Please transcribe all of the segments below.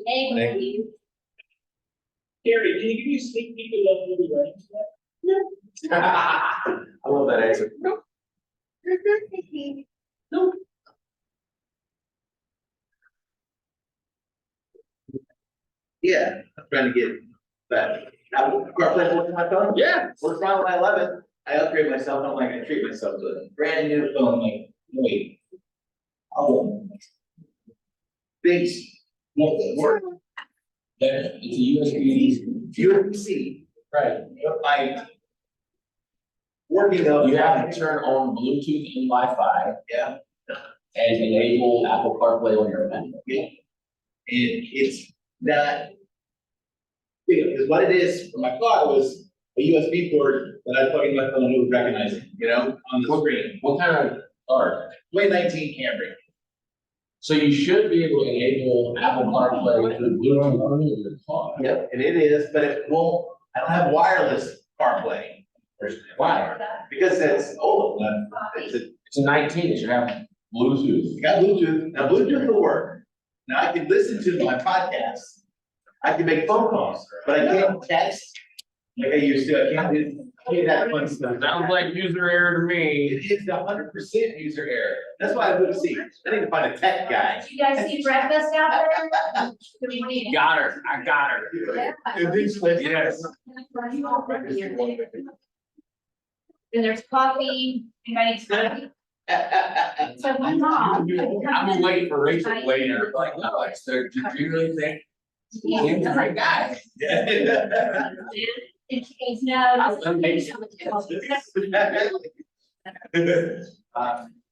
Hey, Thank you. Gary, can you give me a sneak peek of what we'll be running today? I love that answer. Yeah, I'm trying to get that. Apple CarPlay working my phone? Yeah, works fine when I love it. I upgrade myself, I'm like, I treat myself to a brand new phone, like, wait. Oh. Things. Work. Yeah, it's a USB. USB-C, Right. but like. Working though. You have to turn on Bluetooth and Wi-Fi Yeah, and enable Apple CarPlay on your phone. yeah. And it's not. Because what it is for my car was a USB port that I plug in my phone and it would recognize it, you know, on the screen. What kind of car? 2019 Camry. So you should be able to enable Apple CarPlay through Bluetooth on your car. Yep, and it is, but it won't, I don't have wireless CarPlay. Why? Because it's old, it's a, It's a 19, it should have Bluetooth. got Bluetooth, now Bluetooth will work. Now I can listen to my podcasts. I can make phone calls, but I can't text like I used to, I can't do that fun stuff. Sounds like user error to me. It is 100% user error, that's why I wouldn't see, I need to find a tech guy. You guys see breakfast out there? Good morning. Got her, I got her. Yeah. Yes. And there's coffee, anybody needs coffee? So my mom. I'm gonna wait for Rachel later, like, no, I said, did you really think? He's the right guy. And she goes, no.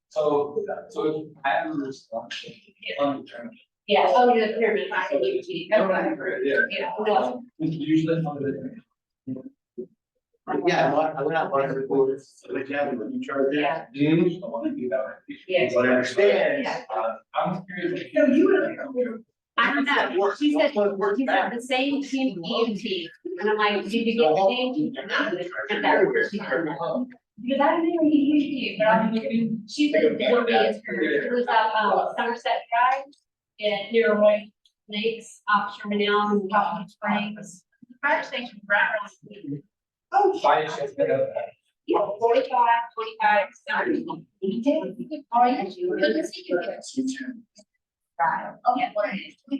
So I have a response. Yeah, oh, you're the pyramid, I can give it to you. Yeah, no. Usually. Yeah, I went out on the board, so they have when you charge it. Yeah. I wanna do that. Yeah. But I understand. Yeah. I'm curious. I don't know, she said, she's got the same team EMT, and I'm like, did you get the name? And that was, she didn't know. Because I didn't know he used you, but I'm, she said, it'll be his career, it was up, Somerset Drive, and near Roy Lakes, off Sherman Elm, Cotton Springs. Fire station, right around. Oh. Why did you say that? Yeah, 45, 25, 30. Oh, yeah, you couldn't see you there. Right, okay, what it is. From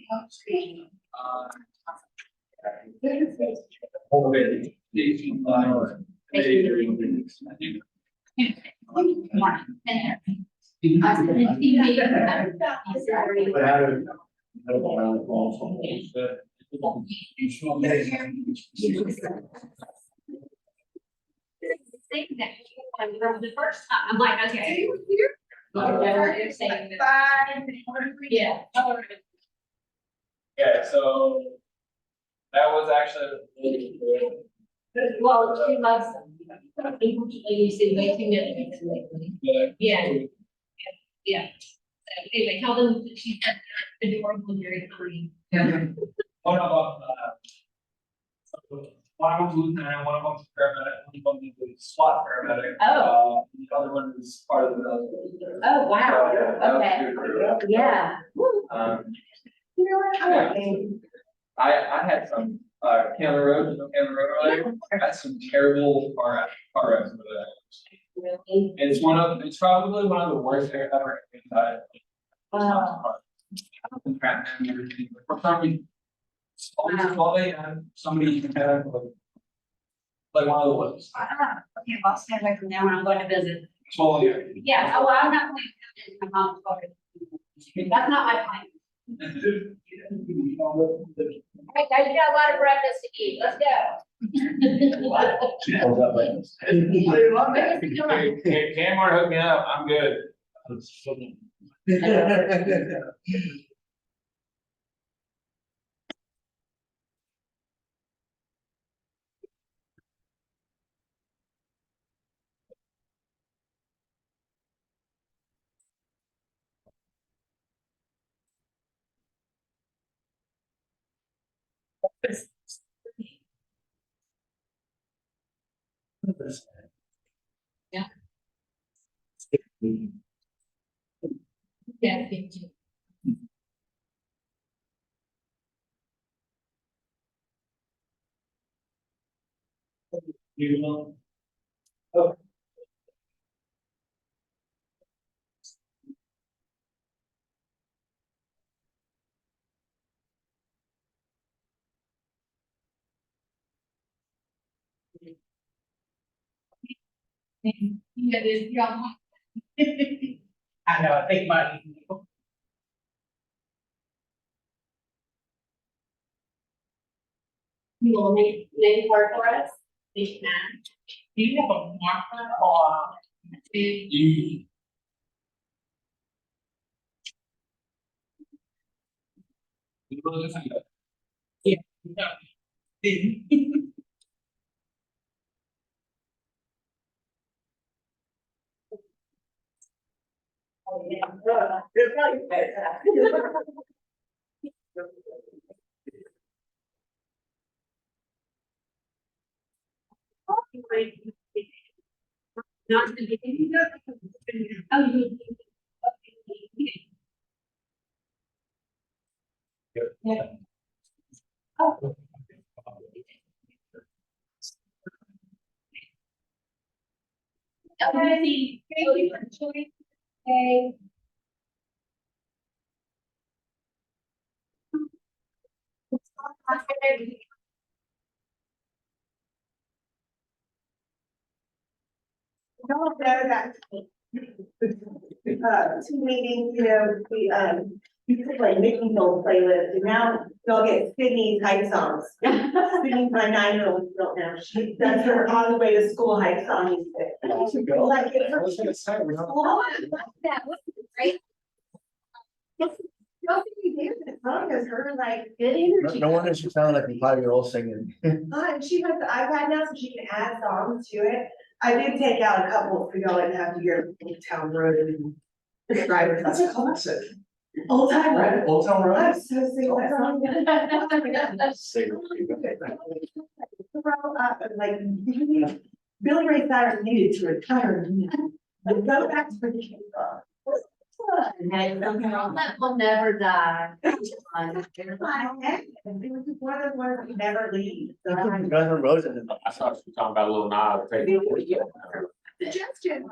the first time, I'm like, okay. They're saying that. Yeah. Yeah, so that was actually. Well, she loves them. Unfortunately, you see way too many of them lately. Yeah. Yeah. So anyway, tell them that she's adorable and very pretty. One of them, one of them's lieutenant, one of them's paramedic, one of them is SWAT paramedic. Oh. The other one is part of the military. Oh, wow, That was okay, good. yeah. You know what? I had some, County Road, I had some terrible car wrecks over there. Really? It's probably one of the worst I've ever had. Wow. For some reason, all they had, somebody had like one of the ones. Okay, I'll stand away from there when I'm going to visit. So, yeah. Yeah, oh, well, I'm not going to visit my mom's daughter. That's not my plan. Hey, guys, you got a lot of breakfast to eat, let's go. Kmart hooked me up, I'm good. Yeah. Yeah, thank you. You know? Yeah, there's drama. I know, I think my. You will name card for us? Thank you, ma'am. Do you have a marker or? You. Yeah. Then. Not the beginning. Oh, you. Yeah. Oh. Okay, thank you for joining. Okay. No one knows that. Two meetings, you could play Mickey Hill playlist, and now you'll get Sydney's hype songs. Sydney's my 9-year-old don't know, that's her on the way to school hype song music. Like, it's her Oh, I love that, what's great? How can you dance that song, is her like, Good energy. No wonder she sounded like a 5-year-old singing. and she has the iPad now, so she can add songs to it. I did take out a couple, so y'all didn't have to hear Old Town Road and the driver's. That's a classic. Old Time Road. Old Town I'm so sick of that song. Like, Billy Ray Cyrus needed to retire. Like, go back to where he came from. That will never die. It was just one of those ones that never leave. So Guns N' Roses. I saw you talking about a little knob. Suggestion.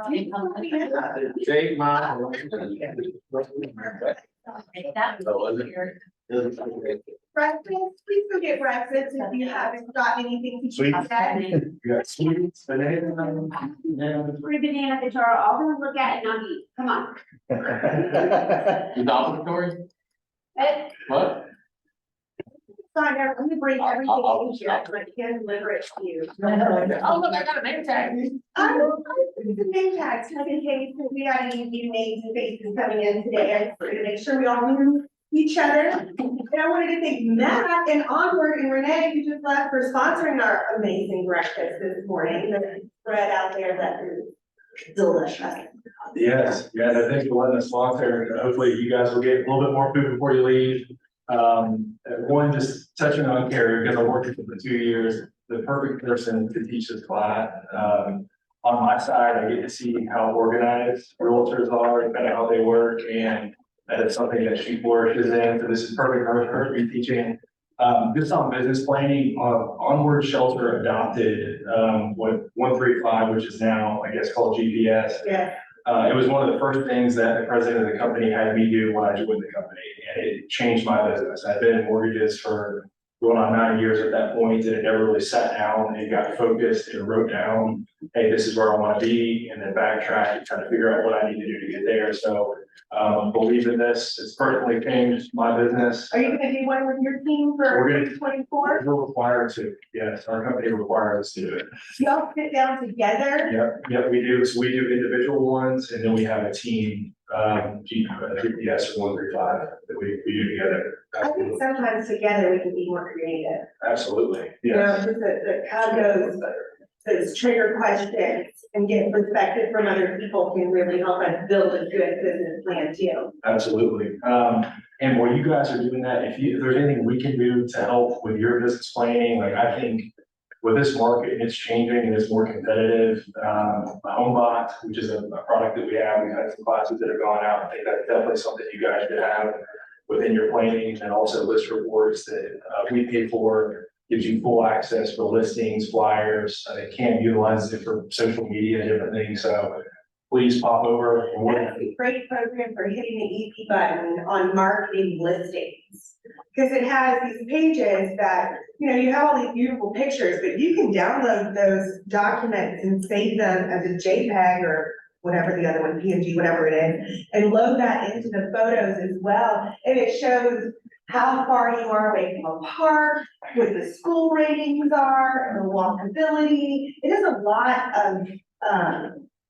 Take my. That was weird. Breakfast, please go get breakfast if you haven't got anything to Sweet. eat yet. You got sweets, bananas. Free banana guitar, all gonna look at it, not eat, come on. The dolphin story? Hey, What? Sign there, I'm gonna bring everything in here, so I can deliver it to you. oh, look, I got a name tag. I don't, the name tags, just in case we got any new names and faces coming in today, I just wanted to make sure we all knew each other. And I wanted to thank Matt and Onward and Renee, who just left, for sponsoring our amazing breakfast this morning. The bread out there that is delicious. Yes, thanks for letting us sponsor. Hopefully you guys will get a little bit more food before you leave. One, just touching on Carrie, because I worked with her for 2 years, the perfect person to teach this class. On my side, I get to see how organized realtors are and kind of how they work, and that is something that she flourishes in. So this is perfect for her to be teaching. Just on business planning, Onward Shelter adopted what 135, which is now, I guess, called GPS. Yeah. It was one of the first things that the president of the company had me do when I joined the company, and it changed my business. I've been in mortgages for going on 9 years at that point, and it never really sat down and got focused and wrote down, hey, this is where I want to be, and then backtrack and try to figure out what I need to do to get there. So believe in this. It's personally changed my business. Are you gonna do one with your team We're for gonna- 2024? We're required to, yes, our company requires us to do it. Y'all sit down together? Yep, we do. So we do individual ones, and then we have a team, GPS or 135 that we do together. I think sometimes together we can be more creative. Absolutely, You know, yes. just the how those trigger questions and get perspective from other people can really help us build a good business plan too. Absolutely. And while you guys are doing that, if there's anything we can do to help with your business planning, like I think with this market, it's changing and it's more competitive. HomeBot, which is a product that we have, we've had some classes that have gone out. I think that's definitely something you guys should have within your planning, and also list reports that we pay for. gives you full access for listings, flyers, it can utilize it for social media, different things, so please pop over. And That's a great program for hitting the EP button on marketing listings. Because it has these pages that, you know, you have all these beautiful pictures, but you can download those documents and save them as a JPEG or whatever the other one, PNG, whatever it is, and load that into the photos as well. And it shows how far you are away from a park, what the school ratings are, and the walkability. It is a lot of,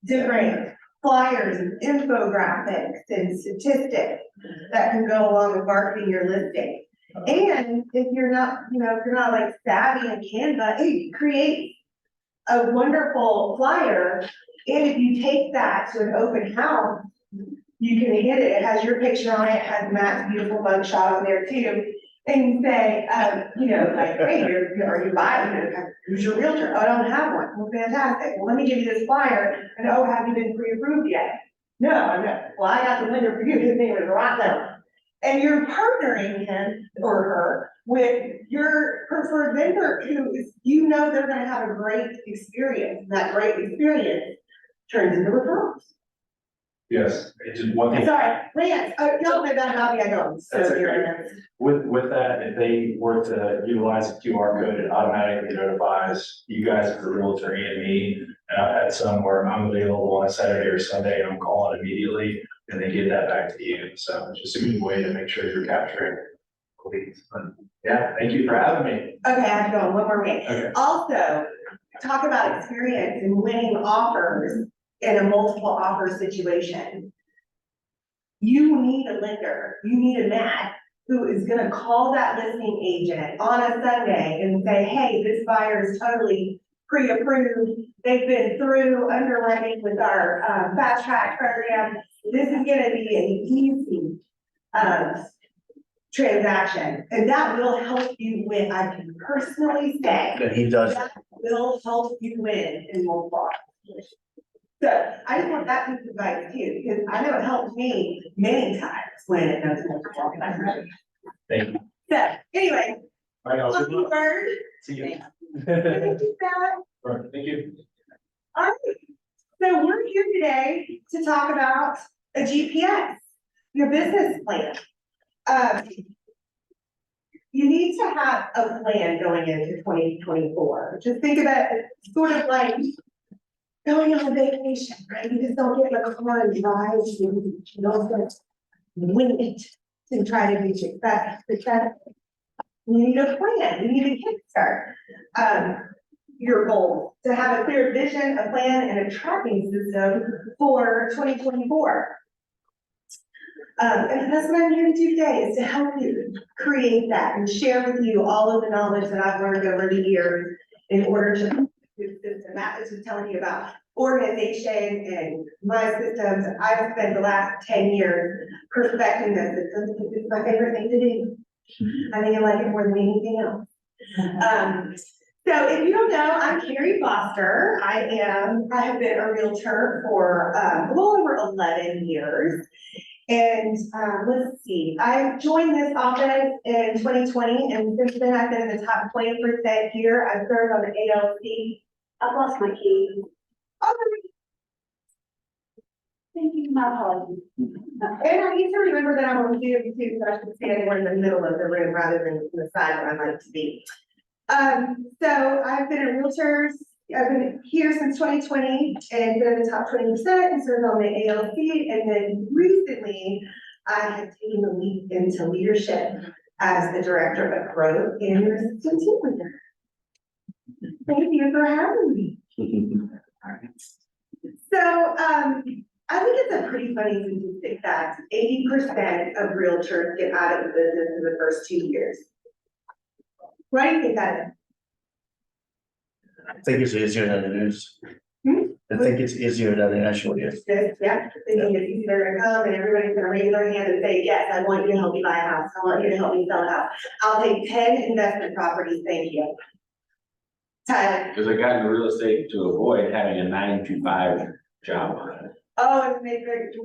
different flyers and infographics and statistics that can go along with marketing your listing. And if you're not, you know, if you're not like savvy in Canva, it creates a wonderful flyer. And if you take that to an open house, you can hit it. It has your picture on it, has Matt's beautiful mug shot on there too. And you say, you know, like, hey, are you buying, you know, who's your realtor? Oh, I don't have one. Well, fantastic. Well, let me give you this flyer. And oh, have you been pre-approved yet? No, I'm not. Well, I got the lender for you. His name is Rocco. And you're partnering him or her with your preferred vendor who is, you know, they're gonna have a great experience. And that great experience turns into referrals. Yes, it's just one thing. Sorry, Lance, tell me about how I go. So That's okay. you're. With that, if they were to utilize the QR code, it automatically notifies you guys as the realtor and me. And I've had some where I'm available on a Saturday or Sunday and I'm calling immediately and they get that back to you. So it's just a good way to make sure you're capturing leads. But yeah, thank you for having me. Okay, I have to go one more way. Okay. Also, talk about experience in winning offers in a multiple offer situation. You need a lender, you need a Matt who is gonna call that listing agent on a Sunday and say, hey, this buyer is totally pre-approved. They've been through underwriting with our fast track program. This is gonna be an easy transaction, and that will help you win. I can personally say And he does. that will help you win in multiple offers. So I just want that piece of advice too, because I know it helped me many times when it comes to multiple offers. Thank you. So anyway, All right, I'll good luck. Bird, See you. thank you, Pat. All right, thank you. All right, so we're here today to talk about a GPS, your business plan. You need to have a plan going into 2024. Just think about it sort of like going on a vacation, right? You just don't get in a car and drive, you don't just wing it and try to be successful. You need a plan, you need a kickstart. Your goal, to have a clear vision, a plan, and a tracking system for 2024. And that's what I'm here to do today, is to help you create that and share with you all of the knowledge that I've learned over the years in order to Matt was just telling you about organization and my systems. I've spent the last 10 years perfecting those systems because it's my favorite thing to do. I think I like it more than anything else. So if you don't know, I'm Carrie Foster. I have been a realtor for a little over 11 years. And let's see, I joined this office in 2020, and since then I've been in the top 20% here. I've served on the ALC. I've lost my keys. Oh, thank you, my apologies. And I need to remember that I'm on Zoom too, so I should stand more in the middle of the room rather than the side where I like to be. So I've been a realtor. I've been here since 2020 and been in the top 20% and served on the ALC. And then recently I have taken the leap into leadership as the director of growth and your assistant team leader. Thank you for having me. So I think it's a pretty funny statistic that 80% of realtors get out of the business in the first 2 years. Why do you think that is? I think it's easier than it is. Hmm? I think it's easier than it actually is. Yeah, thinking it's easier to come and everybody's gonna raise their hand and say, yes, I want you to help me buy a house. I want you to help me sell a house. I'll take 10 investment properties, thank you. Tyler, Because I got into real estate to avoid having a 9 to 5 job on it. Oh, and when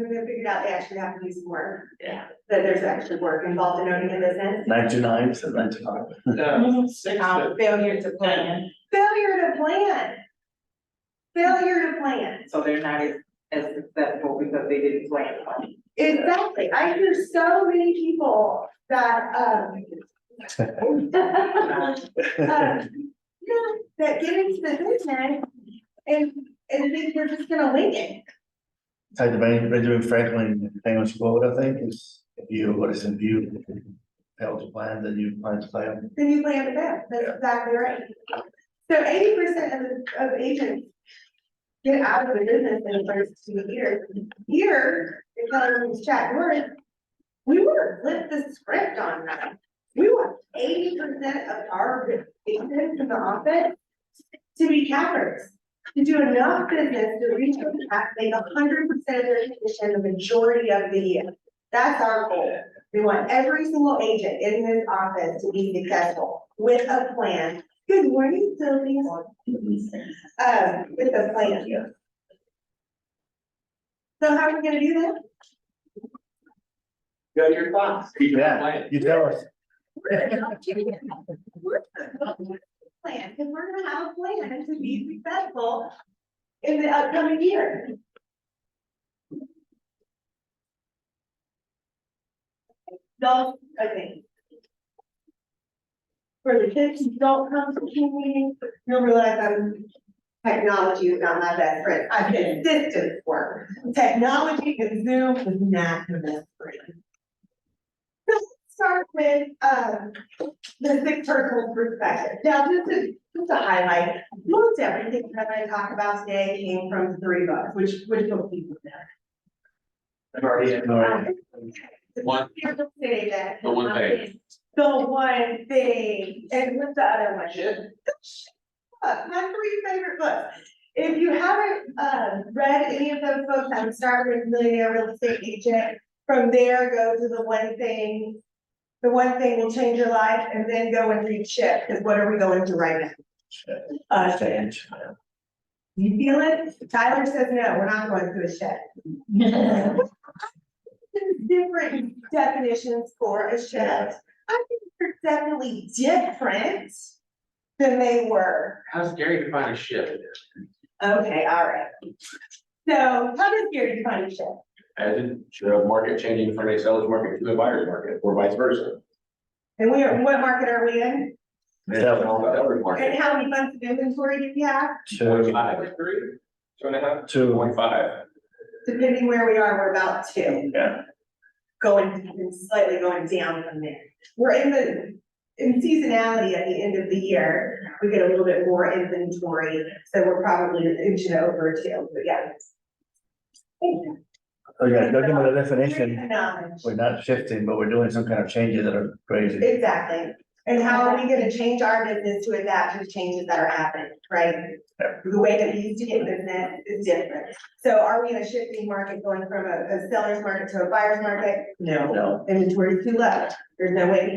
they figured out they actually have to do some work. Yeah. That there's actually work involved in owning a business. 9 to 9, so 9 to 5. Failure to plan, Failure to plan. Failure to plan. so they're not as successful because they didn't plan. Exactly. I hear so many people that, that get into the business and think we're just gonna wing it. It's like the Benjamin Franklin famous quote, I think, is if you, what is in view, fail to plan, then you plan to fail. Then you plan to fail. That's exactly right. So 80% of agents get out of the business in the first 2 years. Here, in Keller Williams Chat North, we would have flipped the script on that. We want 80% of our agents in the office to be cappers, to do enough business to reach the cap, make 100% of their commission the majority of the year. That's our goal. We want every single agent in this office to be successful with a plan. Good morning, Sylvia. With a plan. So how are we gonna do that? Go to your thoughts. Yeah, you tell us. We're gonna plan, because we're gonna have a plan to be successful in the upcoming year. Don't, okay. For the kids who don't come to team meetings, you'll realize technology is not my best friend. I said distance work. Technology and Zoom is not my best friend. Let's start with, the six personal perspective. Now, just to highlight, most everything that I talk about today came from 3 books, which book people know. I've already, One, Here's the thing that- the one page. The one thing, and what's the other one? My 3 favorite books. If you haven't, read any of those books, I would start with Millionaire Real Estate Agent. From there, go to The One Thing. The One Thing Will Change Your Life, and then go and read Shift, because what are we going through right now? Shift. You feel it? Tyler says, no, we're not going through a shift. Different definitions for a shift. I think they're definitely different than they were. how's Gary define a shift? Okay, all right. So how does Gary define a shift? As in, the market changing from a seller's market to a buyer's market, or vice versa. And what market are we in? Seller's market. And how many months of inventory do we have? 25. 2.5. 2. 25. Depending where we are, we're about 2. Yeah. Slightly going down from there. We're in seasonality at the end of the year, we get a little bit more inventory, so we're probably inching over 2, but yeah. So yeah, looking at the definition, Knowledge. we're not shifting, but we're doing some kind of changes that are crazy. Exactly. And how are we gonna change our business to adapt to the changes that are happening, right? The way that we used to get business is different. So are we in a shifting market going from a seller's market to a buyer's market? No. Inventory is too low. There's no way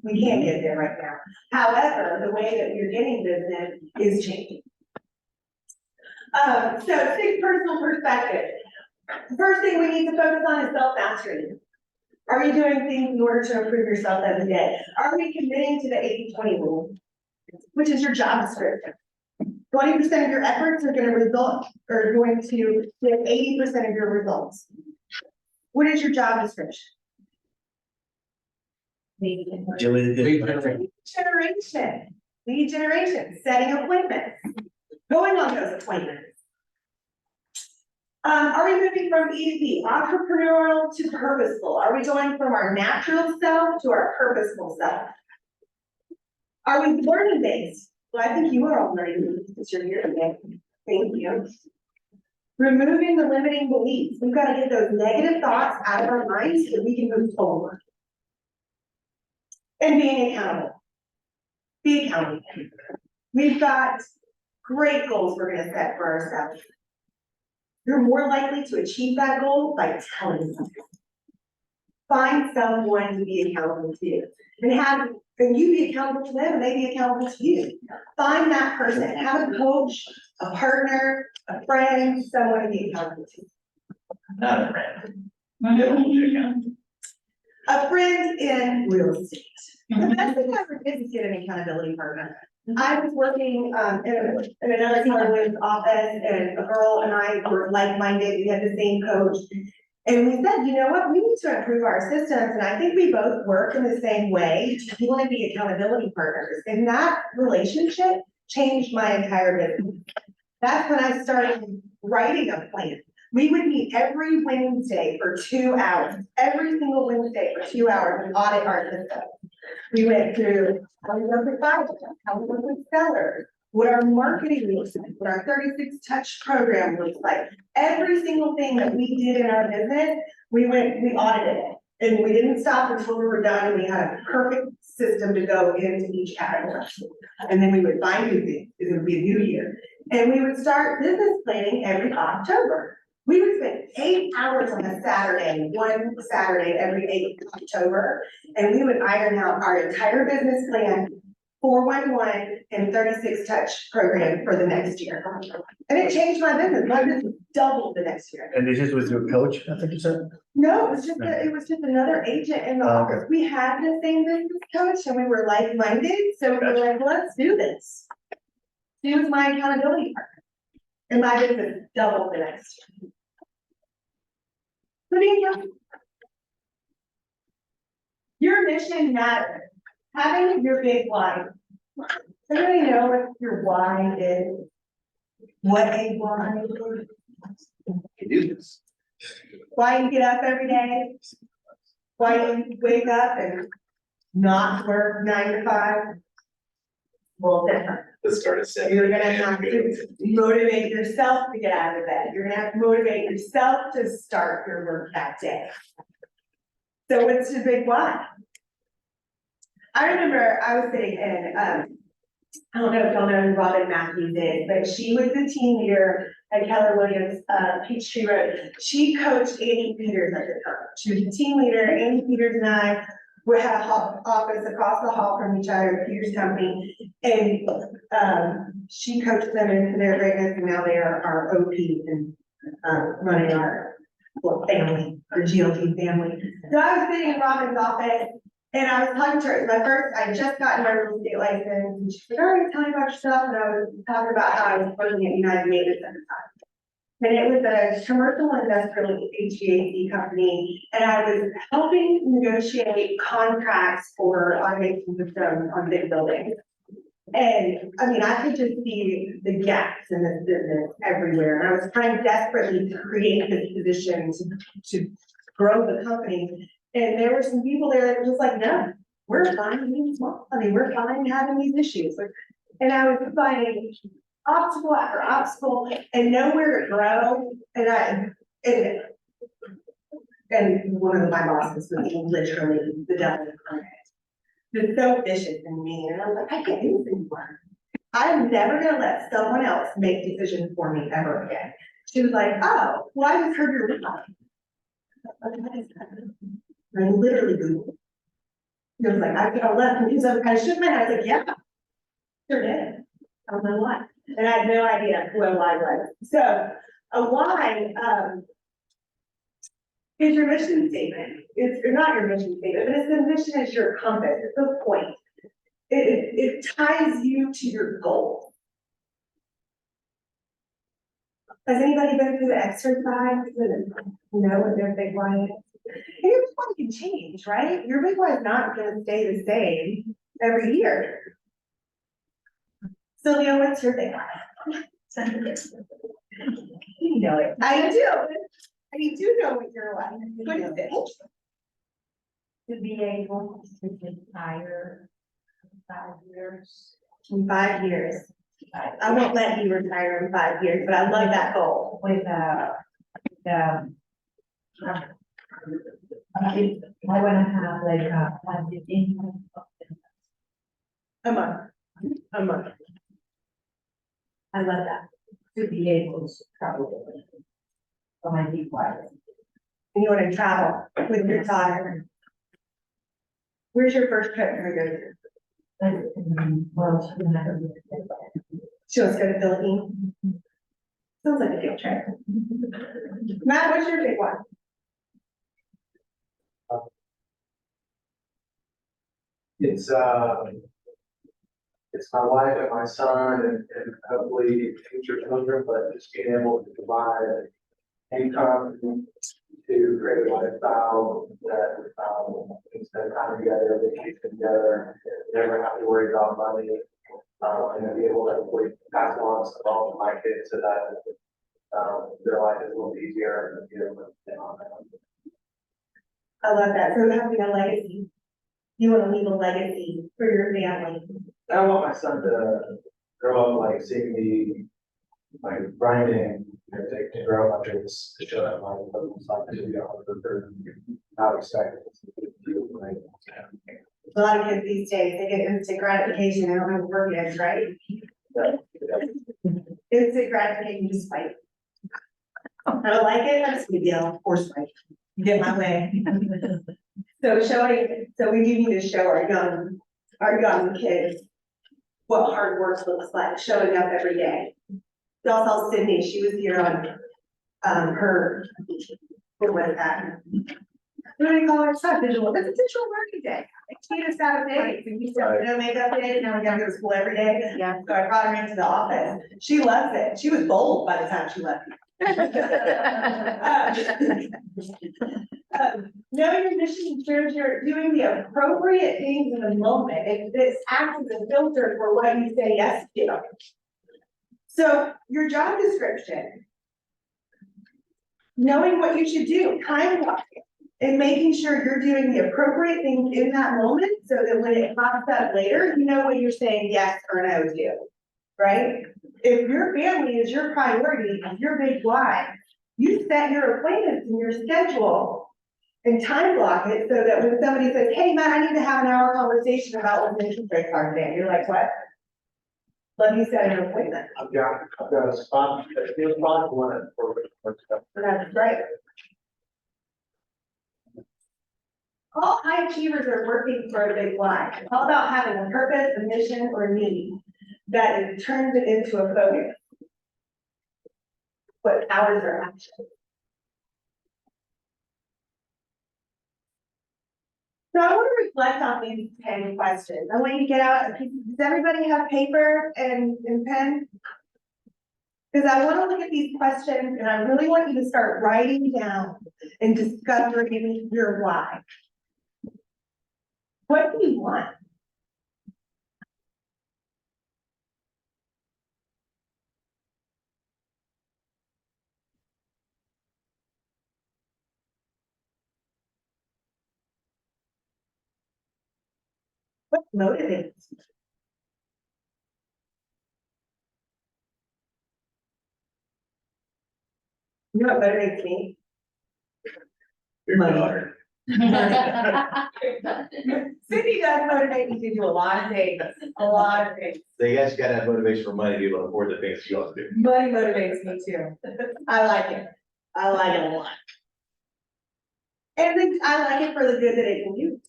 we can't get there right now. However, the way that we're getting business is changing. So 6 personal perspective. The first thing we need to focus on is self-mastery. Are you doing things in order to improve yourself every day? Are we committing to the 80-20 rule, which is your job description? 20% of your efforts are going to give 80% of your results. What is your job description? Lead generation, setting appointments, going on those appointments. Are we moving from E to P, entrepreneurial to purposeful? Are we going from our natural self to our purposeful self? Are we learning based? Well, I think you are all learning because you're here today. Thank you. Removing the limiting beliefs. We've got to get those negative thoughts out of our minds so that we can move forward. And being accountable. Be accountable. We've got great goals we're going to set for ourselves. You're more likely to achieve that goal by telling someone. Find someone to be accountable to you. And you be accountable to them and they be accountable to you. Find that person. Have a coach, a partner, a friend, someone to be accountable to. Not a friend. A friend in real estate. The best thing I ever did was get an accountability partner. I was working, in another Keller Williams office, and a girl and I were like-minded, we had the same coach. And we said, you know what, we need to improve our systems, and I think we both work in the same way. We want to be accountability partners, and that relationship changed my entire business. That's when I started writing a plan. We would meet every Wednesday for 2 hours, every single Wednesday for 2 hours, and audit our system. We went through how we work with buyers, how we work with sellers, what our marketing looks like, what our 36 touch program looks like. Every single thing that we did in our business, we audited it. And we didn't stop until we were done, and we had a perfect system to go into each category. And then we would find new things, it would be a new year. And we would start business planning every October. We would spend 8 hours on a Saturday, one Saturday every 8th October, and we would iron out our entire business plan, 411 and 36 touch program for the next year. And it changed my business. My business doubled the next year. And this is with your coach, I think you said? No, it was just another agent in the Oh, okay. office. We had the same business coach and we were like-minded, so we were like, let's do this. She was my accountability partner. And my business doubled the next year. Your mission matters. Having your big why. Does anybody know what your why is? What a why is? You do this. Why you get up every day? Why you wake up and not work 9 to 5? Well, different. Let's start at 7. You're gonna have to motivate yourself to get out of bed. You're gonna have to motivate yourself to start your work that day. So what's your big why? I remember I was sitting in, I don't know if y'all know who Robin Matthews is, but she was the team leader at Keller Williams, Peachtree Road. She coached Andy Peters at the time. She was the team leader. Andy Peters and I had a office across the hall from each other, Peters Company. And she coached them into their greatness, and now they are our OP and running our family, our GLT family. So I was sitting in Robin's office, and I was talking to her. I just gotten my real estate license, and she said, all right, tell me about yourself. And I was talking about how I was working at United Maintenance at the time. And it was a commercial industrial HVAC company, and I was helping negotiate contracts for automation systems on big buildings. And I mean, I could just see the gaps in this business everywhere, and I was trying desperately to create this position to grow the company. And there were some people there that were just like, no, we're fine being small. I mean, we're fine having these issues. And I was finding obstacle after obstacle and nowhere to grow. And one of my bosses was literally the devil incarnate. Just so vicious and mean. And I was like, I can't do this anymore. I'm never gonna let someone else make decisions for me ever again. She was like, oh, well, I just heard your reply. I literally Googled. He was like, I could have left, and he was like, I shook my head, I was like, yeah, sure did. I don't know why. And I had no idea who a why was. So a why is your mission statement. It's not your mission statement, but it's the mission is your compass. It's the point. It ties you to your goal. Has anybody been through the exercise? You know what their big why is? And your big why can change, right? Your big why is not going to stay the same every year. Sylvia, what's your big why? You know it. I do. I do know what your why is. What is it? To be able to retire in 5 years. In 5 years. I won't let you retire in 5 years, but I love that goal. With I wanna have like a passive income. A month. A month. I love that. To be able to travel. For my big why. And you want to travel with your daughter. Where's your first trip gonna go to? Well, she never. She wants to go to the Philippines. Sounds like a field trip. Matt, what's your big one? It's my wife and my son and hopefully future children, but just being able to provide income to create a lifestyle that, we can spend time together, vacation together, never have to worry about money. And then be able to hopefully pass along some of my kids so that, their life is a little easier, I love that, so having a legacy. You wanna leave a legacy for your family. I want my son to grow up like seeing me, like grinding, to grow up to show that my it's like to be on the not expecting. A lot of kids these days, they get instant gratification, they don't have work yet, right? Instant gratification, just fight. I don't like it, that's a big deal, of course, fight. Get my way. So we do need to show our young kids what hard work looks like, showing up every day. Y'all saw Sydney, she was here on, her, what was that? What do you call it? It's not visual, it's a visual learning day. She just got a day, and we started no makeup day, now we gotta go to school every day. Yeah. So I brought her into the office. She loves it. She was bold by the time she left. Knowing your mission ensures you're doing the appropriate things in the moment. This acts as a filter for what you say yes to. So your job description. Knowing what you should do, time blocking, and making sure you're doing the appropriate things in that moment so that when it pops up later, you know what you're saying yes or no to, right? If your family is your priority, your big why, you set your appointments in your schedule and time block it so that when somebody says, hey, Matt, I need to have an hour conversation about what the interest rates are today, you're like, what? Let me set an appointment. I've got a spot, a spot one for stuff. That's right. All high achievers are working for a big why. It's all about having a purpose, a mission, or a need that it turns it into a focus. What powers are action. So I want to reflect on these 10 questions. I want you to get out, does everybody have paper and pen? Because I want to look at these questions and I really want you to start writing down and discovering your why. What do you want? What motivates you? You know what motivates me? Money. Cindy does motivate me to do a lot of things, So you guys gotta have motivation for money to be able to afford the things you want to do. Money motivates me too. I like it. I like it a lot. And then I like it for the good that it can do,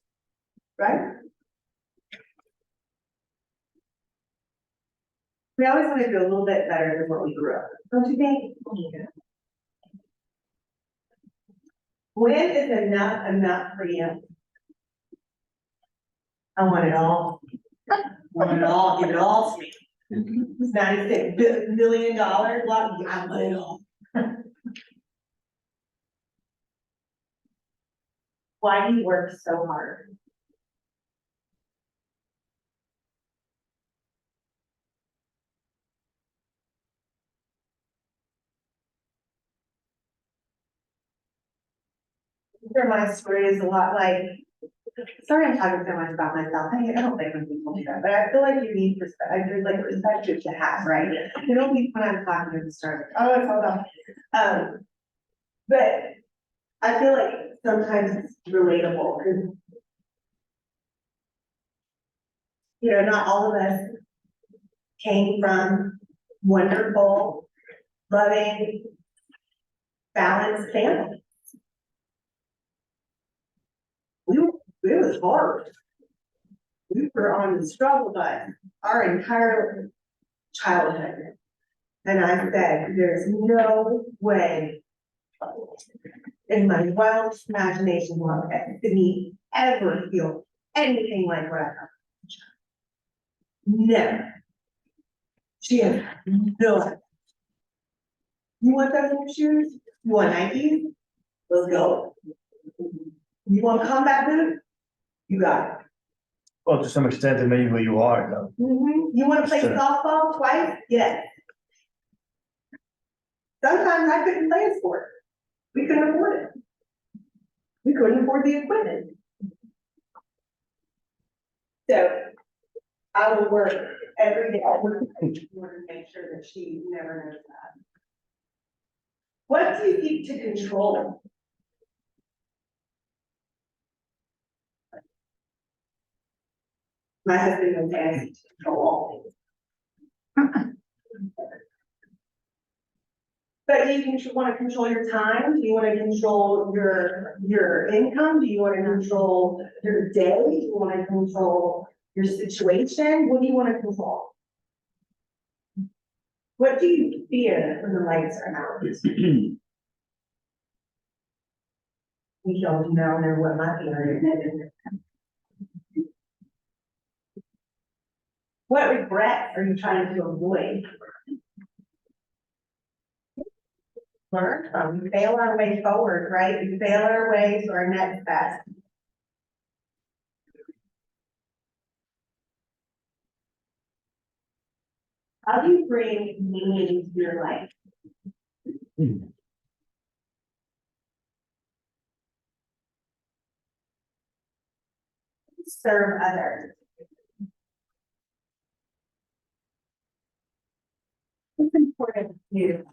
right? We always want to do a little bit better than what we grew up, don't you think? When is enough for you? I want it all. I want it all, give it all to me. It's $96 million, I want it all. Why do you work so hard? Sure, my story is a lot like, sorry I'm talking so much about myself, I don't think when people do that, but I feel like you need respect, there's like respect to have, right? You don't need when I'm talking at the start, oh, it's all about, but I feel like sometimes it's relatable, because you know, not all of us came from wonderful, loving, balanced families. It was hard. We were on the struggle bus our entire childhood. And I said, there's no way in my wildest imagination will me ever feel anything like what I felt. Never. She has no idea. You want those new shoes? You want Nikes? Let's go. You want combat boots? You got it. Well, to some extent, it may be where you are, though. You wanna play Sure. softball twice? Yes. Sometimes I couldn't play a sport. We couldn't afford it. We couldn't afford the equipment. So I will work every day in order to make sure that she never knows that. What do you seek to control? My husband was asked to control all things. But do you want to control your time? Do you want to control your income? Do you want to control your day? Do you want to control your situation? What do you want to control? What do you fear when the lights are out? You don't know what my fear is. What regret are you trying to avoid? Learn from, we fail our way forward, right? We fail our way to our next best. How do you bring meaning to your life? Serve others. It's important to you.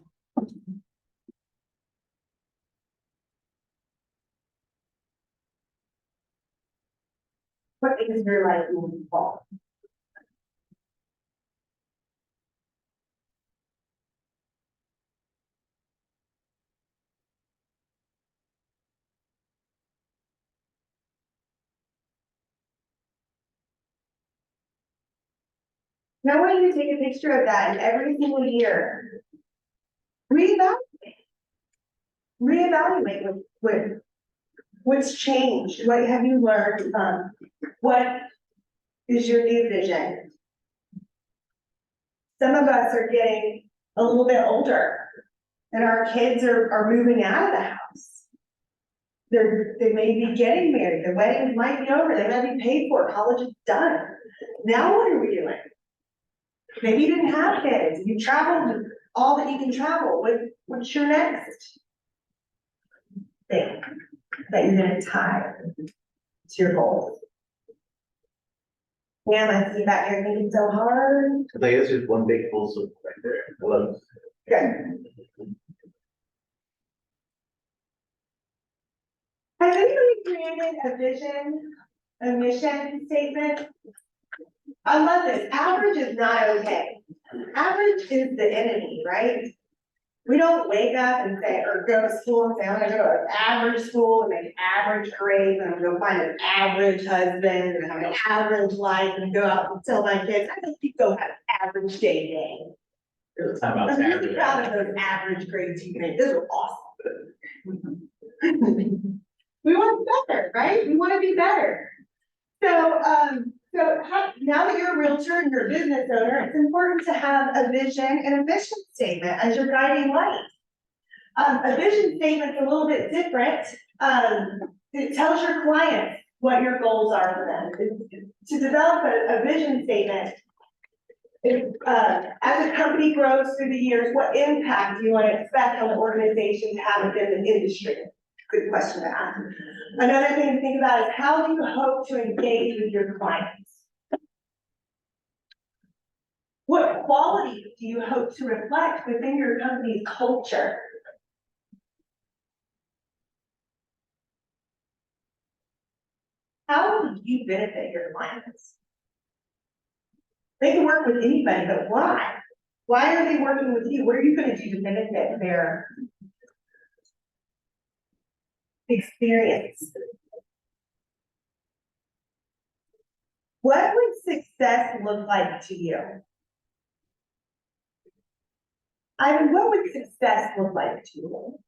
What is your life moving forward? Now I want you to take a picture of that and every single year. Reevaluate. Reevaluate what's changed, what have you learned, what is your new vision? Some of us are getting a little bit older and our kids are moving out of the house. They may be getting married, the weddings might be over, they might be paid for, college is done. Now what are we doing? Maybe you didn't have kids, you traveled all that you can travel, what's your next thing that you're gonna tie to your goals? Yeah, I see back here thinking so hard. I think it's just one big full circle right there. I love it. Good. Has anybody created a vision, a mission statement? I love this. Average is not okay. Average is the enemy, right? We don't wake up and say, or go to school and say, I'm gonna go to an average school and make average grades, and I'm gonna find an average husband and have an average life and go out and tell my kids, I think you go have an average day. There's a time out I'm there. really proud of those average grades you made. Those are awesome. We want better, right? We want to be better. Now that you're a realtor and you're a business owner, it's important to have a vision and a mission statement as your guiding light. A vision statement's a little bit different. It tells your clients what your goals are for them. To develop a vision statement, as a company grows through the years, what impact do you want to expect on the organization to have within the industry? Good question to ask. Another thing to think about is how do you hope to engage with your clients? What qualities do you hope to reflect within your company's culture? How will you benefit your clients? They can work with anybody, but why? Why are they working with you? What are you going to do to benefit their experience? What would success look like to you? What would success look like to you?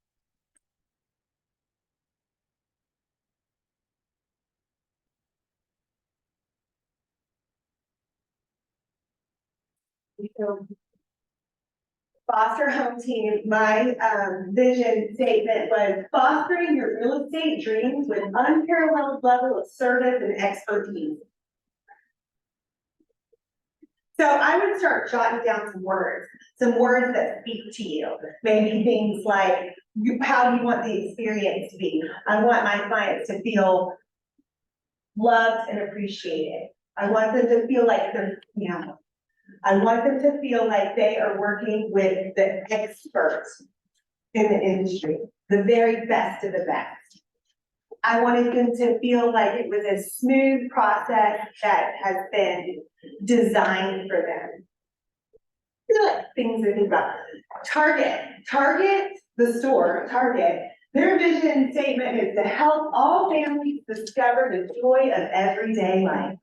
So, Foster Home Team, my vision statement was fostering your real estate dreams with unparalleled level of service and expertise. So I would start jotting down some words that speak to you. Maybe things like, how do you want the experience to be? I want my clients to feel loved and appreciated. I want them to feel like they're, I want them to feel like they are working with the experts in the industry, the very best of the best. I wanted them to feel like it was a smooth process that has been designed for them. Feel like things to think about. Target, the store, Target, their vision statement is to help all families discover the joy of everyday life.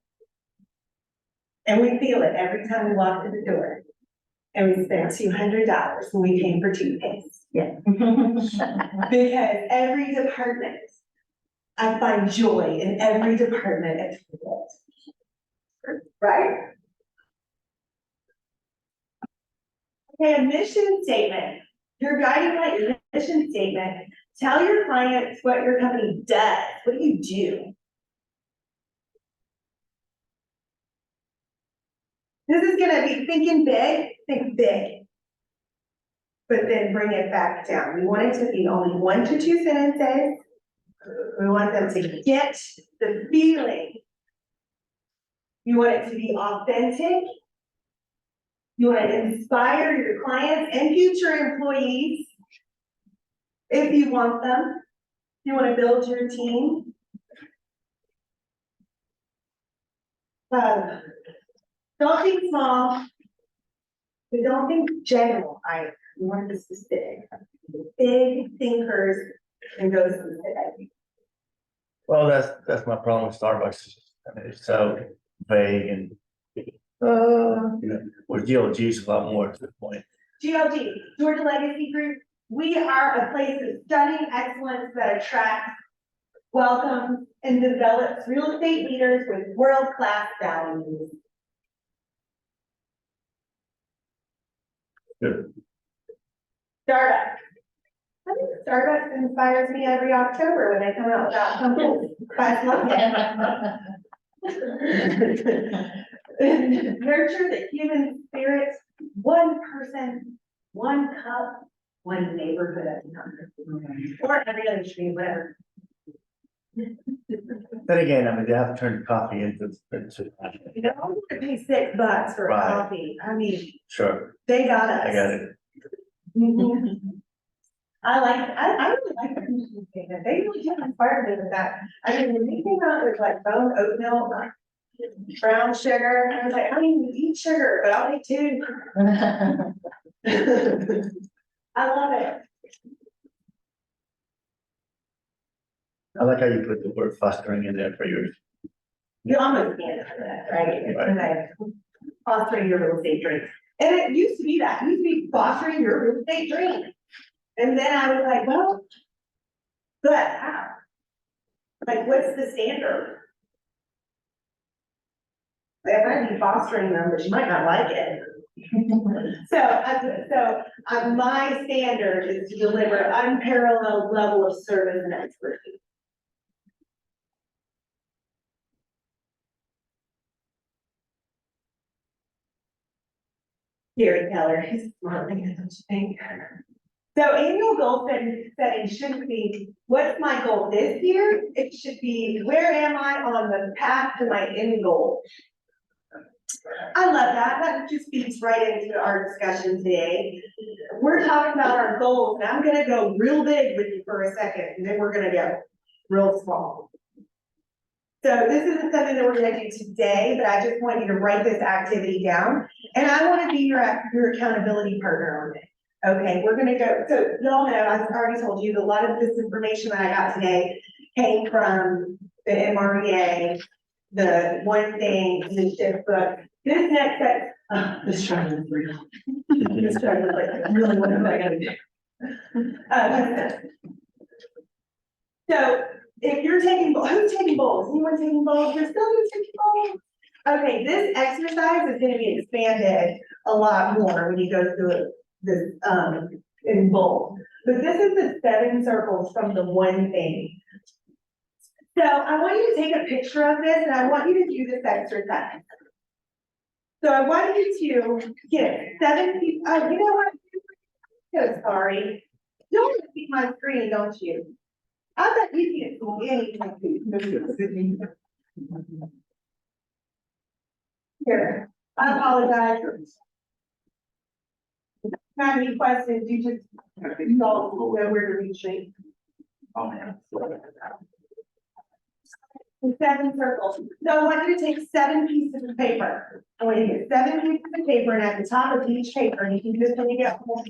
And we feel it every time we walk through the door. And we spent $200 when we came for toothpaste. Yeah. Because every department, I find joy in every department at Target. Right? Okay, a mission statement. Your guiding light, your mission statement. Tell your clients what your company does. What do you do? This is gonna be thinking big, think big. But then bring it back down. We want it to be only 1 to 2 sentences. We want them to get the feeling. You want it to be authentic. You want to inspire your clients and future employees. If you want them. You want to build your team. Don't think small, but don't think general. We want the specific. Big thinkers and go specific. Well, that's my problem with Starbucks. I mean, it's so vague and. With GLG is a lot more to the point. GLG, Georgia Legacy Group, we are a place of stunning excellence that attracts, welcomes, and develops real estate leaders with world-class values. Good. Starbucks. I think Starbucks inspires me every October when they come out with that something. Nurture the human spirit, one person, one cup, one neighborhood at a time. Or every other street, whatever. Then again, I mean, they have to turn the coffee into. You know, I'm gonna pay $6 for a Right. coffee. I mean, Sure, they got us. I got it. Mhm. I really like their mission statement. They really do inspire me with that. I mean, when they came out with like bone oat milk, brown sugar, I was like, I don't even eat sugar, but I'll eat 2. I love it. I like how you put the word fostering in there for yours. You almost can't for that, right? It's like fostering your real estate dream. And it used to be that, it used to be fostering your real estate dream. And then I was like, well, but how? Like, what's the standard? They might be fostering them, but you might not like it. So my standard is to deliver unparalleled level of service and expertise. Gary Keller, he's smart, don't you think? So annual goal setting shouldn't be, what's my goal this year? It should be, where am I on the path to my end goal? I love that. That just feeds right into our discussion today. We're talking about our goals, and I'm gonna go real big with you for a second, and then we're gonna go real small. So this isn't something that we're gonna do today, but I just want you to write this activity down, and I wanna be your accountability partner on it. Okay, we're gonna go, so y'all know, I've already told you, that a lot of this information that I got today came from the MREA, the One Thing, the shift book. This next set, this chart is real. This chart is like, really, what am I gonna do? So if you're taking, who's taking bowls? Anyone taking bowls? You're still taking bowls? Okay, this exercise is gonna be expanded a lot more when you go through this, in bowl. But this is the 7 circles from the one thing. So I want you to take a picture of this and I want you to do this exercise. So I want you to get 7 people, oh, you know what? So sorry. You want to see my screen, don't you? I bet you can't see anything. Here, I apologize. Have any questions, you just, you don't know where to reach me. Oh, man. The 7 circles. So I want you to take 7 pieces of paper. I want you to get 7 pieces of paper, and at the top of each paper, and you can just when you get home.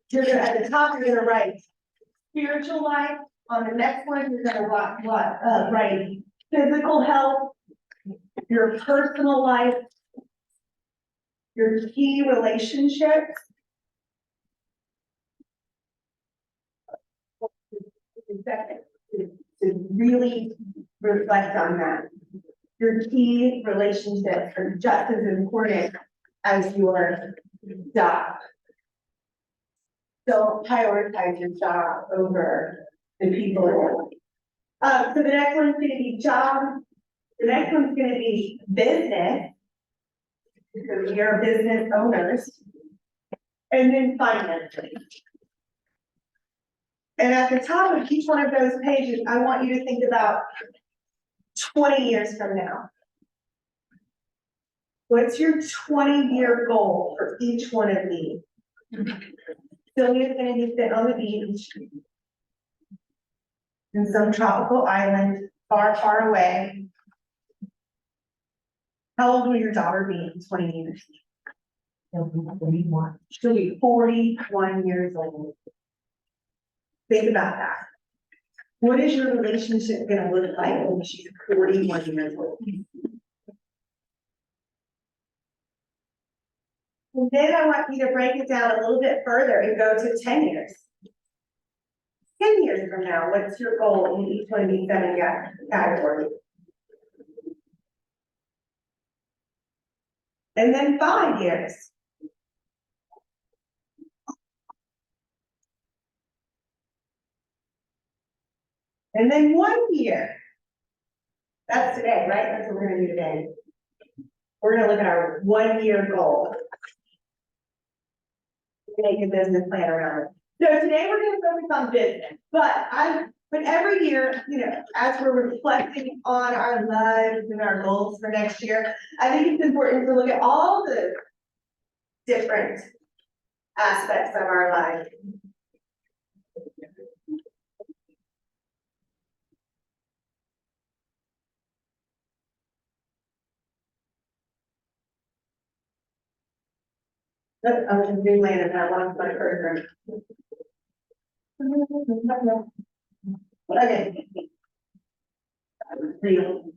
You're gonna, at the top, you're gonna write spiritual life. On the next one, you're gonna write physical health, your personal life, your key relationships. To really reflect on that. Your key relationships are just as important as your job. Don't prioritize your job over the people in your life. So the next one's gonna be job. The next one's gonna be business. Because we are business owners. And then finances. And at the top of each one of those pages, I want you to think about 20 years from now. What's your 20-year goal for each one of these? Sylvia's gonna be sitting on the beach in some tropical island, far, far away. How old will your daughter be in 20 years? She'll be 41. She'll be 41 years old. Think about that. What is your relationship gonna look like when she's 41 years old? And then I want you to break it down a little bit further and go to 10 years. 10 years from now, what's your goal in each one of these 7 categories? And then 5 years. And then 1 year. That's today, right? That's what we're gonna do today. We're gonna look at our 1-year goal. Make a business plan around it. So today we're gonna focus on business, but every year, you know, as we're reflecting on our lives and our goals for next year, I think it's important to look at all the different aspects of our life. Look, I was in Greenland and I lost my cursor. Okay. Real.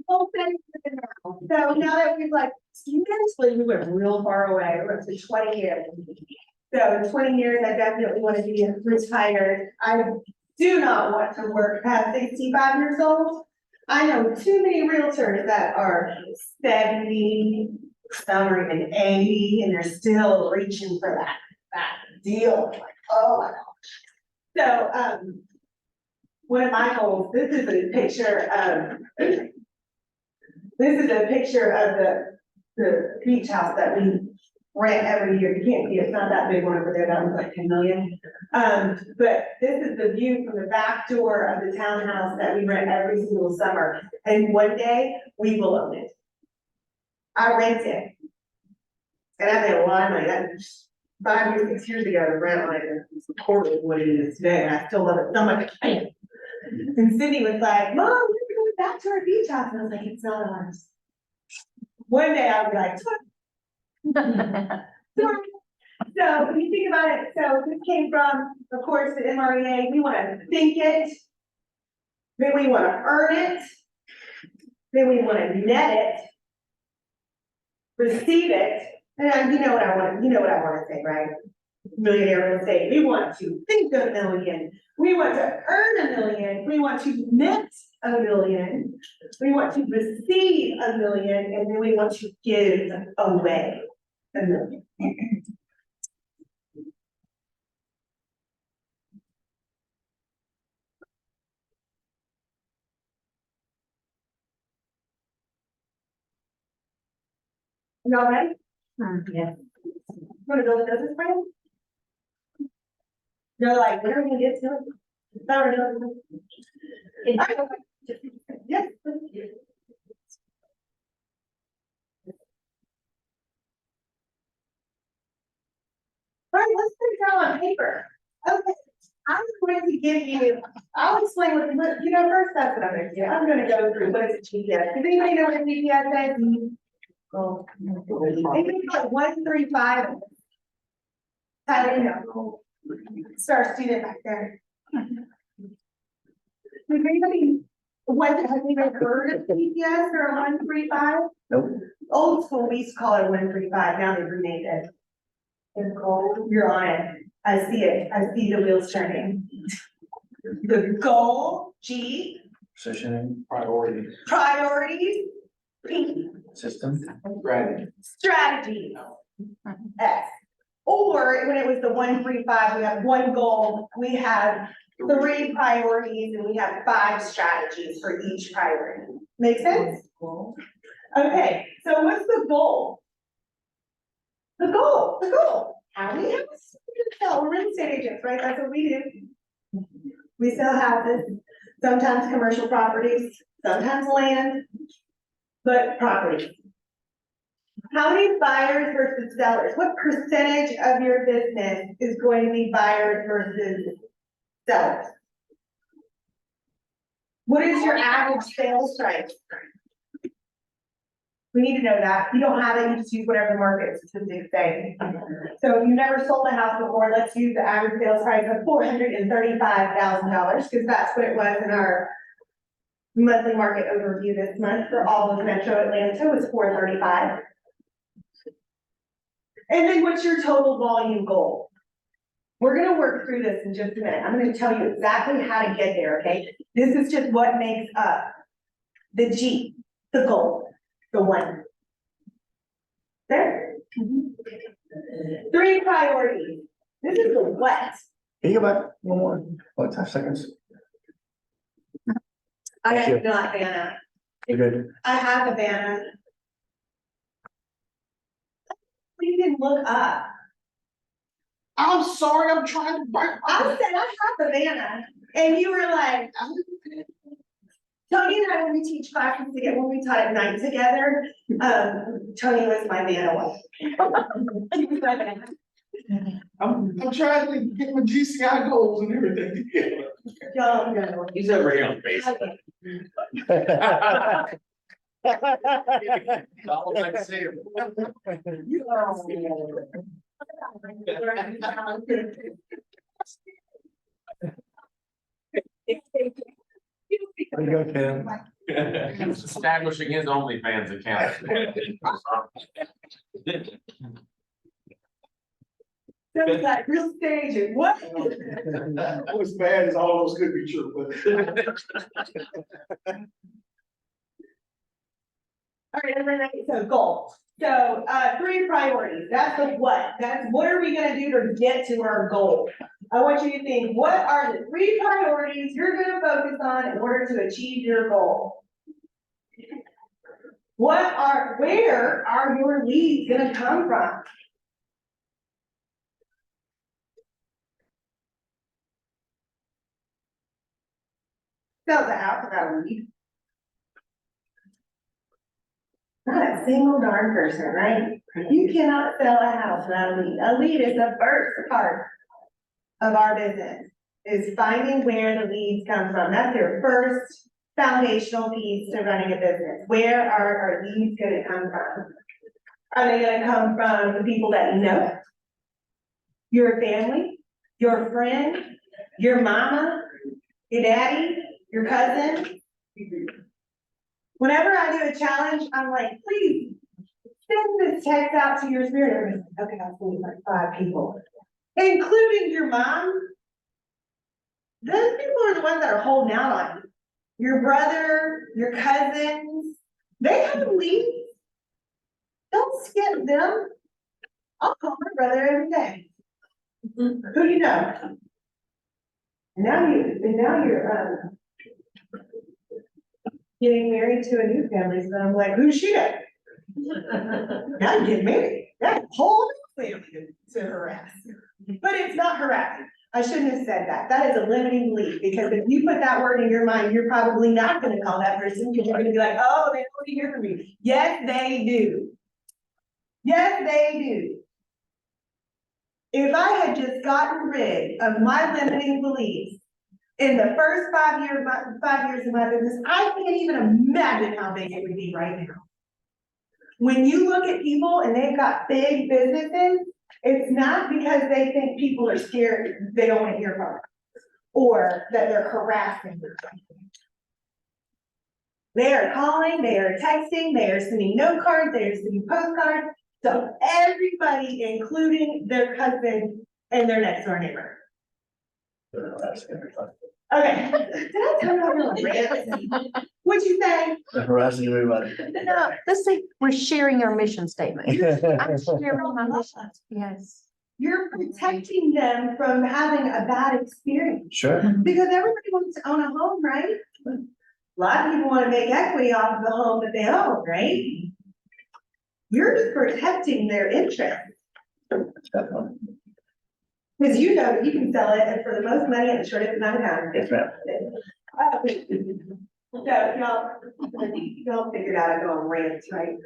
So now that we've like, mentally, we went real far away, we're up to 20 years. So in 20 years, I definitely want to be retired. I do not want to work past 65 years old. I know too many realtors that are 70, some are even 80, and they're still reaching for that deal. Like, oh my gosh. So, one of my goals, this is a picture of the beach house that we rent every year. You can't see it, it's not that big one over there, that was like 10 million. But this is the view from the back door of the townhouse that we rent every single summer. And one day, we will own it. I rent it. And I made a lot of money, that's 5 years, 6 years ago, the rent like it's a quarter of what it is today, and I still love it so much. And Cindy was like, Mom, we're going back to our beach house, and I was like, it's not ours. One day I'll be like, sorry. So when you think about it, so this came from, of course, the MREA, we wanna think it, then we wanna earn it, then we wanna net it. Receive it, and you know what I wanna say, right? Millionaire real estate, we want to think a million, we want to earn a million, we want to net a million. We want to receive a million, and then we want to give away a million. Y'all ready? Yeah. Want to build a business plan? They're like, when are we gonna get to it? I don't know. Yes. All right, let's put it down on paper. Okay, I'm going to give you, I'll explain what, you know, first, that's what I'm gonna do. I'm gonna go through what is a GPS. Does anybody know what a GPS is? Oh. Maybe like 135. Tyler, you know. Star student back there. Has anybody, has anybody heard of GPS or a 135? Nope. Old school, we used to call it a 135, now they've renamed it. You're on it. I see it. I see the wheels turning. The goal, G, Positioning, Priorities. priorities, P, system. strategy, S. Or when it was the 135, we have one goal, we have 3 priorities, and we have 5 strategies for each priority. Make sense? Okay, so what's the goal? The goal, how many houses we can sell, we're real estate agents, right, that's what we do. We sell houses, sometimes commercial properties, sometimes land, but property. How many buyers versus sellers, what percentage of your business is going to be buyers versus sellers? What is your average sales price? We need to know that. If you don't have it, you just use whatever market statistics say. So if you never sold a house before, let's use the average sales price of $435,000, because that's what it was in our monthly market overview this month for all of Metro Atlanta was $435,000. And then what's your total volume goal? We're gonna work through this in just a minute. I'm gonna tell you exactly how to get there, okay? This is just what makes up the G, the goal, the one. There. 3 priorities. This is the what. Can you go back one more, 5 seconds? I Thank you. have not Vanna. You're good. I have a Vanna. You can look up. I'm sorry, I'm trying to write. I said I have a Vanna, and you were like, Tony and I, when we teach classes together, when we taught at night together, Tony was my Vanna wife. He was my Vanna. I'm trying to get my GCI goals and everything together. Y'all know. He's over here on Facebook. All I can say is- There you go, Tim. He's establishing his OnlyFans account. That was like real stage and what? As bad as all those could be true, All right, and then so goals. So 3 priorities, that's the what, that's what are we gonna do to get to our goal? I want you to think, what are the 3 priorities you're gonna focus on in order to achieve your goal? Where are your leads gonna come from? Sell the house without a lead. Not a single darn person, right? You cannot sell a house without a lead. A lead is the first part of our business, is finding where the leads come from. That's your first foundational piece to running a business. Where are our leads gonna come from? Are they gonna come from the people that you know? Your family, your friend, your mama, your daddy, your cousin? Whenever I do a challenge, I'm like, please send this text out to your spirit. Everybody's like, okay, I'll send it like 5 people, including your mom. Those people are the ones that are holding out on you. Your brother, your cousins, they have leads. Don't skip them. I'll call my brother every day. Who do you know? Now you're getting married to a new family, so I'm like, who's she at? Now you get married, that's a whole new family to harass. But it's not harassing. I shouldn't have said that. That is a limiting belief, because if you put that word in your mind, you're probably not gonna call that person, because you're gonna be like, oh, they don't want to hear from me. Yes, they do. Yes, they do. If I had just gotten rid of my limiting beliefs in the first 5 years of my business, I can't even imagine how big it would be right now. When you look at people and they've got big businesses, it's not because they think people are scared, they don't want to hear from them, or that they're harassing them. They are calling, they are texting, they are sending note cards, they are sending postcards. So everybody, including their husband and their next door neighbor. Okay. Did I tell you I really ran? What'd you say? Harassing everybody. No, let's say we're sharing our mission statement. I'm sharing my mission, yes. You're protecting them from having a bad experience, Sure. because everybody wants to own a home, right? A lot of people want to make equity off of the home that they own, right? You're just protecting their interest. Because you know that you can sell it for the most money at the shortest amount of time. Yes, ma'am. So y'all figured out I go on rants, right?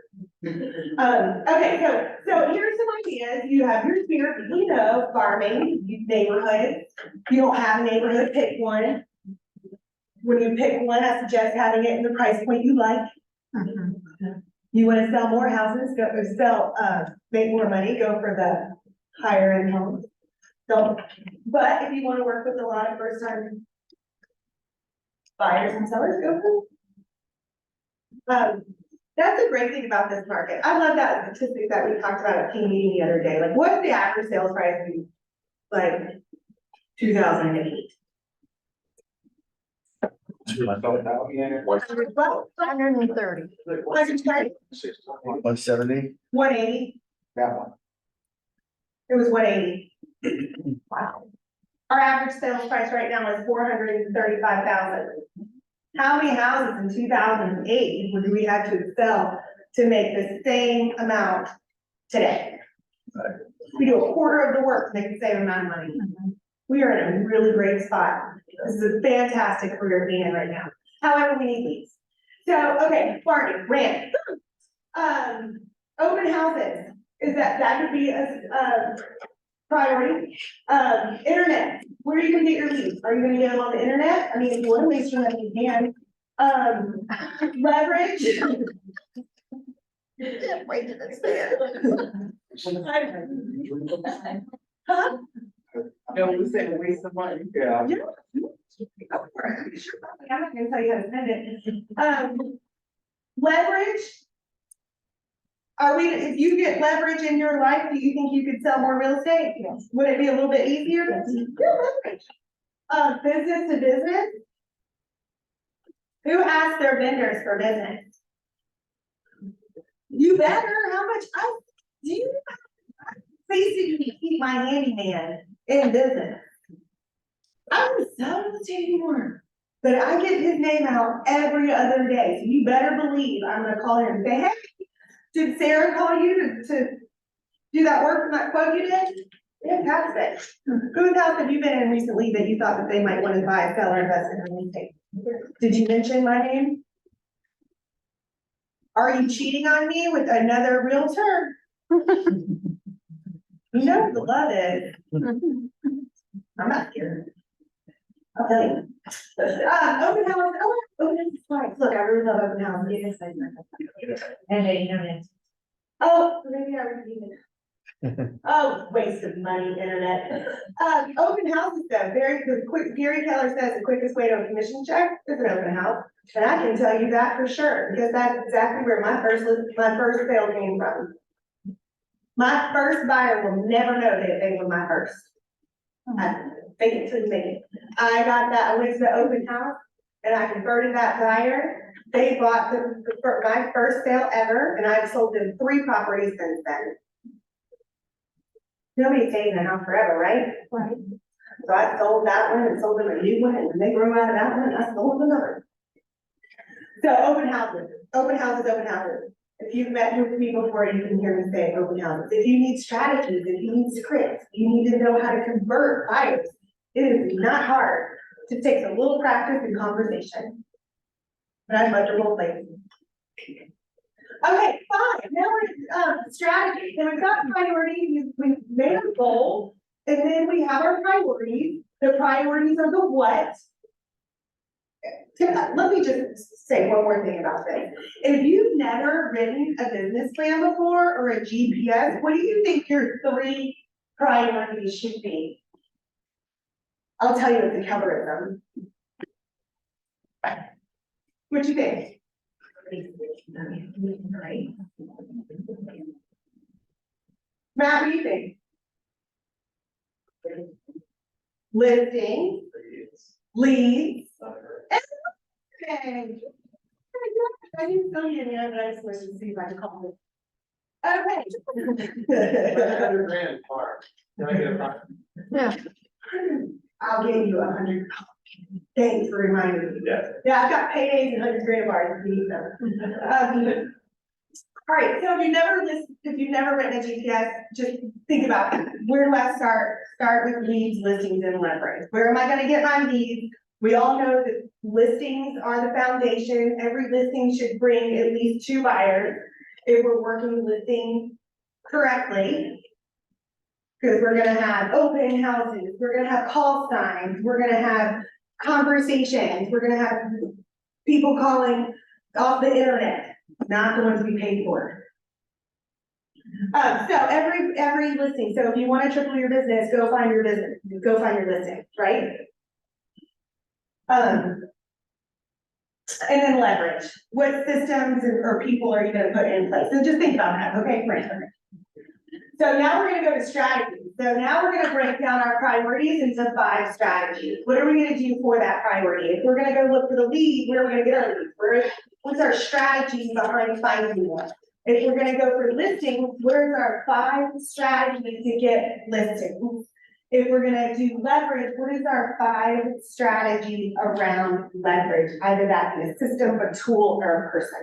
Okay, so here's some ideas. You have your spirit, you know, farming, neighborhood. You don't have a neighborhood, pick one. When you pick one, I suggest having it in the price point you like. You wanna sell more houses, make more money, go for the higher end homes. So, but if you wanna work with a lot of first time buyers and sellers, go for it. That's a great thing about this market. I love that statistic that we talked about at team meeting the other day. Like, what's the average sales price be? Like 2008. 130. 170. 180. That one. It was 180. Wow. Our average sales price right now is 435,000. How many houses in 2008 would we have to sell to make the same amount today? Right. We do a quarter of the work to make the same amount of money. We are in a really great spot. This is a fantastic career to be in right now. However, we need leads. So, okay, farming, rent. Open houses, that could be a priority. Internet, where are you gonna get your leads? Are you gonna get them on the internet? I mean, if you want to waste your money, you can. Leverage. Wait till it's there. Huh? No, we said waste of money. Yeah. I'm not gonna tell you how to spend it. Leverage. If you get leverage in your life, do you think you could sell more real estate? Yes. Would it be a little bit easier? Yes. Leverage. Business to business. Who asks their vendors for business? You better, how much, do you basically keep my handyman in business? I don't sell this anymore, but I get his name out every other day, so you better believe I'm gonna call him and say, hey, did Sarah call you to do that work from that quote you did? Fantastic. Whose house have you been in recently that you thought that they might want to buy, sell, or invest in real estate? Did you mention my name? Are you cheating on me with another realtor? You know what the love is. I'm not scared. I'll tell you. Open house, open house, look, I really love open house. It is. And they know it. Oh, maybe I repeated it. Oh, waste of money, internet. Open houses though, the quick, Gary Keller says the quickest way to a commission check is an open house. And I can tell you that for sure, because that's exactly where my first sale came from. My first buyer will never know that they were my first. I fake it till you make it. I went to the open house and I converted that buyer. They bought my first sale ever, and I've sold them 3 properties since then. Nobody stays in a house forever, right? Right. So I sold that one and sold them a new one, and when they grew out of that one, I sold another. So open houses. If you've met with me before, you can hear me say open houses. If you need strategies, if you need scripts, you need to know how to convert buyers. It is not hard. It just takes a little practice and conversation. But I'd love to role play. Okay, fine. Now we're strategy. So we've got priorities. We've made a goal, and then we have our priorities. The priorities are the what. Let me just say one more thing about this. If you've never written a business plan before or a GPS, what do you think your 3 priorities should be? I'll tell you at the cover of them. What do you think? Matt, what do you think? Listing, leads. Okay. I didn't tell you, but I just wanted to see if I can call it. Okay. $100,000 car. Can I get a car? Yeah. I'll give you 100. Thanks for reminding me. Yeah, I've got paydays and 100 grand bars if you need them. All right, so if you've never written a GPS, just think about it. Where do I start? Start with leads, listings, and leverage. Where am I gonna get my leads? We all know that listings are the foundation. Every listing should bring at least 2 buyers if we're working listing correctly. Because we're gonna have open houses, we're gonna have call signs, we're gonna have conversations, we're gonna have people calling off the internet, not the ones we paid for. So every listing, so if you wanna triple your business, go find your listing, right? And then leverage. What systems or people are you gonna put in place? So just think about that, okay, friends? So now we're gonna go to strategy. So now we're gonna break down our priorities into 5 strategies. What are we gonna do for that priority? If we're gonna go look for the lead, where are we gonna get our leads? What's our strategy behind finding one? If we're gonna go for listings, where's our 5 strategies to get listings? If we're gonna do leverage, what is our 5 strategies around leverage? Either that be a system, a tool, or a person.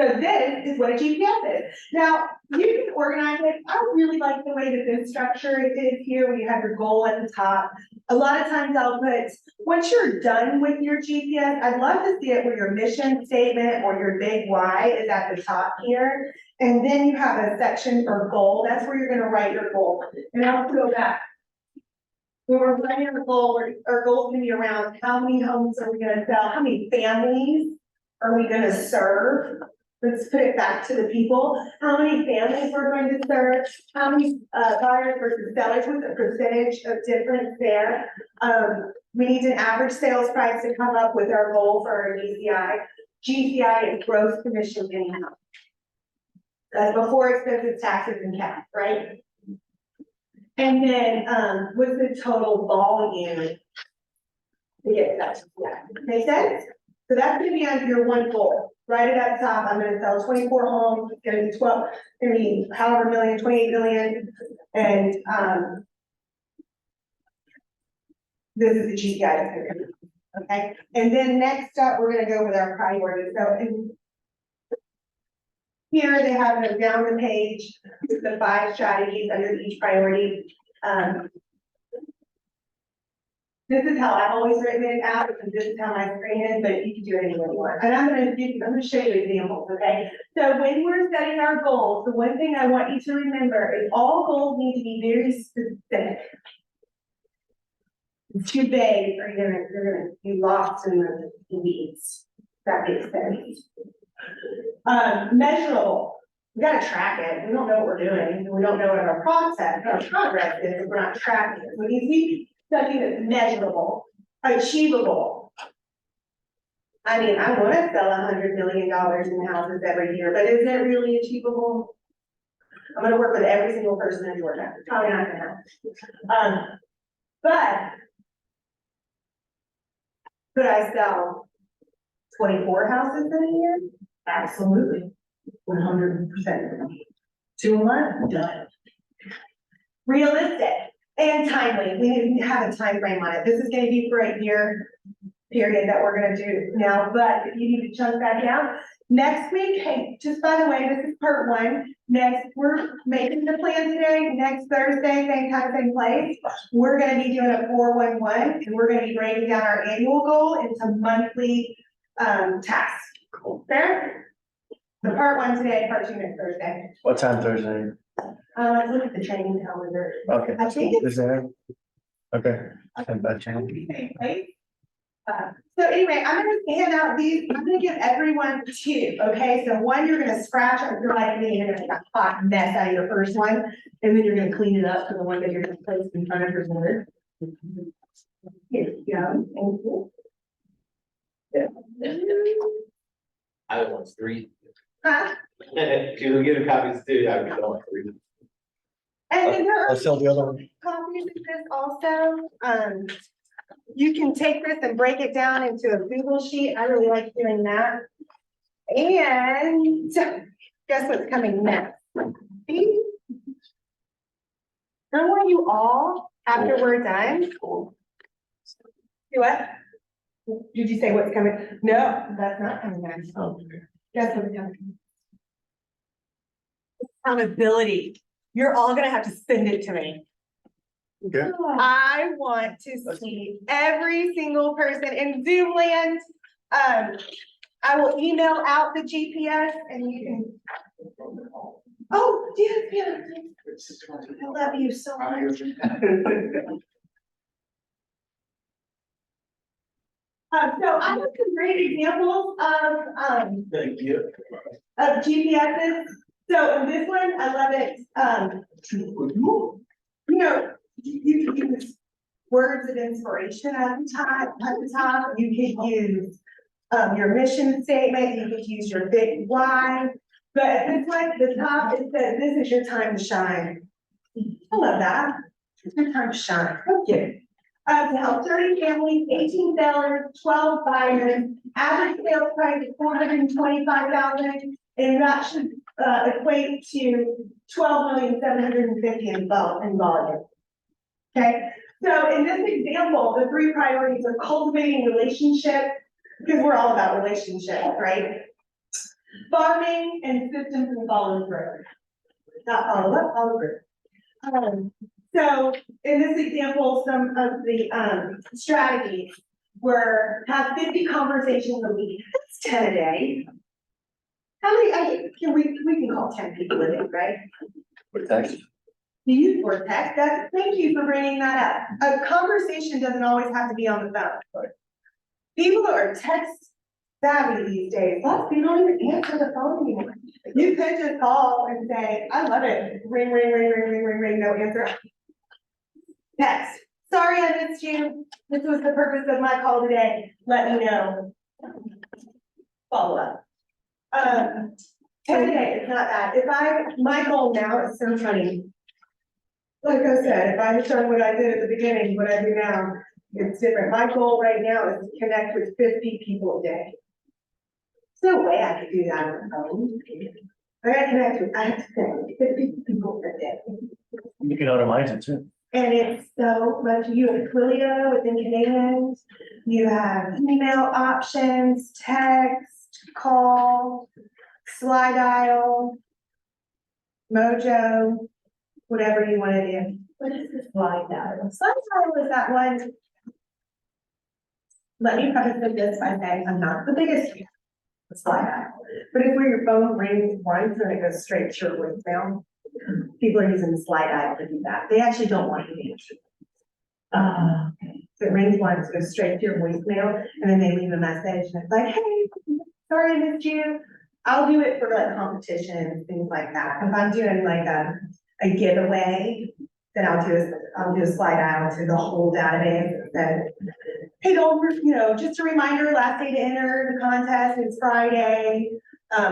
So this is what a GPS is. Now, you can organize it. I really like the way that this structure is here, where you have your goal at the top. A lot of times I'll put, once you're done with your GPS, I'd love to see it where your mission statement or your big why is at the top here. And then you have a section for goal. That's where you're gonna write your goal. And I'll go back. When we're writing our goal, our goal is gonna be around how many homes are we gonna sell? How many families are we gonna serve? Let's put it back to the people. How many families we're going to serve? How many buyers versus sellers? What's the percentage of difference there? We need an average sales price to come up with our goal for our GCI. GCI is gross commission income. That's before expenses, taxes, and cap, right? And then what's the total volume to get that? Yeah, make sense? So that's gonna be on your one goal. Right at the top, I'm gonna sell 24 homes, it's gonna be 12, I mean, however million, 28 million, and this is the GCI, okay? And then next up, we're gonna go with our priorities. So here they have it down the page, the 5 strategies under each priority. This is how I've always written it out, and this is how my screen is, but you can do it any way you want. And I'm gonna show you examples, okay? So when we're setting our goals, the one thing I want you to remember is all goals need to be very specific. It's too vague, or you're gonna be lost in the weeds. That makes sense. Measurable, we gotta track it, we don't know what we're doing, we don't know what our progress is, if we're not tracking it, we need to be something that's measurable, achievable. I mean, I wanna sell $100 million in houses every year, but is it really achievable? I'm gonna work with every single person in Georgia, probably not gonna happen. But could I sell 24 houses in a year? Absolutely. 100%. 2 a month, done. Realistic and timely. We need to have a time frame on it. This is gonna be for a year period that we're gonna do now, but if you need to chunk that down. Next week, hey, just by the way, this is part 1. Next, we're making the plan today. Next Thursday, same time, same place. We're gonna be doing a 411 and we're gonna be breaking down our annual goal into monthly tasks. Fair? So part 1 today, part 2 next Thursday. What time Thursday? Let's look at the training calendar. Okay. I think it's Is there? Okay. And that channel. same place. So anyway, I'm gonna hand out these, I'm gonna give everyone 2, okay? So 1, you're gonna scratch, if you're like me, you're gonna make a hot mess out of your first one, and then you're gonna clean it up for the one that you're gonna place in front of your board. Here you go, thank you. I want 3. Huh? She will give copies too, I want 3. And then there are I'll sell the other one. copies of this also, you can take this and break it down into a Google sheet, I really like doing that. And guess what's coming next? See? I want you all, after we're done. Do what? Did you say what's coming? No, that's not coming next. Guess what's coming? Accountability. You're all gonna have to send it to me. Okay. I want to see every single person in Zoom land. I will email out the GPS and you can. Oh, yes, I love you so much. So I have some great examples Thank you. of GPSs. So in this one, I love it. You know, you can use words of inspiration at the top. You could use your mission statement. You could use your big why. But at this one, at the top, it says, "This is your time to shine." I love that. It's your time to shine. Okay. To help 30 families, 18 sellers, 12 buyers, average sales price is $425,000, and that should equate to $12,750,000 in volume. Okay, so in this example, the 3 priorities are cultivating relationships, because we're all about relationships, right? Farming and systems and follow through. Not follow up, follow through. So in this example, some of the strategies were have 50 conversations a week. That's 10 a day. How many, we can call 10 people a day, right? With text. Do you or text? Thank you for bringing that up. A conversation doesn't always have to be on the phone. People are text savvy these days. Lots of people don't even answer the phone anymore. You could just call and say, "I love it." Ring, ring, ring, ring, ring, ring, ring, no answer. Text. "Sorry I missed you. This was the purpose of my call today. Let me know." Follow up. 10 a day, it's not bad. My goal now is so funny. Like I said, if I had done what I did at the beginning, what I do now, it's different. My goal right now is to connect with 50 people a day. There's no way I could do that on the phone. I have to connect with 50 people a day. You can automate it too. And it's so much, you have Twilio within Canadian, you have email options, text, call, slide dial, Mojo, whatever you want to do. What is this slide dial? Slide dial is that one. Let me preface this by saying I'm not the biggest fan of slide dial, but it's where your phone rings once and it goes straight to your voicemail. People are using the slide dial to do that. They actually don't want you to answer. Okay. So it rings once, goes straight to your voicemail, and then they leave a message, and it's like, "Hey, sorry I missed you. I'll do it for like competitions, things like that. If I'm doing like a giveaway, then I'll do a slide out to the whole database that, hey, just a reminder, last day to enter the contest is Friday.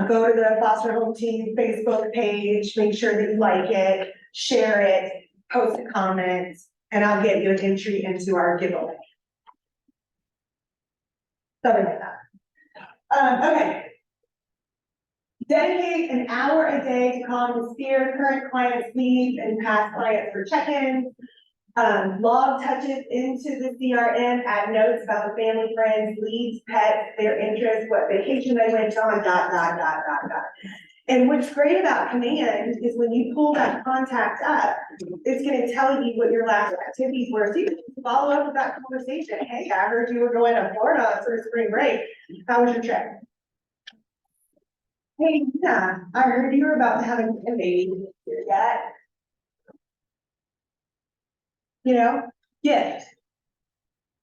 Go to the Foster Home Team Facebook page, make sure that you like it, share it, post a comment, and I'll get you an entry into our giveaway. Something like that. Okay. Dedicate an hour a day to calling the steer current clients' needs and past clients for check-ins. Log touches into the CRM, add notes about the family, friends, leads, pets, their interests, what vacation they went on, ... And what's great about Command is when you pull that contact up, it's gonna tell you what your last activities were. So you can follow up with that conversation. Hey, I heard you were going to Florida for spring break. How was your trip? Hey, yeah, I heard you were about to have a baby yet. You know, gift.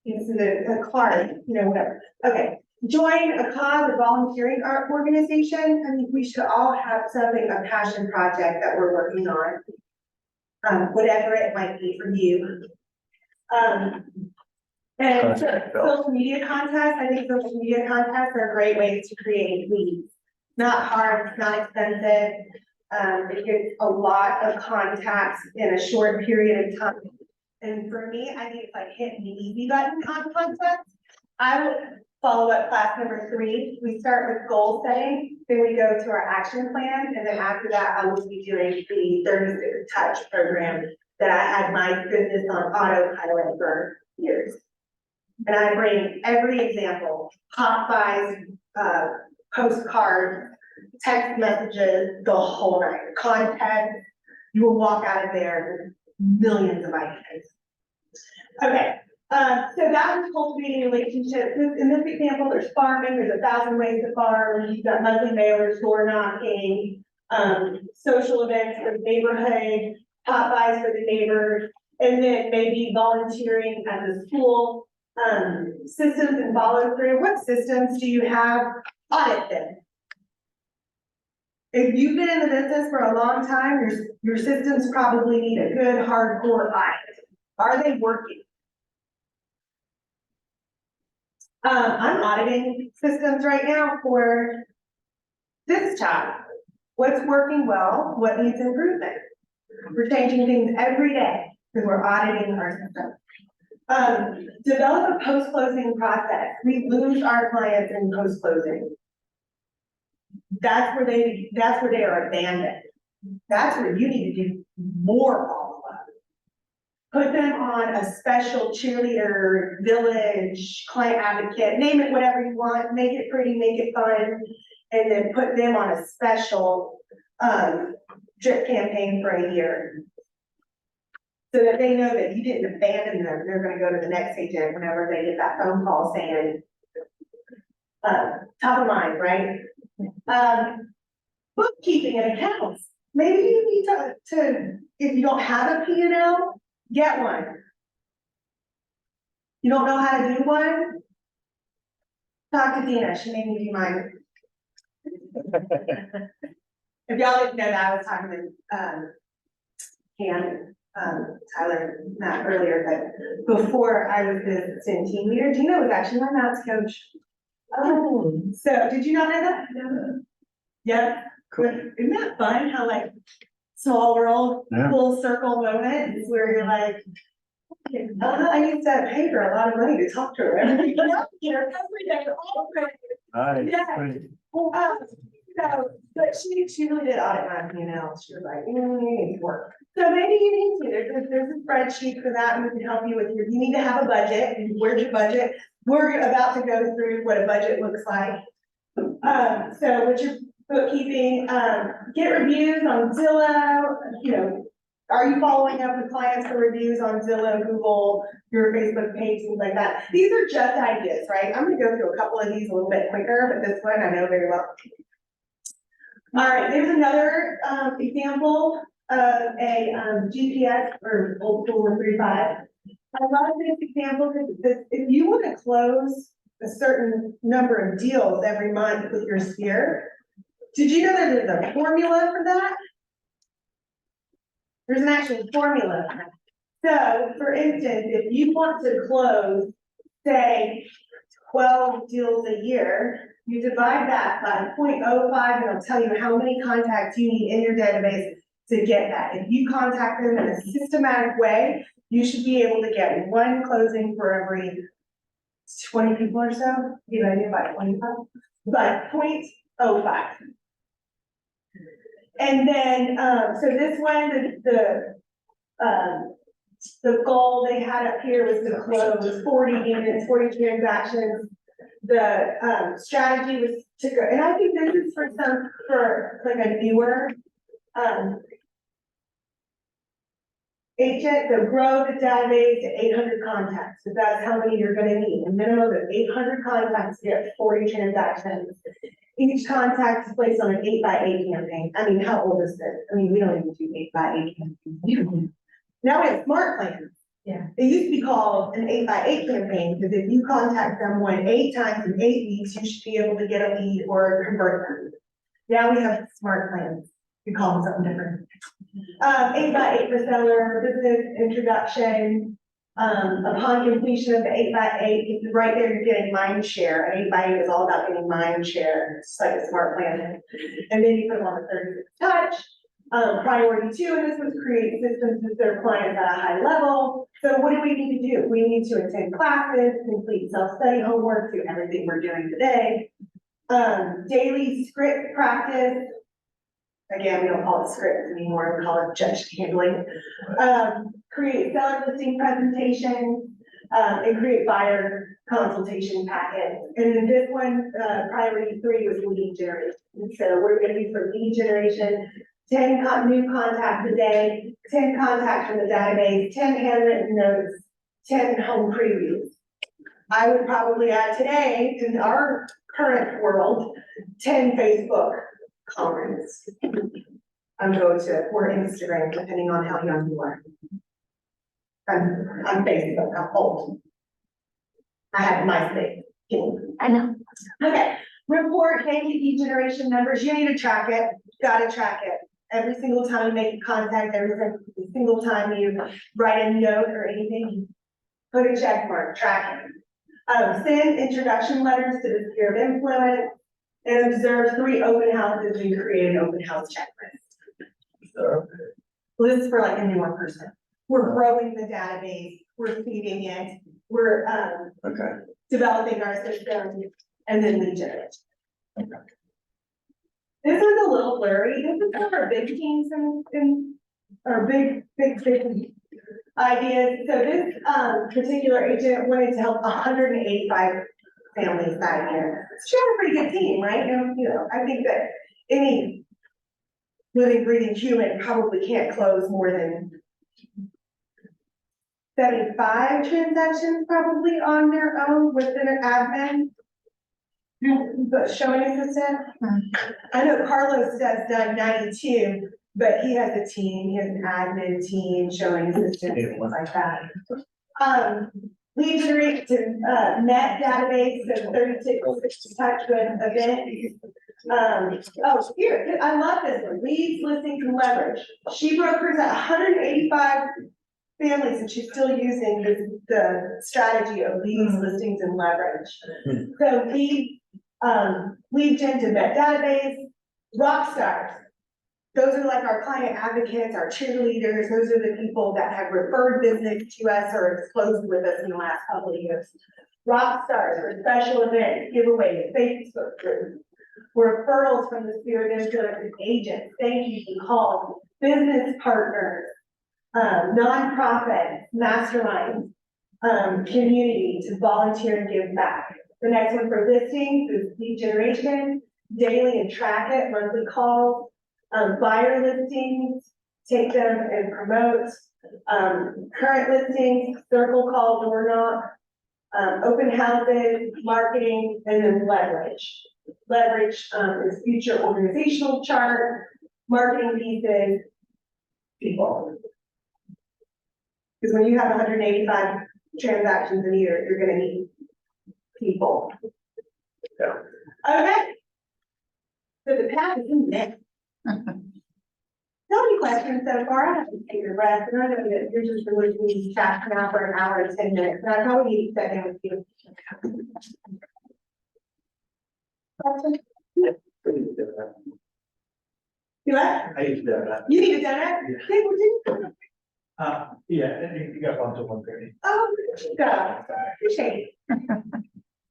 It's the card, whatever. Okay, join a cause, a volunteering art organization. I mean, we should all have something, a passion project that we're working on. Whatever it might be for you. And social media contests, I think social media contests are great ways to create leads. Not hard, not expensive. It gets a lot of contacts in a short period of time. And for me, I think it's like hitting the easy button on contacts. I would follow up class number 3. We start with goal setting, then we go to our action plan, and then after that, I will be doing the 36 Touch program that I had my business on autopilot for years. And I bring every example, hot buys, postcards, text messages, the whole night, content. You will walk out of there with millions of ideas. Okay, so that was cultivating relationships. In this example, there's farming, there's 1,000 ways to farm, you've got monthly mailers, door knocking, social events for the neighborhood, hot buys for the neighbors, and then maybe volunteering at the school, systems and follow through. What systems do you have? Audit them. If you've been in the business for a long time, your systems probably need a good hardcore audit. Are they working? I'm auditing systems right now for this job. What's working well? What needs improvement? We're changing things every day because we're auditing our system. Develop a post-closing process. We lose our clients in post-closing. That's where they are abandoned. That's where you need to do more follow-up. Put them on a special cheerleader, village, client advocate, name it whatever you want, make it pretty, make it fun, and then put them on a special drip campaign for a year. So that they know that you didn't abandon them, they're gonna go to the next agent whenever they get that phone call saying, top of mind, right? Bookkeeping and accounts. Maybe you need to if you don't have a P&L, get one. You don't know how to do one? Talk to Dina, she made me do mine. If y'all didn't know that, I was talking to Cam, Tyler, Matt earlier, but before I was the assistant team leader, Dina was actually my maths coach. Oh, so did you not know that? No. Yeah, cool. Isn't that fun? How like small world, full circle moments where you're like, I used to pay her a lot of money to talk to her every day, all day. Yeah. So, but she really did audit my P&L. She was like, you need to work. So maybe you need to, there's a spreadsheet for that, and we can help you with you need to have a budget, and where's your budget? We're about to go through what a budget looks like. So with your bookkeeping, get reviews on Zillow, are you following up with clients for reviews on Zillow, Google, your Facebook page, things like that? These are just ideas, right? I'm gonna go through a couple of these a little bit quicker, but this one I know very well. All right, there's another example of a GPS or old school 135. I love this example because if you want to close a certain number of deals every month with your sphere. Did you know that there's a formula for that? There's an actual formula. So, for instance, if you want to close, say, 12 deals a year, you divide that by 0.05 and it'll tell you how many contacts you need in your database to get that. If you contact them in a systematic way, you should be able to get one closing for every 20 people or so, divided by 25, but 0.05. And then, so this one, the goal they had up here was to close 40 units, 40 transactions. The strategy was to go, and I think this is for like a newer agent, so grow the database to 800 contacts, because that's how many you're gonna need. A minimum of 800 contacts to get 40 transactions. Each contact is placed on an 8x8 campaign. I mean, how old is this? I mean, we don't even do 8x8 campaigns. Now we have smart plans. Yeah. It used to be called an 8x8 campaign, because if you contact someone 8 times in 8 weeks, you should be able to get a lead or convert them. Now we have smart plans. We call them something different. 8x8 for seller, business introduction. Upon completion of the 8x8, right there, you're getting mind share. An 8x8 is all about getting mind share. It's like a smart plan. And then you put them on the 36 touch. Priority 2 in this was create systems with their clients at a high level. So what do we need to do? We need to attend classes, complete self-study homework, do everything we're doing today. Daily script practice. Again, we don't call it scripts anymore, we call it judge handling. Create seller listing presentations, and create buyer consultation packets. And then this one, priority 3 was lead generation. So we're gonna use for lead generation, 10 new contacts a day, 10 contacts from the database, 10 handwritten notes, 10 home previews. I would probably add today, in our current world, 10 Facebook comments. I'm going to, or Instagram, depending on how young you are. I'm Facebook, I'm old. I have MySpace. I know. Okay, report KPP generation numbers, you need to track it, gotta track it. Every single time you make a contact, every single time you write a note or anything, put a check mark, track it. Send introduction letters to the sphere of influence, and observe 3 open houses and create an open house checklist. Well, this is for like a newer person. We're growing the database, we're feeding it, we're Okay. developing our system, and then lead generation. This is a little blurry. This is for our big teams and our big ideas. So this particular agent wanted to help 185 families that year. She had a pretty good team, right? You know, I think that any living, breathing human probably can't close more than 75 transactions probably on their own with an admin. But showing assistant. I know Carlos has done 92, but he has a team, he has an admin team, showing assistant, things like that. Lead generation, net database, so 36 touch with event. Oh, here, I love this one, leads, listings, and leverage. She brokers at 185 families, and she's still using the strategy of leads, listings, and leverage. So lead gen to vet database, rock stars. Those are like our client advocates, our cheerleaders. Those are the people that have referred business to us or have closed with us in the last couple of years. Rock stars for special events, giveaways, Facebook groups, referrals from the sphere of influence agents, thank you for calls, business partners, nonprofits, masterminds, community to volunteer and give back. The next one for listings is lead generation, daily and track it, monthly calls, buyer listings, take them and promote, current listings, circle call, door knock, open houses, marketing, and then leverage. Leverage is future organizational chart, marketing pieces, people. Because when you have 185 transactions a year, you're gonna need people. Okay. So the path is in there. So many questions so far, I have to take your breath, and I know that you're just really being chat now for an hour and 10 minutes, and I probably need to sit down with you. Question? You what? I used to do that. You need a donut? Hey, what did you? Yeah, you got on to 1:30. Oh, God, appreciate it.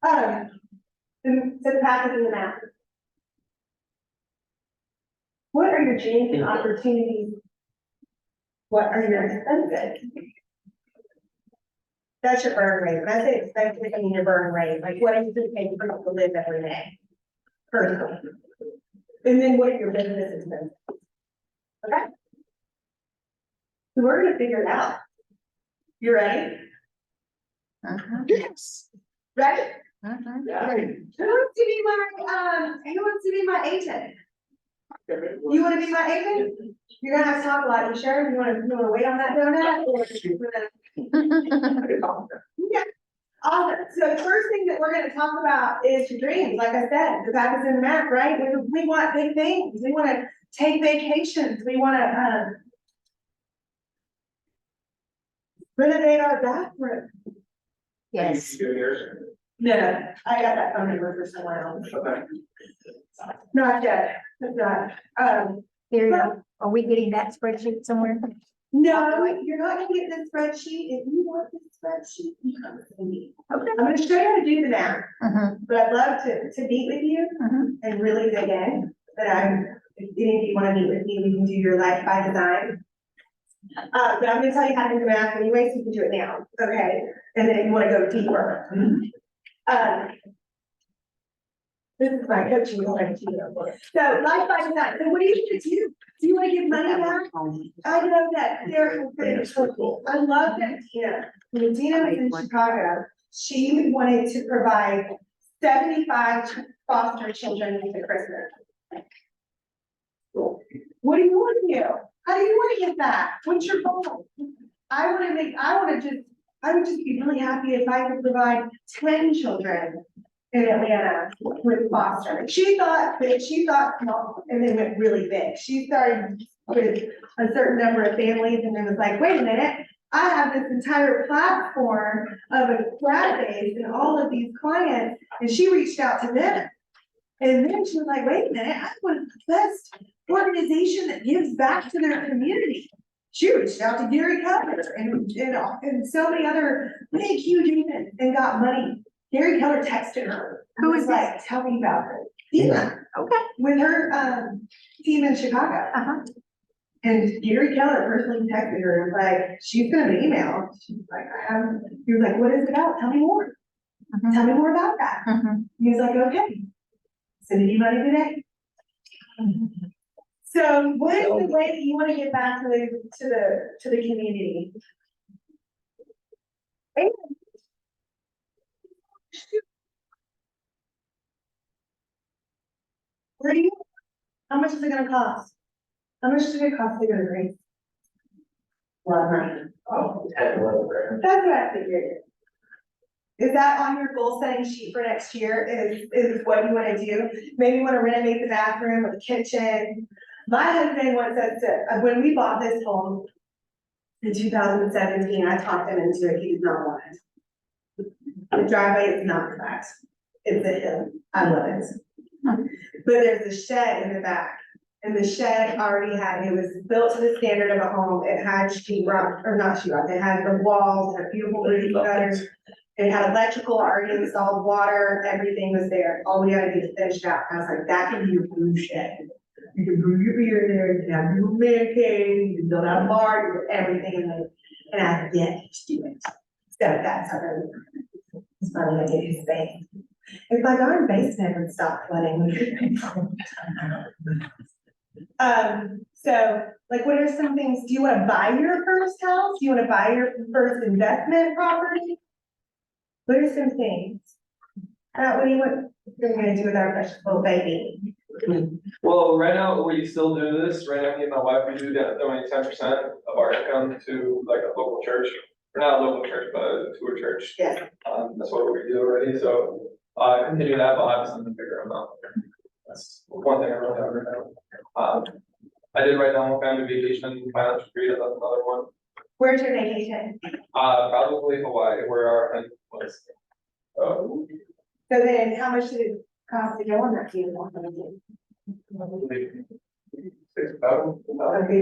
So the path is in the map. What are your dreams and opportunities? What are your expenses? That's your burn rate. When I say expenses, I mean your burn rate. Like, what are you paying for people to live every day? Personally. And then what are your business expenses? Okay? So we're gonna figure it out. You ready? Yes. Ready? Uh-huh. Who wants to be my agent? You wanna be my agent? You're gonna have to talk a lot, you sure? You wanna wait on that donut? Yeah. Awesome. So the first thing that we're gonna talk about is your dreams. Like I said, the path is in the map, right? We want big things. We wanna take vacations. We wanna, renovate our bathroom. Yes. No, I got that phone number for someone else. Not yet, it's not, Here, are we getting that spreadsheet somewhere? no, you're not gonna get this spreadsheet. If you want this spreadsheet, you come to me. Okay. I'm gonna show you how to do the math, Uh-huh, but I'd love to meet with you uh-huh. and really dig in. But if any of you wanna meet with me, we can do your life by design. But I'm gonna tell you how to do the math anyway, so you can do it now, okay? And then if you wanna go deeper. This is my coaching, like, so life by design, so what do you do? Do you wanna give money back? I know that there, I love that Tina, when Tina was in Chicago, she wanted to provide 75 foster children for Christmas. What do you want to do? How do you want to get that? What's your goal? I would just be really happy if I could provide 10 children in Atlanta with foster. She thought small and then went really big. She started with a certain number of families and then was like, wait a minute, I have this entire platform of a database and all of these clients, and she reached out to them. And then she was like, wait a minute, I want the best organization that gives back to their community. She reached out to Gary Keller and so many other big, huge events and got money. Gary Keller texted her. Who is was like, tell me about her. Dina. Okay. With her team in Chicago. Uh-huh. And Gary Keller personally texted her and was like, she's gonna email. She was like, he was like, what is it about? Tell me more. Uh-huh. Tell me more about that. Uh-huh. He was like, okay. Sending you money today. So what is the way that you want to get back to the community? Where do you, how much is it gonna cost? How much does it cost to go to Grace? A lot of money. Oh, that's what I figured. Is that on your goal setting sheet for next year, is what you wanna do? Maybe you wanna renovate the bathroom or the kitchen. My husband wants us to, when we bought this home in 2017, I talked him into it, he did not want it. The driveway is not flat, it's a hill, I love it. But there's a shed in the back, and the shed already had, it was built to the standard of a home, it had sheetrock, or not sheetrock, it had the walls, it had beautiful roof gutters. It had electrical already installed, water, everything was there, all we gotta do is finish it out, and I was like, that can be your blue shed. You can brew your beer there, you can have your man cave, you can build out a bar, you can do everything in there, and I get to do it. So that's how it's probably gonna get his space. If like our basement would stop flooding, we could. So like, what are some things, do you wanna buy your first house? Do you wanna buy your first investment property? What are some things? What do you want, you're gonna do with our precious little baby? Well, right now, we still do this, right now, me and my wife, we do donate 10% of our income to like a local church. Or not a local church, but to a church. Yes. That's what we do already, so, continue that, but I'll have something bigger amount. That's one thing I really have right now. I did write down family vacation, financial freedom, that's another one. Where's your vacation? Probably Hawaii, where our honeymoon was. So then how much did it cost to go on that beautiful honeymoon? Okay.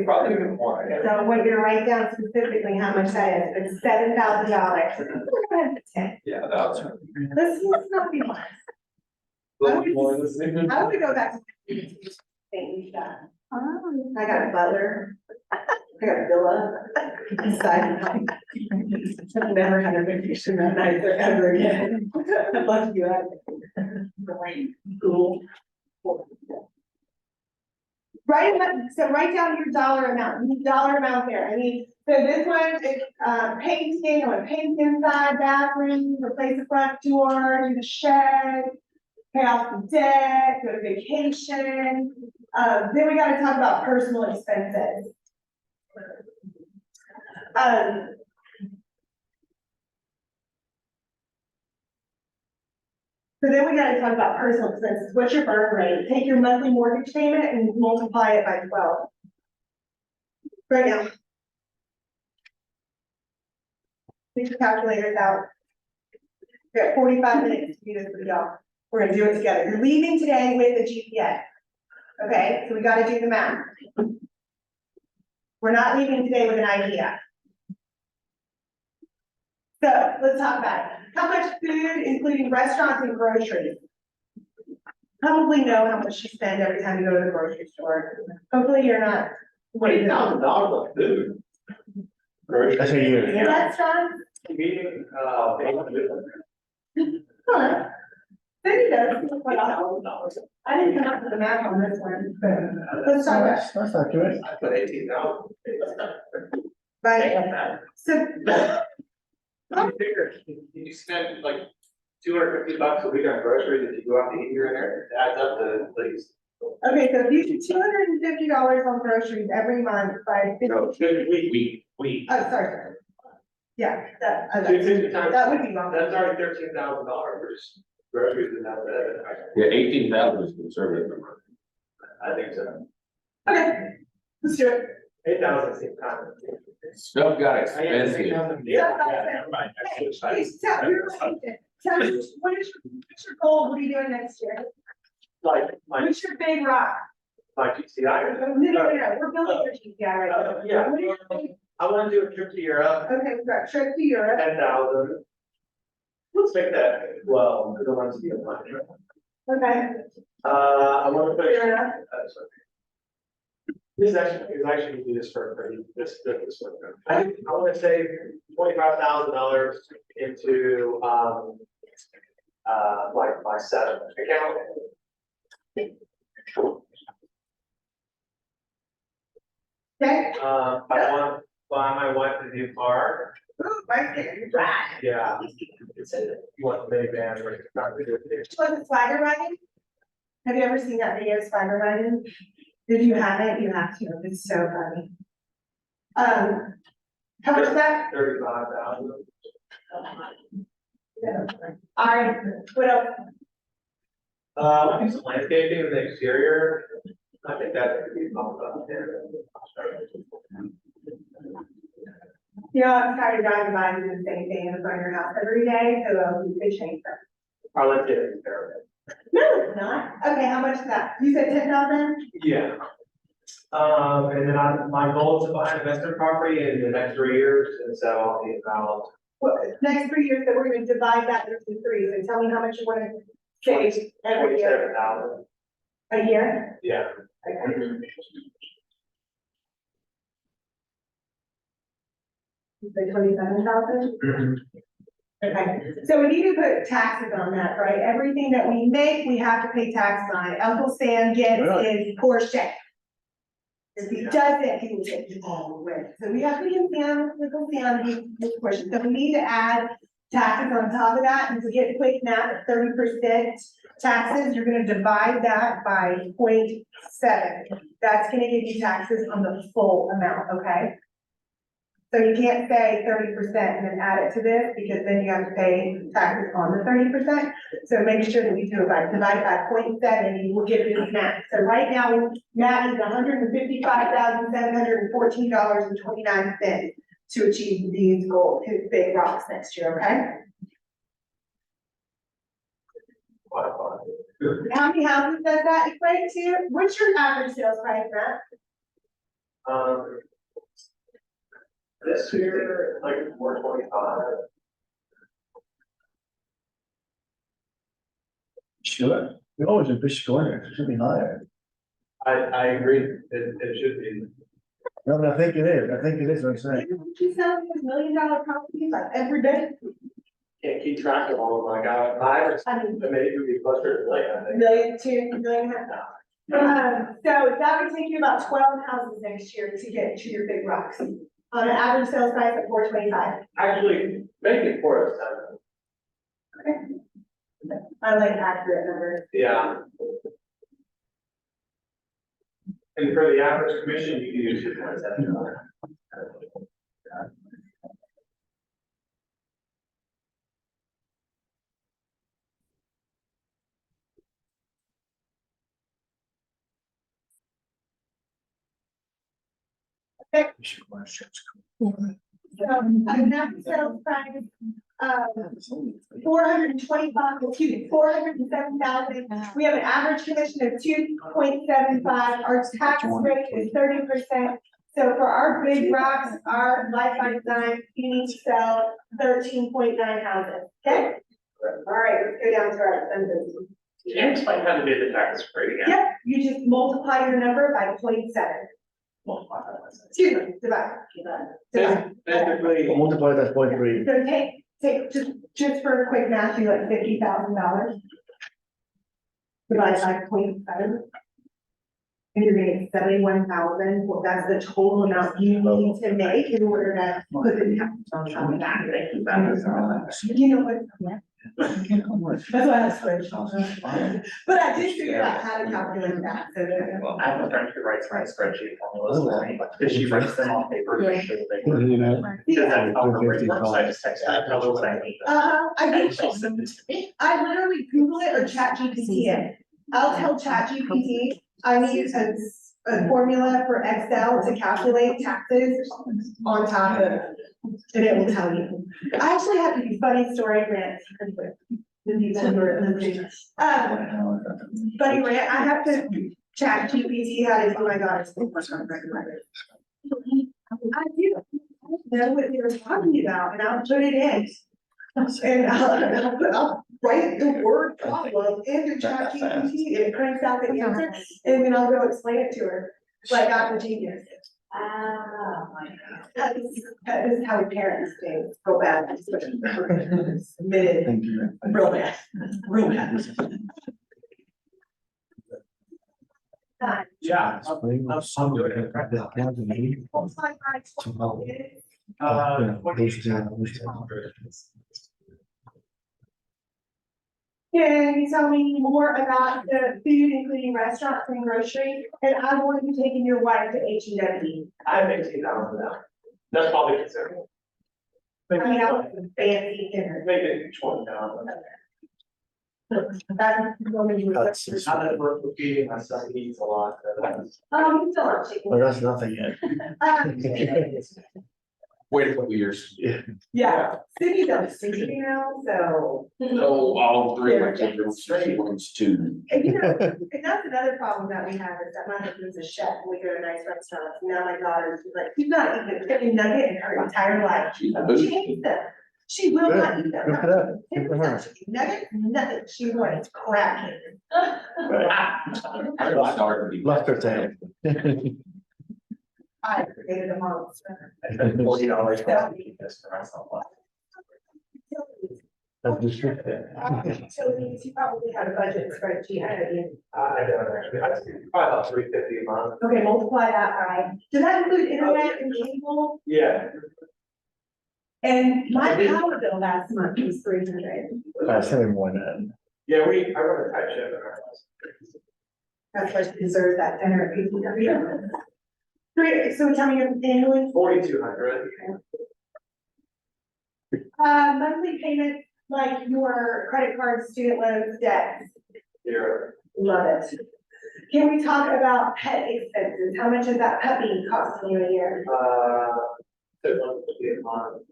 Probably even more. So I want you to write down specifically how much that is, it's $7,000. Yeah, that was. Let's not be honest. Little more than this. I wanna go back to. Things that, I got a butler, I got a villa. Inside. I've never had a vacation that night ever again. I'd love to do that. Great, cool. Write down your dollar amount there, I mean, so this one is, painting, I want to paint inside, bathroom, replace the front door, do the shed. Pay off the debt, go to vacation, then we gotta talk about personal expenses. So then we gotta talk about personal expenses, what's your burn rate, take your monthly mortgage payment and multiply it by 12. Right now. Take your calculators out. We got 45 minutes to do this with y'all. We're gonna do it together. You're leaving today with a GPA. Okay, so we gotta do the math. We're not leaving today with an idea. So let's talk about it. How much food, including restaurants and groceries? Probably know how much you spend every time you go to the grocery store. Hopefully you're not. $20,000 on food. That's a year. Restaurants? Meeting, Huh. There you go. I didn't come up with the math on this one. Let's talk about, That's not good. I put 18,000. right, so. You figure, you spend like $250 a week on groceries if you go out to eat here and there, it adds up to at least. Okay, so if you do $250 on groceries every month by 50, No, we. oh, sorry. Yeah, that, 250 times. that would be wrong. That's already $13,000 groceries and that's it. Yeah, 18,000 is conservative number. I think so. Okay, let's do it. 8,000 seems kind of. Stuff got expensive. Yeah, never mind. I Hey, switched sides. tell me, what is your goal? What are you doing next year? Like, my What's your big rock? GCI. No, we're building your GPI right now. Yeah. What are your big- I wanna do a trip to Europe, Okay, we've got trip to Europe. 10,000. Let's make that, well, because I want to be a money. Okay, I wanna put. fair enough. Sorry. This is actually do this for this one. I wanna save $25,000 into, like my seven account. Okay. I want to buy my wife a new car. Ooh, right there, you're right. Yeah. You want the minivan or not to do it there. Was it Swagger Wagon? Have you ever seen that video, Swagger Wagon? If you haven't, you have to, it's so funny. How much is that? 35,000. All right, what else? I do some landscaping in the exterior. I think that could be bumped up there. You know, I'm tired of driving by and doing the same thing in front of your house every day, so you could change that. Our landscaping is terrible. No, it's not. Okay, how much is that? You said 10,000? Yeah. And then my goal is to buy an investment property in the next 3 years, and so I'll be about Well, next 3 years, so we're gonna divide that into three, so tell me how much you wanna save every year. 27,000. A year? Yeah. Okay. You say 27,000? Okay, so we need to put taxes on that, right? Everything that we make, we have to pay taxes on it. Uncle Sam gets his Porsche. If he doesn't, he will get his own way. So we have to give Sam, Uncle Sam, his Porsche. So we need to add taxes on top of that. And to get quick math at 30% taxes, you're gonna divide that by 0.7. That's gonna give you taxes on the full amount, okay? So you can't say 30% and then add it to this, because then you have to pay taxes on the 30%. So make sure that we do it by, divide by 0.7, you will get this math. So right now, math is $155,714.29 to achieve these goals, his big rocks next year, okay? How many houses does that equate to? What's your average sales price, Matt? This year, like 425. Sure, we always a bit shorter, it should be higher. I agree, it should be. No, but I think it is, what I'm saying. You sell these $1 million properties like every day? Can't keep track of all of my guys. My average, I mean, maybe it would be closer to like, I think. million, 2 million. So that would take you about 12 houses next year to get to your big rocks. On an average sales price of 425. Actually, make it 407. I like accurate numbers. Yeah. And for the average commission, you can use 2.7. So an average sales price, 407,000. We have an average commission of 2.75. Our tax rate is 30%. So for our big rocks, our Life by Design, you need to sell 13.9 houses, okay? All right, let's go down to our expenses. Can you explain how to do the tax rate again? Yep, you just multiply your number by 0.7. Excuse me, divide. Basically, Multiply that 0.3. So take, just for a quick math, you like $50,000. Divide by 0.7. And you're gonna get 71,000, well, that's the total amount you need to make in order to put the tax on top of that. You know what? That's why I spreadsheet. But I did figure out how to calculate that, so there. Well, I have a friend who writes my spreadsheet formulas, because she writes them on paper. to make sure that they work. You know. Because that's how her brain works, I just text her, I tell her what I need. I And did, she'll send it to me. I literally Google it or chat GPT it. I'll tell chat GPT, I need a formula for Excel to calculate taxes on top of, and it will tell you. I actually have a funny story, Grant. Funny rant, I have to chat GPT how to do my daughter's. I do know what they were talking about, and I'll put it in. And I'll write the word problem into chat GPT, and it prints out the answer, and then I'll go explain it to her, like I'm a genius. That is how parents do, go bad, admitted, Thank you. real bad, real bad. yeah. Can you tell me more about the food, including restaurants and grocery? And I want you taking your wife to H-E-W. I make 2,000 now. That's probably considerable. I mean, that was a fancy dinner. Make it 20,000. That's woman you That's were. just- Now that we're cooking, my son eats a lot, so that's. You still are chicken. Well, that's nothing yet. Wait a couple years. Yeah, Cindy does sushi now, so. So all three of my kids are straight ones too. And you know, and that's another problem that we have is that my husband's a chef and we go to nice restaurants. Now my daughter, she's like, she's not eating a chicken nugget in her entire life. She hates them. She will not eat them. Good for that. Good for her. Nugget, nothing. She wants crab cake. My daughter would be. Left her tail. I created a monster. I spent $40 to eat this for myself. That's just. So you probably had a budget spreadsheet. I don't I don't actually, I see probably about 350 a month. Okay, multiply that by, does that include internet and cable? Yeah. And my power bill last month was 300. Something more than Yeah, I run a tight ship in our house. That's why she deserves that dinner at PTW. So tell me annually, 4,200. monthly payments, like your credit cards, student loans, debts. Here, Love it. Can we talk about pet expenses? How much is that puppy costing you a year? it wants to be a month.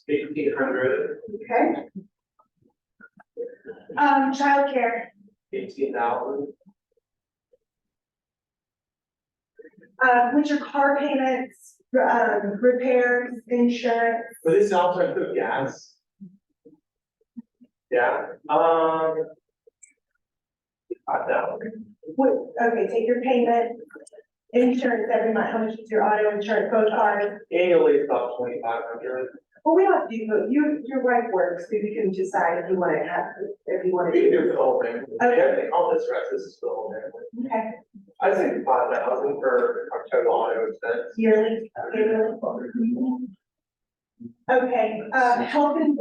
1,800, Okay. Childcare, 18,000. what's your car payments, repairs, insurance? But this also include gas. Yeah, 5,000. Okay, take your payment, insurance every month. How much is your auto insurance, both cars? Annually, it's about 2,500. Well, we don't do, both. Your wife works, so you can decide if you want to have, if you want We to can do do. it for the whole family. Okay. Everything, all this rest, this is for the whole family. Okay, I'd say 5,000 for our total auto expense. yearly, yearly. Okay, health and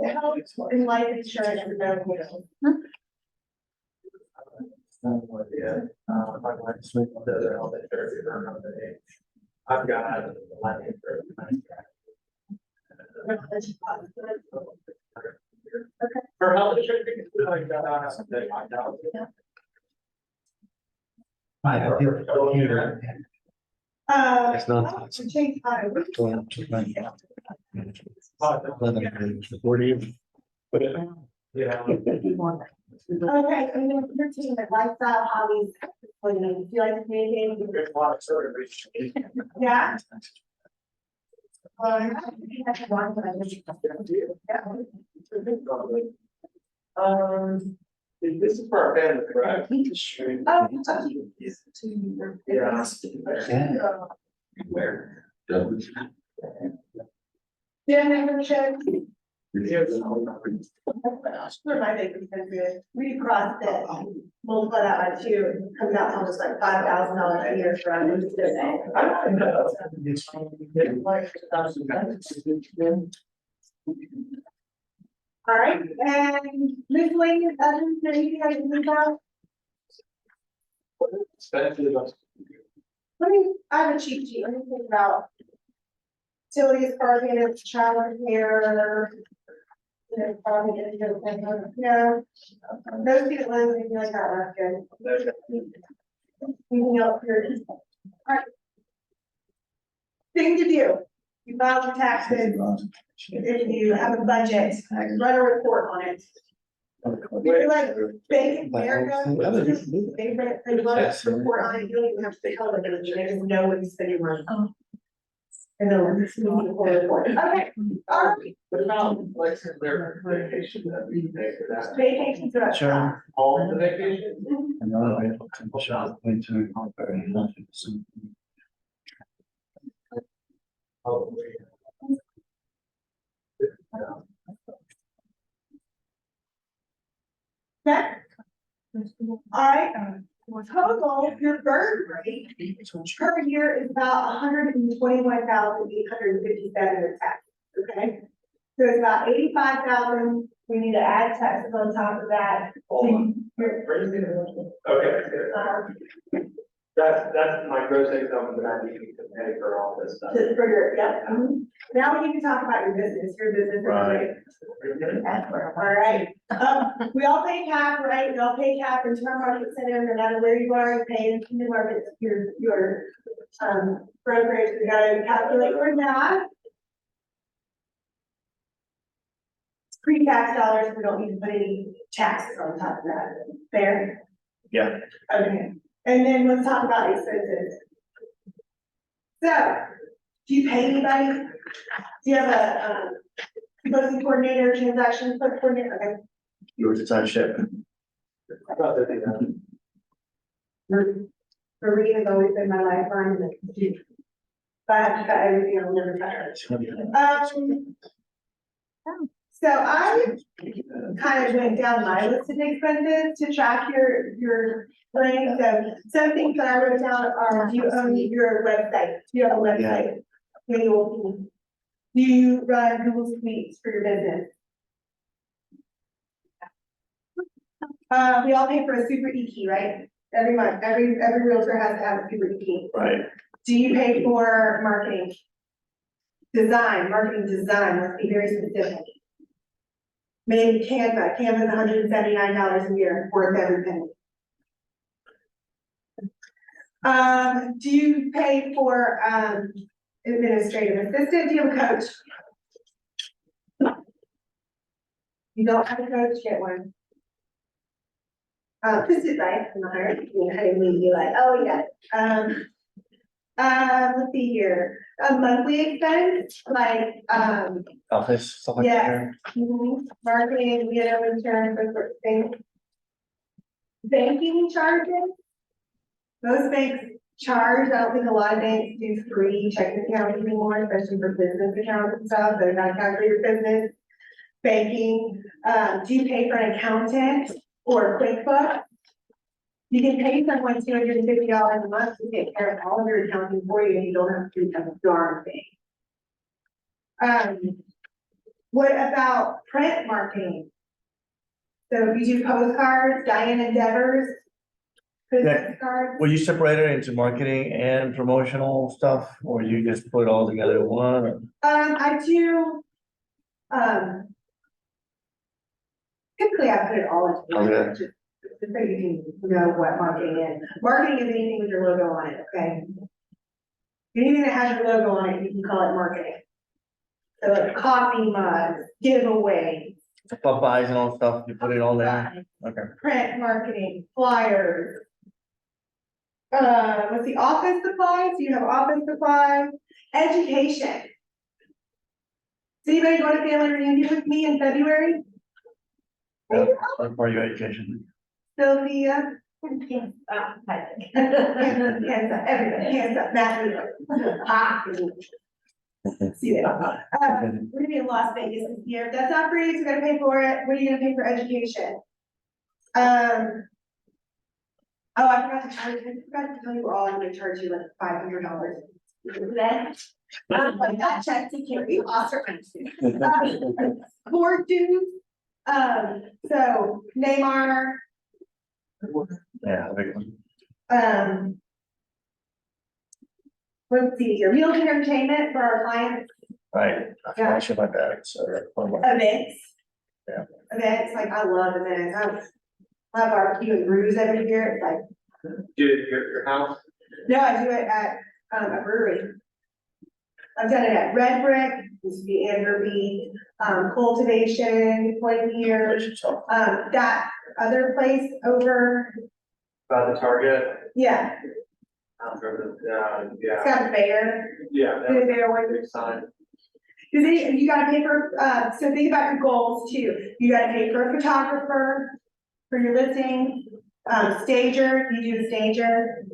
life insurance is available. Yeah, my wife's the other health insurance, I don't know the name. I've got life insurance. For health insurance, it's like, 5,000. I feel computer. It's not- Change time. 40. Yeah. Okay, and then your team, the lifestyle hobbies, what do you like to do anything? There's a lot of service. Yeah. This is for our family, correct? Oh, Yeah. Yeah. Where? gym membership, Here's for my big expenses, we crossed it, multiply that by two, it comes out to almost like $5,000 a year for us. All right, and miscellaneous items, anything I can leave out? Expensive. I have a cheat sheet, let me think about. Utilities, car payments, child care. You know, probably get to go, yeah. Those student loans, anything like that, that's good. Anything else here? Alright. Thing to do, you file your taxes, if you have a budget, run a report on it. You're like Bank of America, favorite, they run a report on it, you don't even have to tell them, they just know when you spend your money. And then this is the report. Okay, all right, What about like their vacation that we pay for that? vacations are. Sure. All of the vacation? Another shot went to. Oh. Okay. Alright, total, your burn rate per year is about 121,857 in tax, okay? So it's about 85,000, we need to add taxes on top of that. Okay, that's my gross income that I need to pay for all this stuff. To, for your, yeah. Now we need to talk about your business, Right. All right, we all pay CAP, right? We all pay CAP in our market center, no matter where you are, you pay in the markets, your brokerage, we gotta calculate for that. Pre-tax dollars, we don't need to put any taxes on top of that, fair? Yeah. Okay, and then let's talk about expenses. So, do you pay anybody? Do you have a, booking coordinator, transaction clerk coordinator? Okay. Yours is on ship. About 50,000. Marina's always been my lifeline. If I have to cut everything, I'll never tire. So I kind of went down my list of expenses to track your thing. So some things that I wrote down are, do you own your website? Do you have a website? Do you run Google Suites for your business? We all pay for a super E key, right? Every month, every realtor has to have a super E key. Right. Do you pay for marketing? Marketing design, let's be very specific. Maybe Canva's $179 a year, worth every penny. Do you pay for, administrative assistant? Do you have a coach? You don't have a coach, get one. This is right, I'm not hired, I didn't mean to be like, oh, yeah. Let's see here, a monthly expense, like, Office, stuff like Yeah. that. marketing, insurance, those sort of things. Banking charges. Most banks charge, I don't think a lot of banks do free checking accounts anymore, especially for business accounts and stuff, they're not counting your business. Banking, do you pay for an accountant or QuickBooks? You can pay someone $250 a month to take care of all of your accounting for you, and you don't have to do a darn thing. What about print marketing? So if you do postcards, Diane Endeavors. Business cards, Will you separate it into marketing and promotional stuff, or you just put it all together in one? Or- I do. Typically I put it all into one, Okay. just so you can know what marketing is. Marketing is anything with your logo on it, okay? Anything that has your logo on it, you can call it marketing. So like coffee mugs, giveaways, Popeyes and all stuff, you put it all there? Okay. print marketing, flyers. Let's see, office supplies, you have office supplies, education. Is anybody going to family reunion with me in February? Yeah, that's part of your education. Sylvia. Hands up, everybody, hands up, Matthew. Ah. See that? We're gonna be in Las Vegas this year. If that's not free, so you gotta pay for it. What are you gonna pay for education? Oh, I forgot to tell you all, I'm gonna charge you like $500. Then, like that check to carry awesome. Board dues, so Neymar, Yeah, big one. let's see here, meals and entertainment for our clients, Right, I forgot shit about that, so. events. Yeah. Events, like I love events, I have barbecue and brews every year, it's like, Do it at your house? no, I do it at, a brewery. I've done it at Red Brick, used to be Anderby, Cultivation, 20 years, that other place over, About the Target, yeah, yeah, it's got a bear, yeah, that the was bear a one. big sign. Cause you gotta pay for, so think about your goals too, you gotta pay for a photographer for your listing, stager, you do a stager.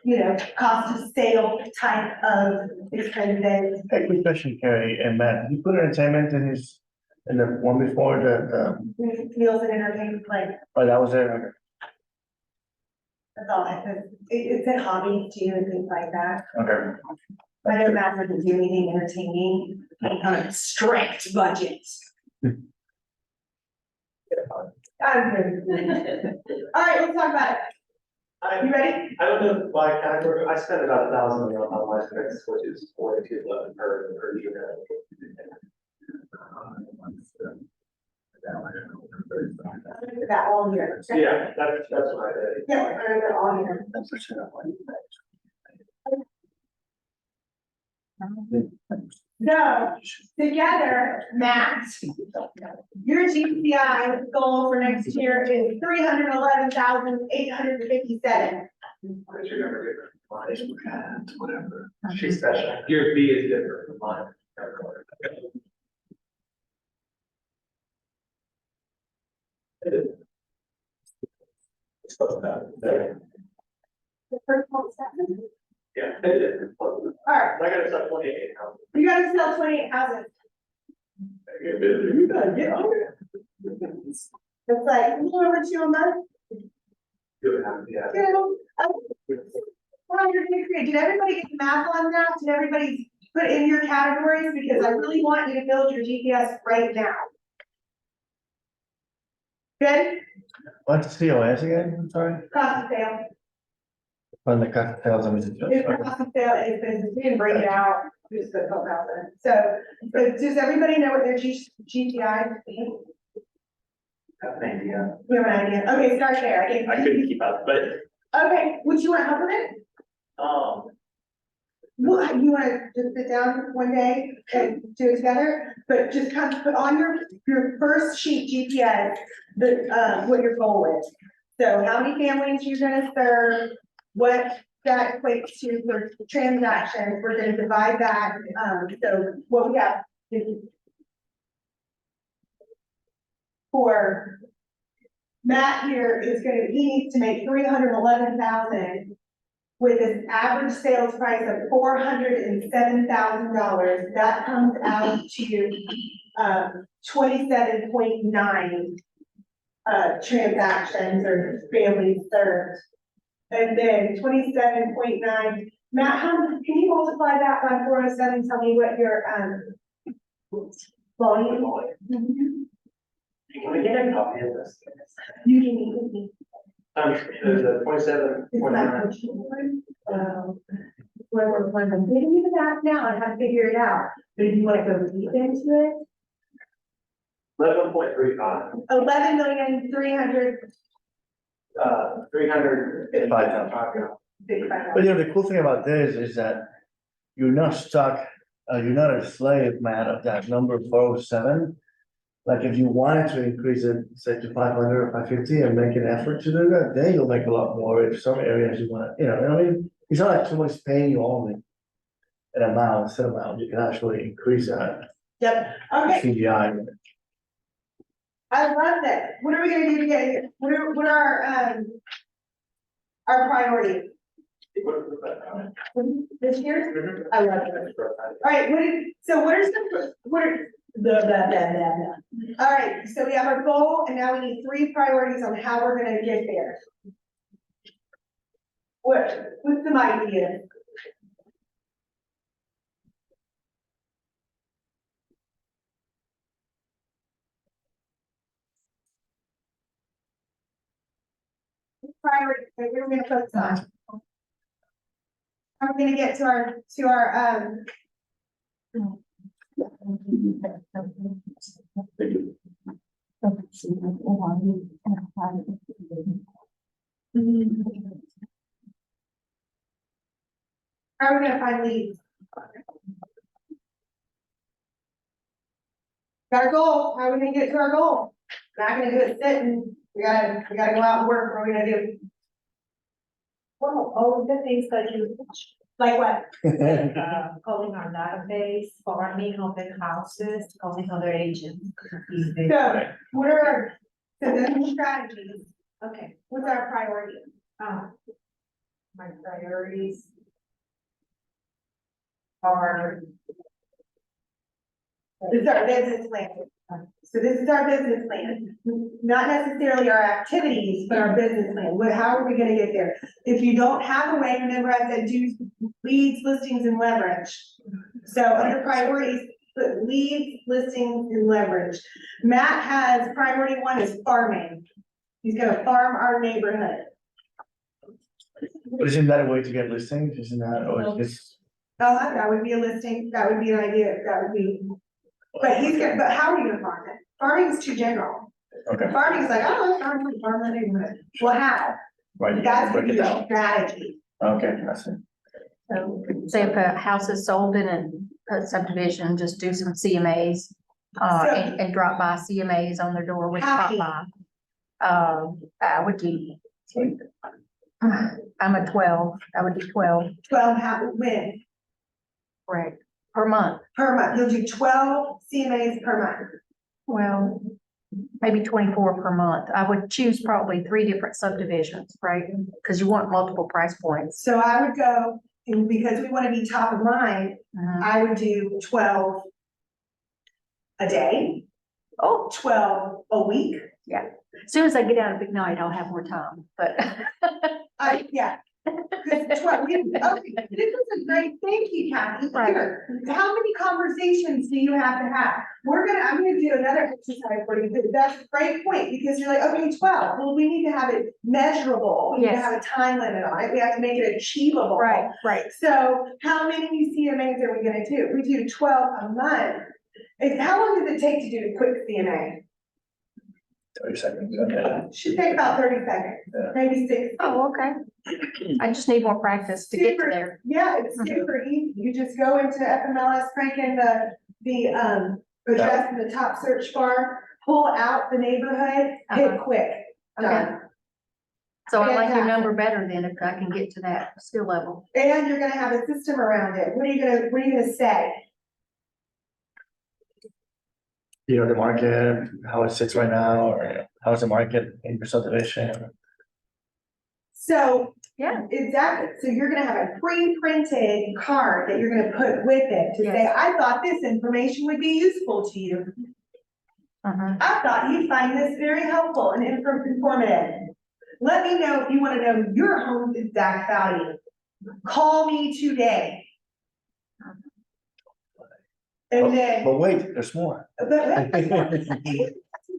You know, cost of sale type of expenses. Hey, quick question, Carrie and Matt, did you put entertainment in his, in the one before Meals and entertainment, like, oh, that was there, that's all, it's in hobbies too and things like that. okay. I know Matt doesn't do anything entertaining, on a strict budget. I'm good. All right, let's talk about it. You ready? I don't know by category, I spent about $1,000 on my fix, which is $42 per unit. That all year. Yeah, that's what I did. Yeah, I know that all year. So, together, Matt, your GPI goal for next year is 311,857. I should never get mine. Whatever. She's special. Your fee is different from mine. The first one, seven. Yeah, it is. All right, I gotta sell 28 houses. you gotta sell 28 houses. You gotta get on it. It's like, over 2 a month, Do it, yeah. you know? Well, you're gonna create, did everybody get the math on that? Did everybody put in your categories? Because I really want you to build your GPS right now. Good, What's the COS again, I'm sorry? cost of sale. When the cut tells them. It's cost of sale, it's, we didn't break it out, we just put 12,000. So does everybody know what their GTI is? Thank you. We have an idea. Okay, start there. I couldn't keep up, but, Okay, would you want help with it? Well, you wanna just sit down one day and do it together, but just kind of put on your first sheet GPS, what your goal is. So how many families you're gonna serve, what that equates to for transactions, we're gonna divide that, so what we have is for Matt here is gonna, he needs to make 311,000 with an average sales price of $407,000. That comes out to 27.9 transactions or families served. And then 27.9, Matt, can you multiply that by 407? Tell me what your volume. can we get a copy of this? You can meet with me. The 27, It's not. We're giving you the math now and how to figure it out, but if you wanna go deep into it, 11.35, 11,355,000. 355. But the cool thing about this is that you're not stuck, you're not a slave, Matt, of that number 407. Like if you wanted to increase it, say to 500 or 550 and make an effort to do that, then you'll make a lot more. If some areas you wanna, I mean, it's not like someone's paying you only an amount, set amount, you can actually increase that. Yep, okay, CGI. I love that. What are we gonna do together? What are our priorities? This year? I love it. All right, what are all right, so we have our goal and now we need 3 priorities on how we're gonna get there. What's some ideas? Priority, what are we gonna focus on? How are we gonna get to our how are we gonna find leads? Got our goal, how are we gonna get to our goal? Not gonna do it sitting, we gotta go out and work, what are we gonna do? Well, all of the things that you, Like what? calling our database, farming open houses, calling other agents. So, what are our, so the strategies, Okay, what's our priority? my priorities are. This is our business plan. So this is our business plan, not necessarily our activities, but our business plan. How are we gonna get there? If you don't have a way, remember I said do leads, listings and leverage. So under priorities, put leads, listings and leverage. Matt has priority 1 is farming. He's gonna farm our neighborhood. But isn't that a way to get listings? Isn't that, or is this? Oh, that would be a listing, that would be an idea, that would be. But how are we gonna farm it? Farming is too general. Okay, Farming is like, oh, farm the neighborhood. Well, how? right. That's break gonna it be a down. strategy. Okay, I see. So say if a house is sold in a subdivision, just do some CMAs. And drop by CMAs on their door with Happy. pop by. I would do. I'm a 12, I would do 12, 12 when? correct, per month. Per month. You'll do 12 CMAs per month. Well, maybe 24 per month. I would choose probably 3 different subdivisions, right? Because you want multiple price points. So I would go, and because we want to be top of mind, I would do 12 a day. Oh, 12 a week. as soon as I get out of McKnight, I'll have more time, but. Yeah, Okay, this is a great, thank you, Kathy. Right. Here, how many conversations do you have to have? I'm gonna do another exercise for you, but that's a great point, because you're like, okay, 12, well, we need to have it measurable, we need to Yes. have a time limit on it, we have to make it achievable. Right, right. So how many CMAs are we gonna do? We do 12 a month. How long does it take to do a quick CMA? 30 seconds, okay. Should take about 30 seconds, Yeah. maybe 60. Oh, okay. I just need more practice to get to there. Yeah, it's super easy. You just go into FMLS, crank in the address in the top search bar, pull out the neighborhood, hit Uh-huh. quick, done. So I like your Fantastic. number better then if I can get to that skill level. And you're gonna have a system around it. What are you gonna say? You know, the market, how it sits right now, or how's the market in your subdivision? So. Yeah. Exactly. So you're gonna have a pre-printed card that you're gonna put with it to say, Yes. I thought this information would be useful to you. Uh-huh. I thought you'd find this very helpful and informative. Let me know if you wanna know your home's exact value. Call me today. And then, But wait, there's more. but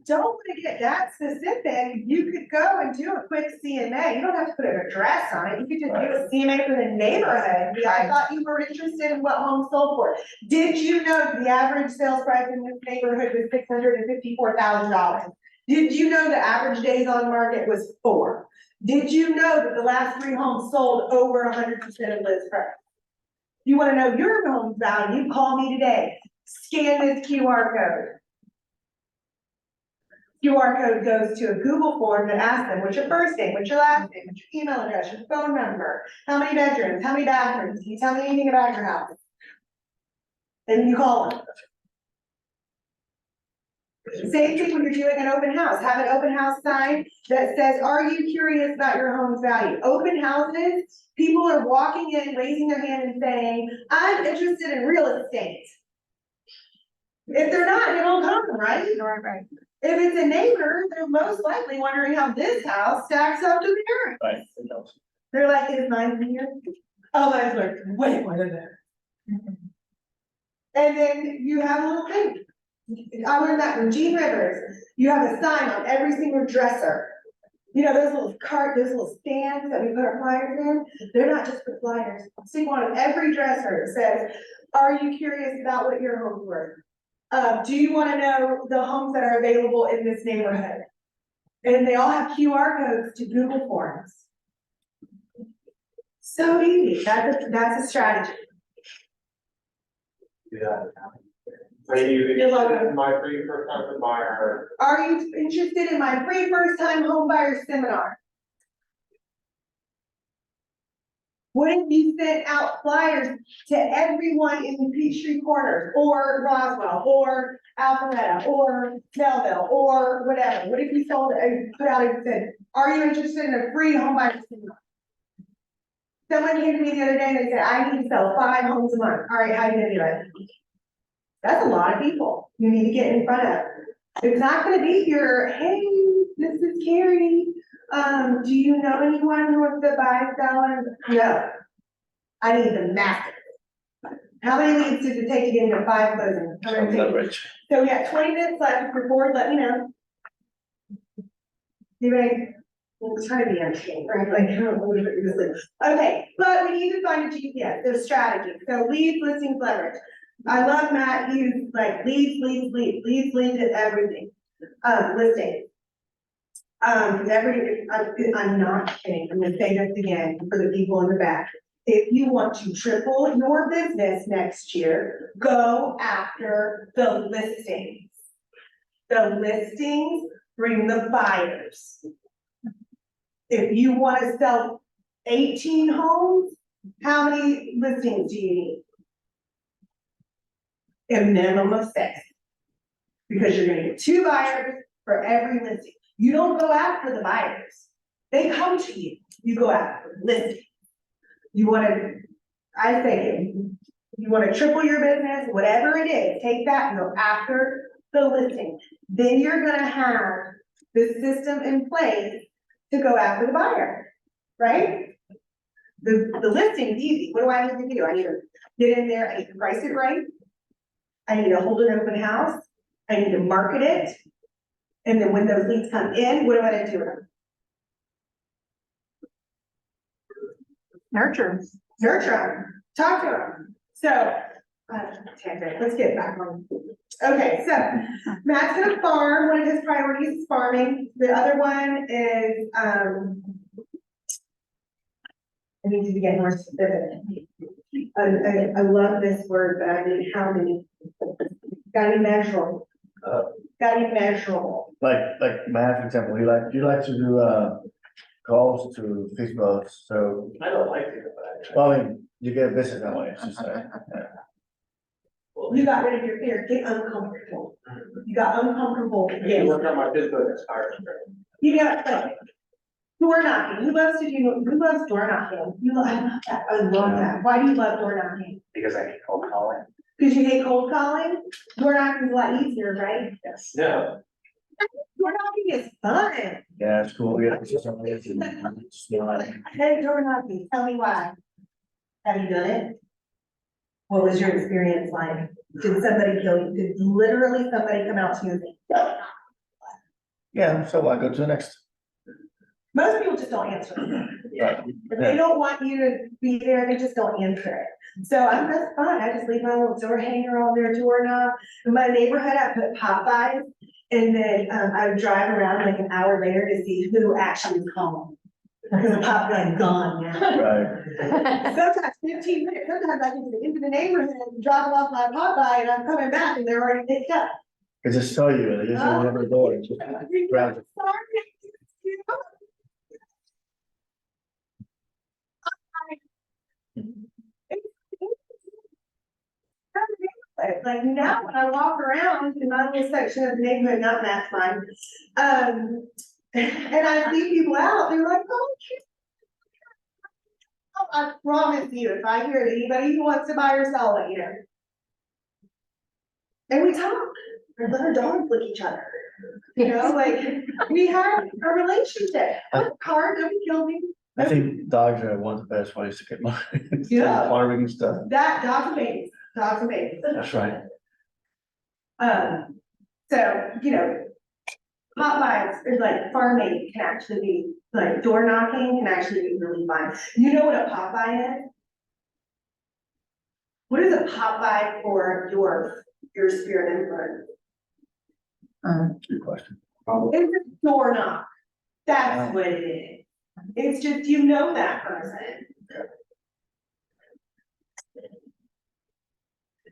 don't wanna get that specific, you could go and do a quick CMA, you don't have to put an address on it, you could just do a CMA for the neighborhood. Be, I thought you were interested in what homes sold for. Did you know the average sales price in this neighborhood was $654,000? Did you know the average days on market was 4? Did you know that the last 3 homes sold over 100% of list price? You wanna know your home's value, call me today, scan this QR code. QR code goes to a Google form that asks them, what's your first name, what's your last name, what's your email address, your phone number, how many bedrooms, how many bathrooms, can you tell me anything about your house? Then you call them. Same thing when you're doing an open house, have an open house sign that says, are you curious about your home's value? Open houses, people are walking in, raising their hand and saying, I'm interested in real estate. If they're not, they don't come, right? Right. If it's a neighbor, they're most likely wondering how this house stacks up to theirs. Right, it does. They're like, is mine here? Oh, mine's like, way more than that. And then you have a little thing. I learned that from Gene Rivers. You have a sign on every single dresser. You know, those little stands that we put our flyers in, they're not just for flyers. Stick one on every dresser. It says, are you curious about what your home's worth? Do you wanna know the homes that are available in this neighborhood? And they all have QR codes to Google Forms. So easy, that's a strategy. Yeah. Thank you. You're welcome. My free first time buyer. Are you interested in my free first time home buyer seminar? What if you sent out flyers to everyone in the Peachtree Corners, or Roswell, or Alpharetta, or Melville, or whatever? What if you put out and said, are you interested in a free home buyer seminar? Someone came to me the other day and they said, I need to sell 5 homes a month. All right, how are you gonna do it? That's a lot of people you need to get in front of. It's not gonna be your, hey, this is Carrie. Do you know anyone who wants to buy, sell, and no? I need the masses. How many leads does it take to get into 5 closings? How many Some take? leverage. So we got 20 minutes left. If you're bored, let me know. You ready? We'll try to be entertaining, right? Like, I don't know what you're gonna say. Okay, but we need to find a GPS, there's strategy. So leads, listings, leverage. I love Matt, he's like leads at everything. Listings. I'm not kidding, I'm gonna say this again for the people in the back. If you want to triple your business next year, go after the listings. The listings bring the buyers. If you wanna sell 18 homes, how many listings do you need? A minimum of 6. Because you're gonna get 2 buyers for every listing. You don't go after the buyers. They come to you. You go after the listing. You wanna, I think, you wanna triple your business, whatever it is, take that and go after the listing. Then you're gonna have the system in place to go after the buyer, right? The listing is easy. What do I need to do? I need to get in there, I need to price it right. I need to hold an open house. I need to market it. And then when those leads come in, what do I do with them? Nurture. Nurture them, talk to them. So, tangent, let's get back on. Okay, so Matt's gonna farm. One of his priorities is farming. The other one is, I need to get more specific. I love this word, but I need how many? Gotta be measurable. Gotta be measurable. Like Matt, for example, you like to do, calls to fish boats, so, I don't like it, but. well, I mean, you get a business that way, it's just like, yeah. You got rid of your fear, get uncomfortable. You got uncomfortable, yes. Work on my physical expired. You got, like, door knocking, who loves door knocking? I love that, I love that. Why do you love door knocking? Because I hate cold calling. Because you hate cold calling? Door knocking is a lot easier, right? Yes. Yeah. Door knocking is fun. Yeah, it's cool, yeah, it's just something that's, it's not- I hate door knocking, tell me why. Have you done it? What was your experience like? Did somebody kill you? Did literally somebody come out to you and say, yeah, so I go to the next. most people just don't answer. Right. If they don't want you to be there, they just don't answer it. So that's fine. I just leave my little door hanger on their doorknob. In my neighborhood, I put Popeyes. And then, I would drive around like an hour later to see who actually was home. Because the Popeye's gone now. Right, Sometimes 15 minutes, sometimes I get to the end of the neighborhood and drop off my Popeye and I'm coming back and they're already picked up. they just tell you, they just have a door, just grab it. Sorry. Like now, when I walk around in my little section of the neighborhood, not Matt's mine, and I see people out, they're like, oh, I promise you, if I hear anybody who wants to buy or sell, I'll let you know. And we talk, and let our dogs lick each other. You know, like, we have a relationship. Car, nobody killed me. I think dogs are one of the best ways to get money. Yeah. Farming and stuff, That, dogs are babies, dogs are babies. that's right. So, you know, Popeyes is like farming can actually be, like door knocking can actually be really fun. You know what a Popeye is? What is a Popeye for your spirit influence? Good question. It's a door knock. That's what it is. It's just, you know that person.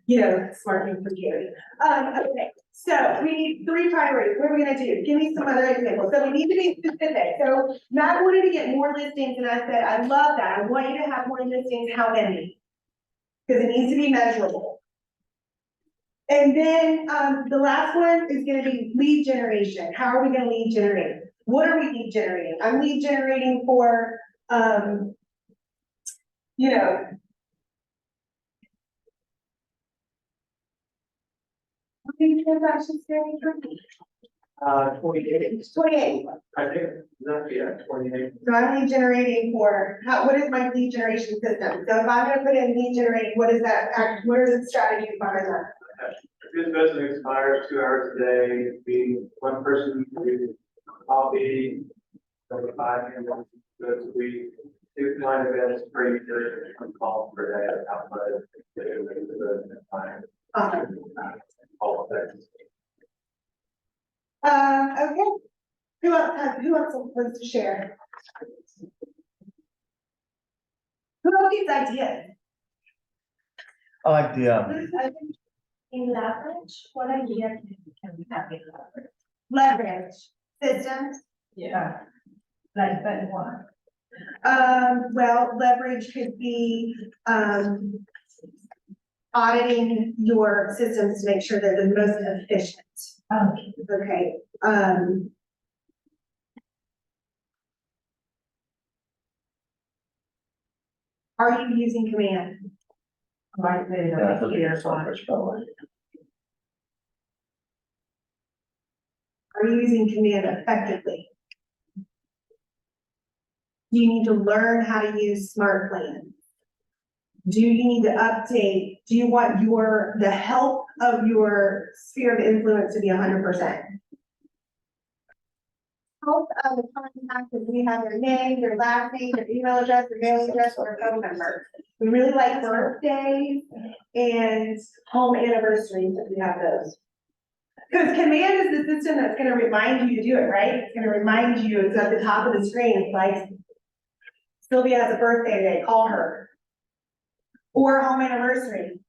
You know, smart thing for Gary. Okay, so we need 3 priorities. What are we gonna do? Give me some other examples. So we need to be specific. So Matt wanted to get more listings and I said, I love that. I want you to have more listings. How many? Because it needs to be measurable. And then, the last one is gonna be lead generation. How are we gonna lead generate? What are we lead generating? I'm lead generating for, you know. How many transactions do you have? 28. 28. I think, no, yeah, 28. So I'm lead generating for, what is my lead generation system? So if I'm gonna put in lead generating, what is that, what is the strategy behind that? Good business expires 2 hours a day, being one person, coffee, 5 goods a week, 2 client events per year, 1 call per day, output, Awesome. all of that. Okay. Who else wants to share? Who else needs ideas? I like the, In leverage, what idea can we have in leverage? Leverage systems. Yeah. Like that one. Well, leverage could be, auditing your systems to make sure they're the most efficient. Okay. Okay, are you using command? Right there, yeah, the here, software spell. Are you using command effectively? Do you need to learn how to use smart plans? Do you need to update? Do you want the health of your sphere of influence to be 100%? Health of the contact, if we have their name, their last name, their email address, their mailing address, or phone number. We really like birthdays and home anniversaries if we have those. Because command is the system that's gonna remind you to do it, right? It's gonna remind you, it's at the top of the screen, it's like Sylvia has a birthday today, call her. Or home anniversary.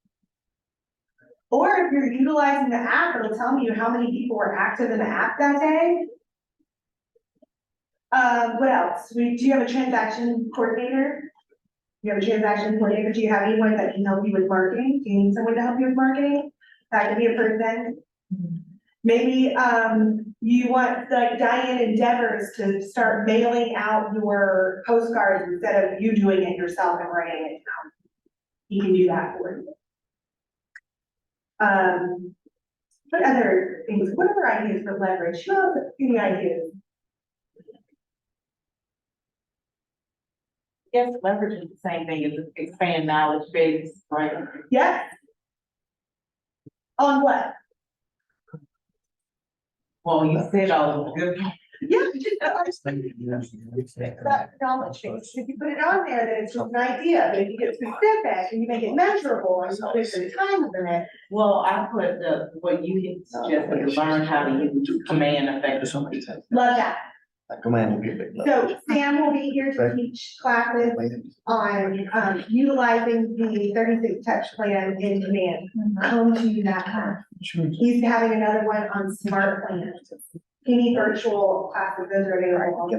Or if you're utilizing the app, it'll tell you how many people were active in the app that day. What else? Do you have a transaction coordinator? You have a transaction coordinator, do you have anyone that can help you with marketing? Do you need someone to help you with marketing? That could be a person. Maybe, you want like Diane Endeavors to start mailing out your postcards instead of you doing it yourself and writing it down. He can do that for you. What other things, what other ideas for leverage? Who else has any ideas? Yes, leverage is the same thing as expand knowledge base, right? Yes. On what? Well, you said all of the good. Yeah, just that knowledge base. If you put it on there, then it's just an idea, but if you get specific and you make it measurable and you put some time in it. Well, I put what you had suggested, to learn how to use command effectively. Love that. That command will be a big. So Sam will be here to teach classes on utilizing the 36 touch plan in command. Come to that class. He's having another one on smart plans. Any virtual classes, those are available.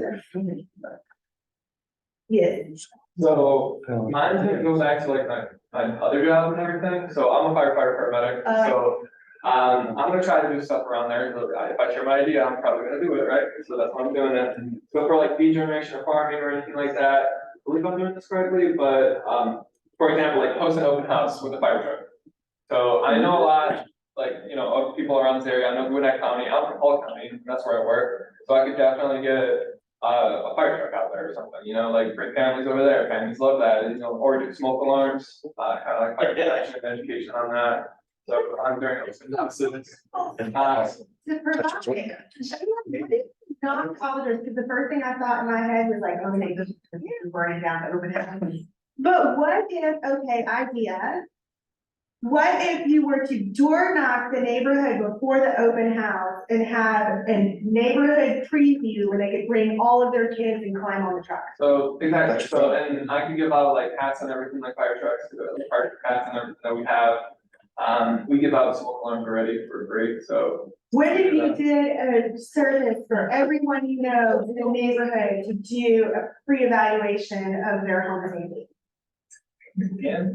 Yes. So mine didn't go back to like my other job and everything, so I'm a firefighter paramedic, so. I'm gonna try to do stuff around there, so if I share my idea, I'm probably gonna do it, right? So that's why I'm doing it. So for like feed generation or farming or anything like that, I believe I'm doing this correctly, but, for example, like host an open house with a fire truck. So I know a lot, like, you know, of people around this area, I know Gwinnett County, I'm from Polk County, that's where I work. So I could definitely get, a fire truck out there or something, you know, like bring families over there, families love that, you know, or do smoke alarms, kind of like fire protection and education on that. So I'm doing open houses. To provide. Not colors, because the first thing I thought in my head was like, okay, this is burning down the open house. But what if, okay, idea. What if you were to door knock the neighborhood before the open house and have a neighborhood preview where they could bring all of their kids and climb on the truck? So exactly, so and I can give out like hats and everything like fire trucks, fire truck hats and everything that we have. We give out smoke alarms already for free, so. What if you did a service for everyone you know in the neighborhood to do a free evaluation of their home safety? Yeah.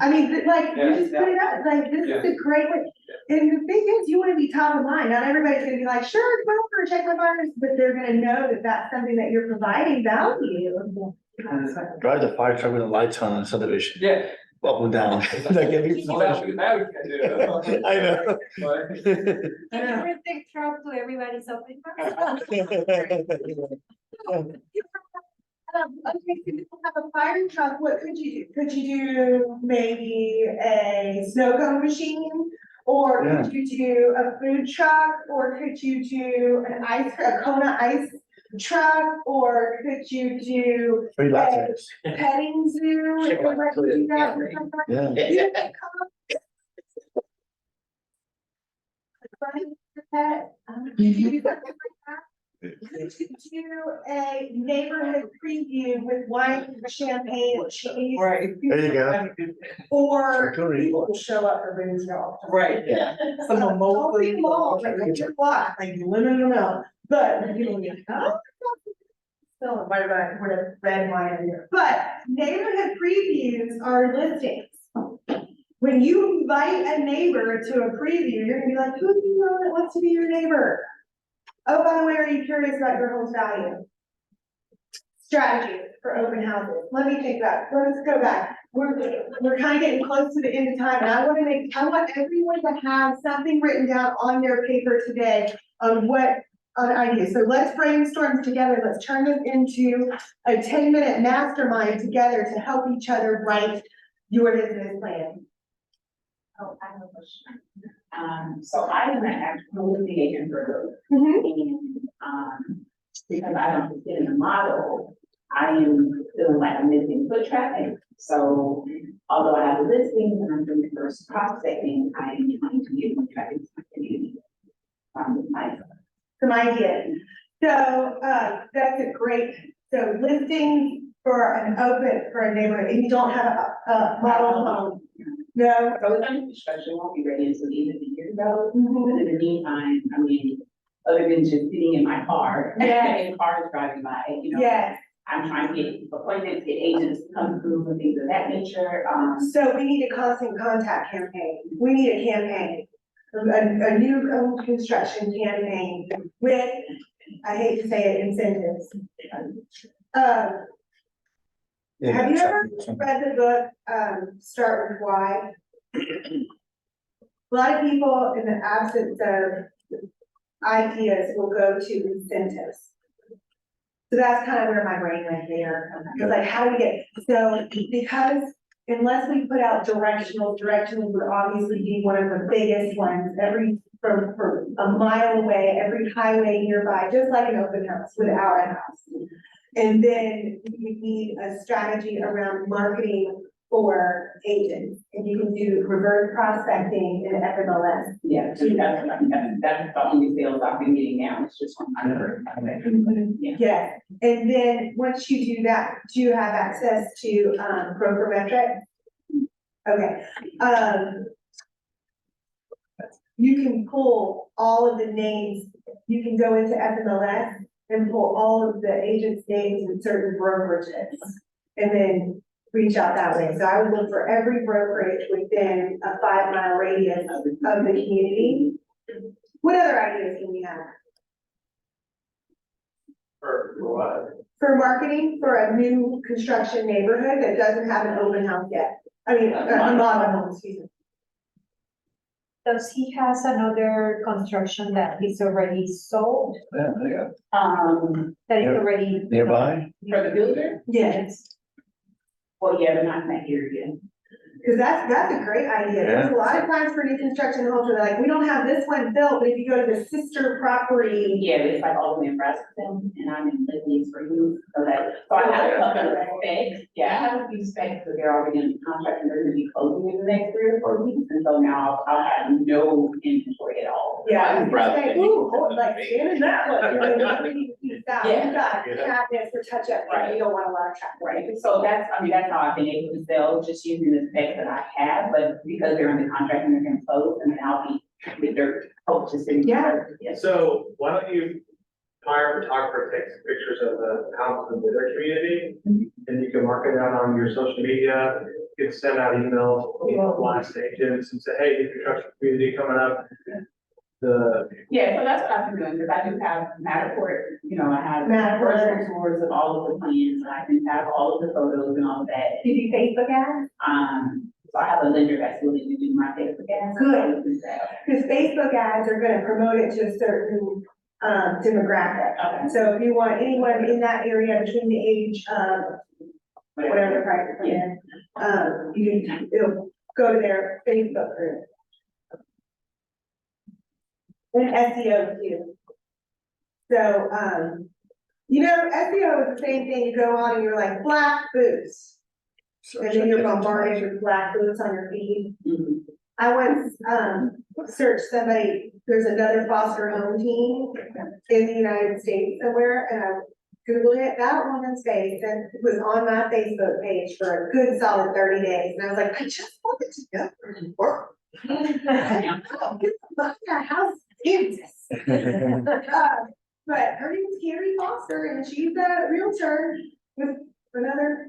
I mean, like, you Yeah, just put it up, like, this is a great way. And the thing is, you wanna be top of mind, not everybody's gonna be like, sure, come over, check my virus, but they're gonna know that that's something that you're providing value. Drive the fire truck with the lights on subdivision, Yeah. up and down. Like, if you- Well, that we can do. I know. But- Everything truck to everybody's open. Okay, so you have a fire truck, what could you do? Could you do maybe a snow cone machine? Or could you do a food truck, or could you do a Kona ice truck, or could you do Free lattes. a petting zoo? If we were to do that, Yeah. Could you do a neighborhood preview with wine, champagne, and cheese? Right. There you go. Or Charcuterie. people will show up for Boone's Draw. Right. Yeah. Some of Don't mostly. pick them all, like, what's your block, like, limit them out, but you know, oh. Still, what about, what a red wine in here, but neighborhood previews are listings. When you invite a neighbor to a preview, you're gonna be like, who do you know that wants to be your neighbor? Oh, by the way, are you curious about your home's value? Strategies for open houses. Let me take that. Let's go back. We're kind of getting close to the end of time, and I want everyone to have something written down on their paper today on what on ideas. So let's brainstorm together. Let's turn this into a 10-minute mastermind together to help each other write your business plan. Oh, I have a question. So I am an actual litigation for Mhm. and, because I don't fit in the model, I am feeling like I'm missing foot traffic. So although I have a listing and I'm doing first prospecting, I am trying to get more traffic to my community. Some ideas. So, that's a great, so listing for a neighborhood, and you don't have a model home. No. So it's under construction, won't be ready until the end of the year though. But in the meantime, I mean, other than just sitting in my car and cars driving by, you know. Yes, I'm trying to get appointments, get agents to come through and things of that nature. so we need a constant contact campaign. We need a campaign. A new home construction campaign with, I hate to say it, incentives. Have you ever read the book, Start With Why? A lot of people in the absence of ideas will go to incentives. So that's kind of where my brain went there. It's like, how do we get, so because unless we put out directional would obviously be one of the biggest ones, from a mile away, every highway nearby, just like an open house without a house. And then you need a strategy around marketing for agents, and you can do reverse prospecting in FMLS. Yeah, that's the only sales I've been getting now, it's just from under. Yeah. Yes, and then once you do that, do you have access to, broker metrics? Okay, you can pull all of the names, you can go into FMLS and pull all of the agents' names in certain brokerages, and then reach out that way. So I would look for every brokerage within a 5-mile radius of the community. What other ideas can we have? For what? For marketing for a new construction neighborhood that doesn't have an open house yet. I mean, a model home, excuse me. Does he has another construction that is already sold, Yeah, there you that is Yeah. already? go. Nearby? For the builder, Yes, well, yeah, but not in that area. because that's a great idea. There's a lot of times for new construction homes, where they're like, we don't have this one built, but if you go to the sister property. Yeah, it's like all the way in Rasmussen, and I'm in Lidley's for you, so I have a couple of specs, yeah, I have a few specs, but they're already in the contract, and they're gonna be closing in the next 3 or 4 weeks, and so now I'll have no inventory at all. Yeah, I was gonna Rather say, than- ooh, oh, like, stand that one, you know, like, we need to keep that, Yeah. we've got cabinets for touch up, right, you don't want a lot of traffic. Right, so that's how I've been able to sell, just using the specs that I have, but because they're in the contract and they're gonna close, and then I'll be with their hope to send. Yeah. Yes. So why don't you hire a photographer, takes pictures of the houses in their community, and you can mark it out on your social media, you can send out emails, blast agents and say, hey, new construction community coming up. Yeah, so that's what I've been doing, because I do have Matterport, you know, I have Matterport. virtual tours of all of the plans, and I can have all of the photos and all of that. Do you do Facebook ads? So I have a lender that's willing to do my Facebook ads. Good. Do that. Because Facebook ads are gonna promote it to a certain, demographic. Okay. So if you want anyone in that area between the age of whatever the private plan, you can, it'll go to their Facebook group. And SEO too. So, you know, SEO is the same thing, you go on and you're like, black boots, and then you're bombarded with black boots on your feed. Mhm. I once, searched somebody, there's another foster home team in the United States somewhere, and I Googled it, that woman's face, and it was on my Facebook page for a good solid 30 days, and I was like, I just wanted to go and work. My house is but her name's Carrie Foster, and she's a realtor with another,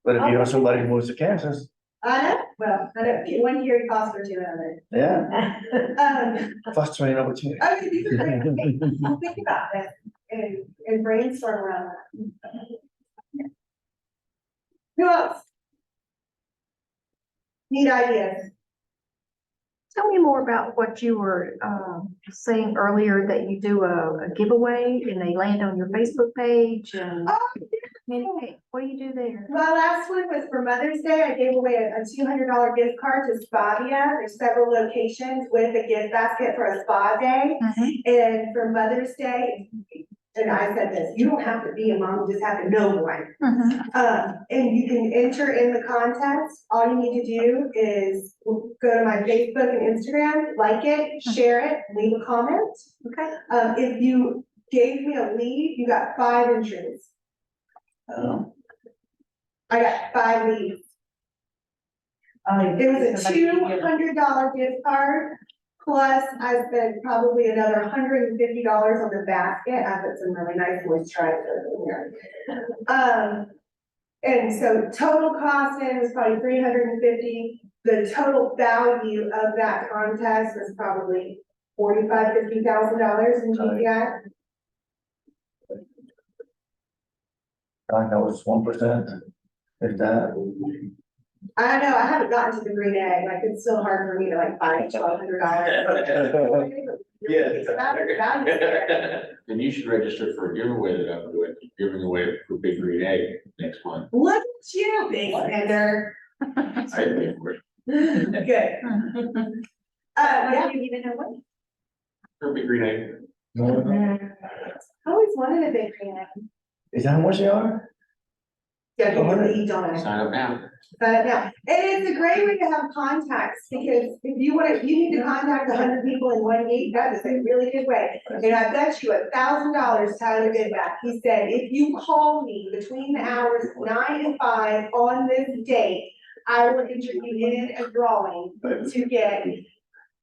But if you know somebody who moves to Kansas, I know, one Carrie Foster to another. yeah, fostering opportunity. Okay, these are great things. I'll think about this and brainstorm around that. Who else? Need ideas? Tell me more about what you were, saying earlier, that you do a giveaway and they land on your Facebook page and. What do you do there? My last one was for Mother's Day. I gave away a $200 gift card to Spavia. There's several locations with a gift basket for a spa day. And for Mother's Day, and I said this, you don't have to be a mom, you just have to know one. And you can enter in the contest. All you need to do is go to my Facebook and Instagram, like it, share it, leave a comment. Okay. If you gave me a lead, you got 5 entries. I got 5 leads. It was a $200 gift card, plus I spent probably another $150 on the basket. I put some really nice moisturizer in here. And so total cost in was probably $350. The total value of that contest was probably $50,000 in GPI. God, that was 1%. If that. I know, I haven't gotten to the green egg, like, it's still hard for me to like find $1,200. Then you should register for a giveaway that I'm doing, giving away for Big Green Egg next month. Look at you, big spender. I pay for it. Good. Yeah. You even know what? For Big Green Egg. I always wanted a big green egg. Is that how much they are? Yeah, you can eat on it. Sign up now. But yeah, and it's a great way to have contacts, because if you want to, you need to contact 100 people in 1 week, that is a really good way. And I bet you $1,000 Tyler did that. He said, if you call me between the hours 9 and 5 on this date, I will enter you in a drawing to get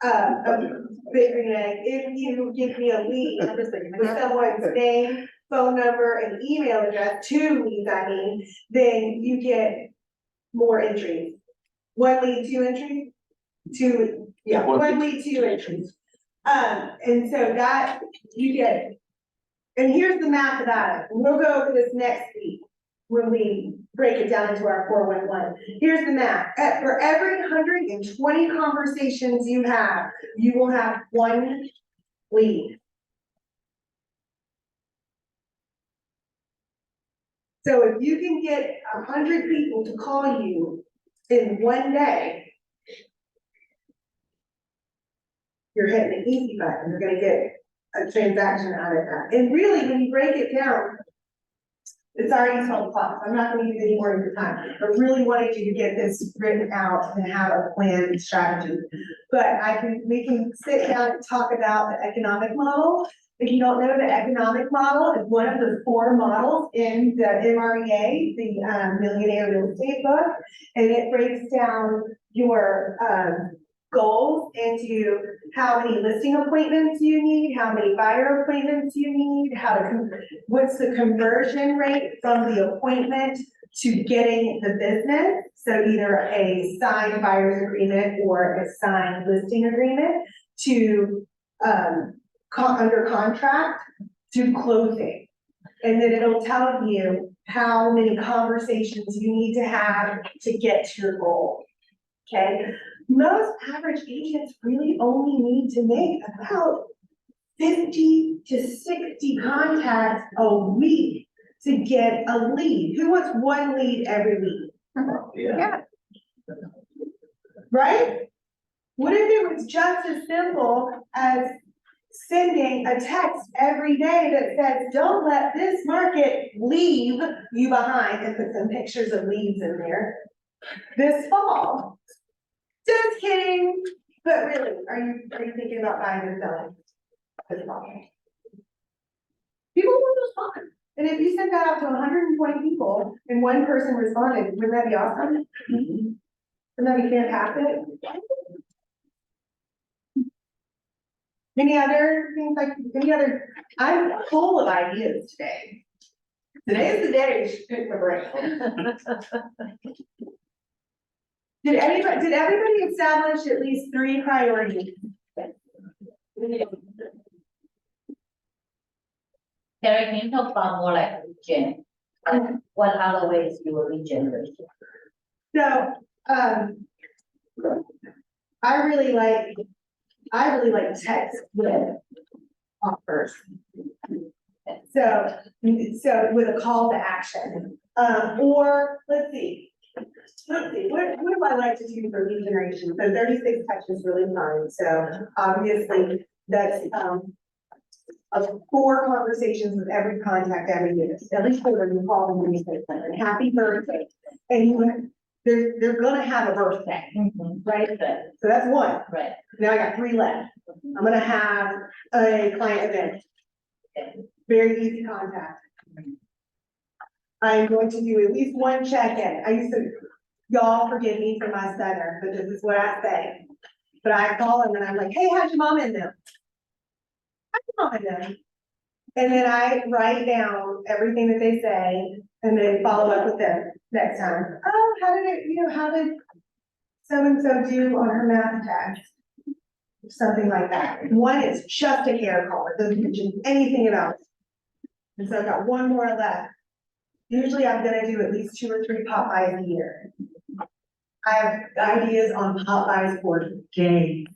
a big green egg. If you give me a lead with someone's name, phone number, and email address, 2 leads, I mean, then you get more entries. 1 lead, 2 entries? 2, yeah, 1 lead, 2 entries. And so that you get, and here's the math of that. We'll go over this next week when we break it down into our 411. Here's the math. For every 120 conversations you have, you will have 1 lead. So if you can get 100 people to call you in 1 day, you're hitting the easy button, you're gonna get a transaction out of that. And really, when you break it down, it's already 12 o'clock, I'm not gonna use any more of your time. I really wanted you to get this written out and have a plan and strategy. But we can sit down and talk about the economic model. If you don't know, the economic model is one of the 4 models in the MREA, the Millionaire Real Estate book, and it breaks down your goals into how many listing appointments you need, how many buyer appointments you need, what's the conversion rate from the appointment to getting the business. So either a signed buyer's agreement or a signed listing agreement to under contract to closing. And then it'll tell you how many conversations you need to have to get to your goal. Okay, most average agents really only need to make about 50 to 60 contacts a week to get a lead. Who wants 1 lead every week? Yeah. Right? What if it was just as simple as sending a text every day that says, don't let this market leave you behind, and put some pictures of leads in there this fall? Just kidding. But really, are you thinking about buying or selling this fall? People will respond. And if you send that out to 120 people and 1 person responded, wouldn't that be awesome? Wouldn't that be fantastic? Any other things I'm full of ideas today. Today's the day to pick my brain. Did everybody establish at least 3 priorities? Terry, can you talk about more like regen? What other ways you will regenerate? So, I really like text with offers. So with a call to action, or let's see, what do I like to do for lead generation? So 36 touch is really fun, so obviously that's, of 4 conversations with every contact every year, at least 4 you call them when you say something, happy birthday. And they're gonna have a birthday, right? So that's 1. Right. Now I got 3 left. I'm gonna have a client event. Very easy contact. I'm going to do at least 1 check-in. I used to, y'all forgive me for my stutter, but this is what I say. But I call them and I'm like, hey, how's your mom in them? How's your mom in them? And then I write down everything that they say and then follow up with them next time. Oh, how did so-and-so do on her math test? Something like that. 1 is just a care call. It doesn't mention anything about it. And so I've got 1 more left. Usually I'm gonna do at least 2 or 3 pop buys a year. I have ideas on pop buys for days.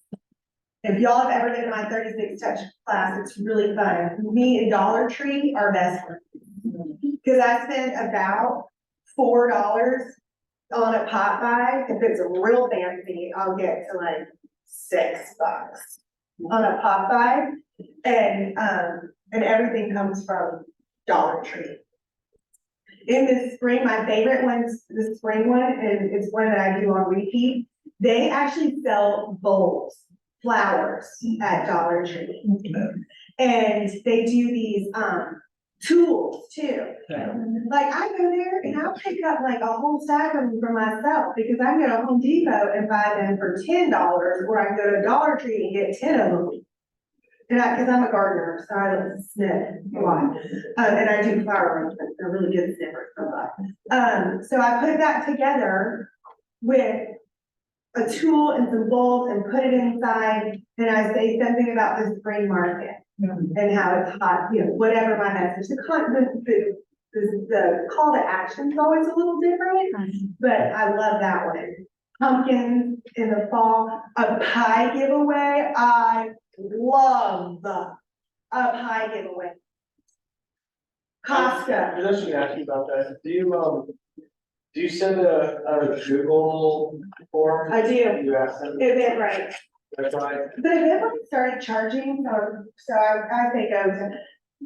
If y'all have ever been to my 36 touch class, it's really fun. Me and Dollar Tree are best friends. Cause I spend about $4 on a pop buy. If it's real fancy, I'll get to like $6 on a pop buy. And everything comes from Dollar Tree. In the spring, my favorite one's the spring one, and it's one that I do on repeat. They actually sell bowls, flowers at Dollar Tree. And they do these, tools too. Like I go there and I'll pick up like a whole stack of them for myself because I can go to Home Depot and buy them for $10, or I can go to Dollar Tree and get 10 of them. And cause I'm a gardener, so I like to sniff a lot. And I do flower arrangements, I'm a really good sniffer, so I put that together with a tool and some bowls and put it inside, and I say something about the spring market and how it's hot, whatever my message. The call to action is always a little different, but I love that one. Pumpkins in the fall, a pie giveaway, I love a pie giveaway. Costco. I was actually gonna ask you about that. Do you send a Google form? I do. You ask them? Eventbrite. That's right. The Eventbrite started charging, so I think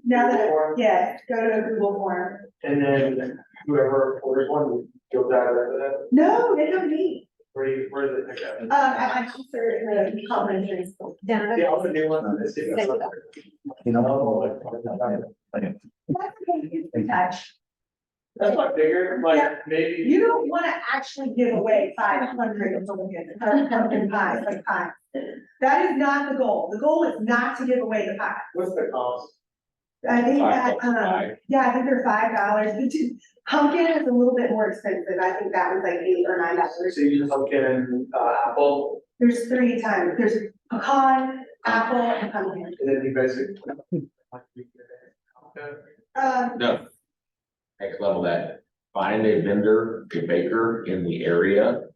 now that, yes, go to a Google form. And then whoever orders one, you'll direct that. No, they don't need. Where does it pick up? At my concert in the complimentary school. Down. Yeah, I'll do one. Let's see. There you go. You know. That's okay, it's a touch. That's not bigger, like maybe. You don't wanna actually give away 500 pumpkin pies, like pies. That is not the goal. The goal is not to give away the pie. What's the cost? I think that, $5. yeah, I think they're $5. Pumpkin is a little bit more expensive. I think that was like $8 or $9. So you use pumpkin and apple, There's 3 times. There's pecan, apple, and pumpkin. and then you basically. No. Next level that, find a vendor, a baker in the area.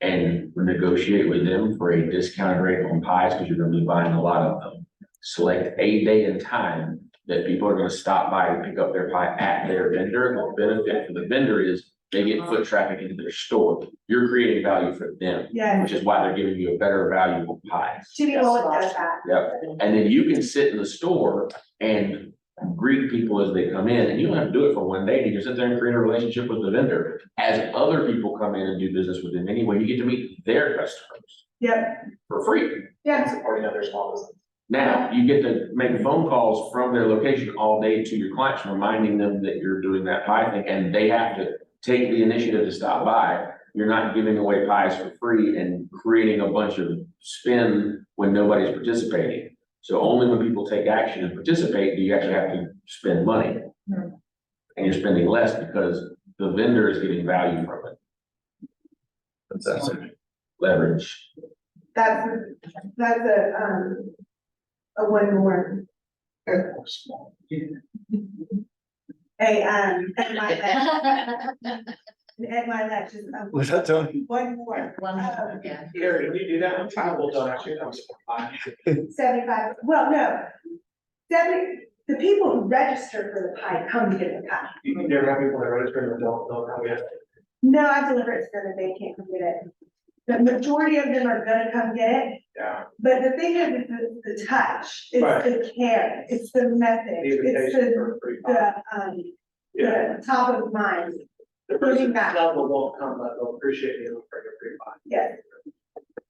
And negotiate with them for a discounted rate on pies, because you're gonna be buying a lot of them. Select a day and time that people are gonna stop by and pick up their pie at their vendor. The benefit for the vendor is they get foot traffic into their store. You're creating value for them, Yeah. which is why they're giving you a better value on pies. Jimmy Bullock does that. Yep, and then you can sit in the store and greet people as they come in, and you don't have to do it for one day. You can sit there and create a relationship with the vendor. As other people come in and do business with them anyway, you get to meet their customers Yep, for free. yeah. Supporting other small business. Now, you get to make phone calls from their location all day to your clients, reminding them that you're doing that pie thing, and they have to take the initiative to stop by. You're not giving away pies for free and creating a bunch of spin when nobody's participating. So only when people take action and participate do you actually have to spend money. And you're spending less because the vendor is getting value from it. That's leverage. That's a one more. Hey, and my, At my lunch is, Was that Tony? one more. Yeah. Gary, when you do that, travel don't actually come to fine. 75, well, no. 70, the people who register for the pie come to get the pie. You can never have people that register and don't come get it. No, I deliver it to them and they can't come get it. The majority of them are gonna come get it, Yeah. but the thing is, it's the touch, it's Right. the care, it's the message, The it's invitation for free pie. Yeah. the top of mind, The person that won't come, but they'll appreciate you for your free pie. yes.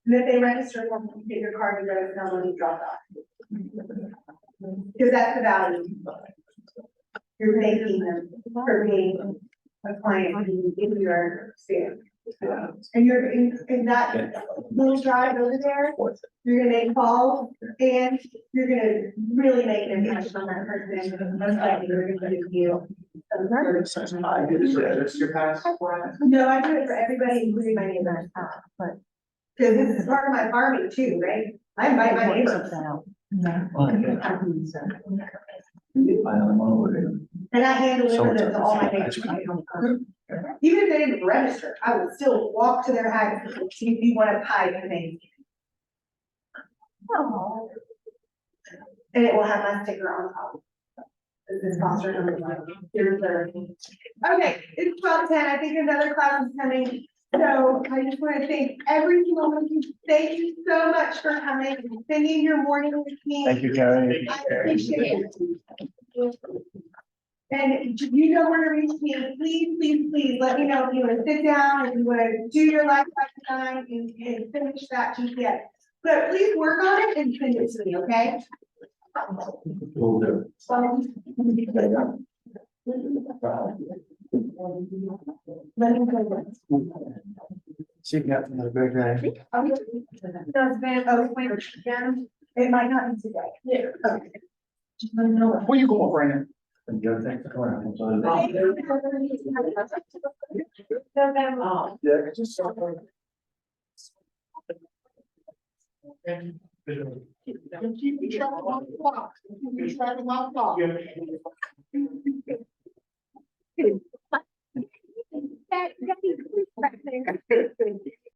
And if they register, they'll get your card, you guys know when you drop off. Because that's the value. You're thanking them for being a client in your experience. And you're in that little drive over there, you're gonna make calls and you're gonna really make an impression on that person. Most likely they're gonna give you. That's your pass. No, I do it for everybody, including my neighbors. But. Cause this is part of my farming too, right? I invite my neighbors. And I hand deliver them to all my neighbors. Even if they didn't register, I would still walk to their house and see if you want a pie for me. And it will have my sticker on top. This is sponsored. Okay, it's 12:10. I think another class is coming. So I just want to thank every single one of you. Thank you so much for coming and spending your morning with me. Thank you, Carrie. I appreciate it. And you know where to reach me, please, let me know if you wanna sit down, if you wanna do your life design and finish that GPS. But please work on it and send it to me, okay? Will do. Let me go. See you, Captain. Have a great day. Does Van, wait, again, it might not be today. Yeah. Okay. Just let me know. Where you going, Brandon? And Joe, thanks for coming. Yeah, just. Keep track of my clock. Keep track of my clock.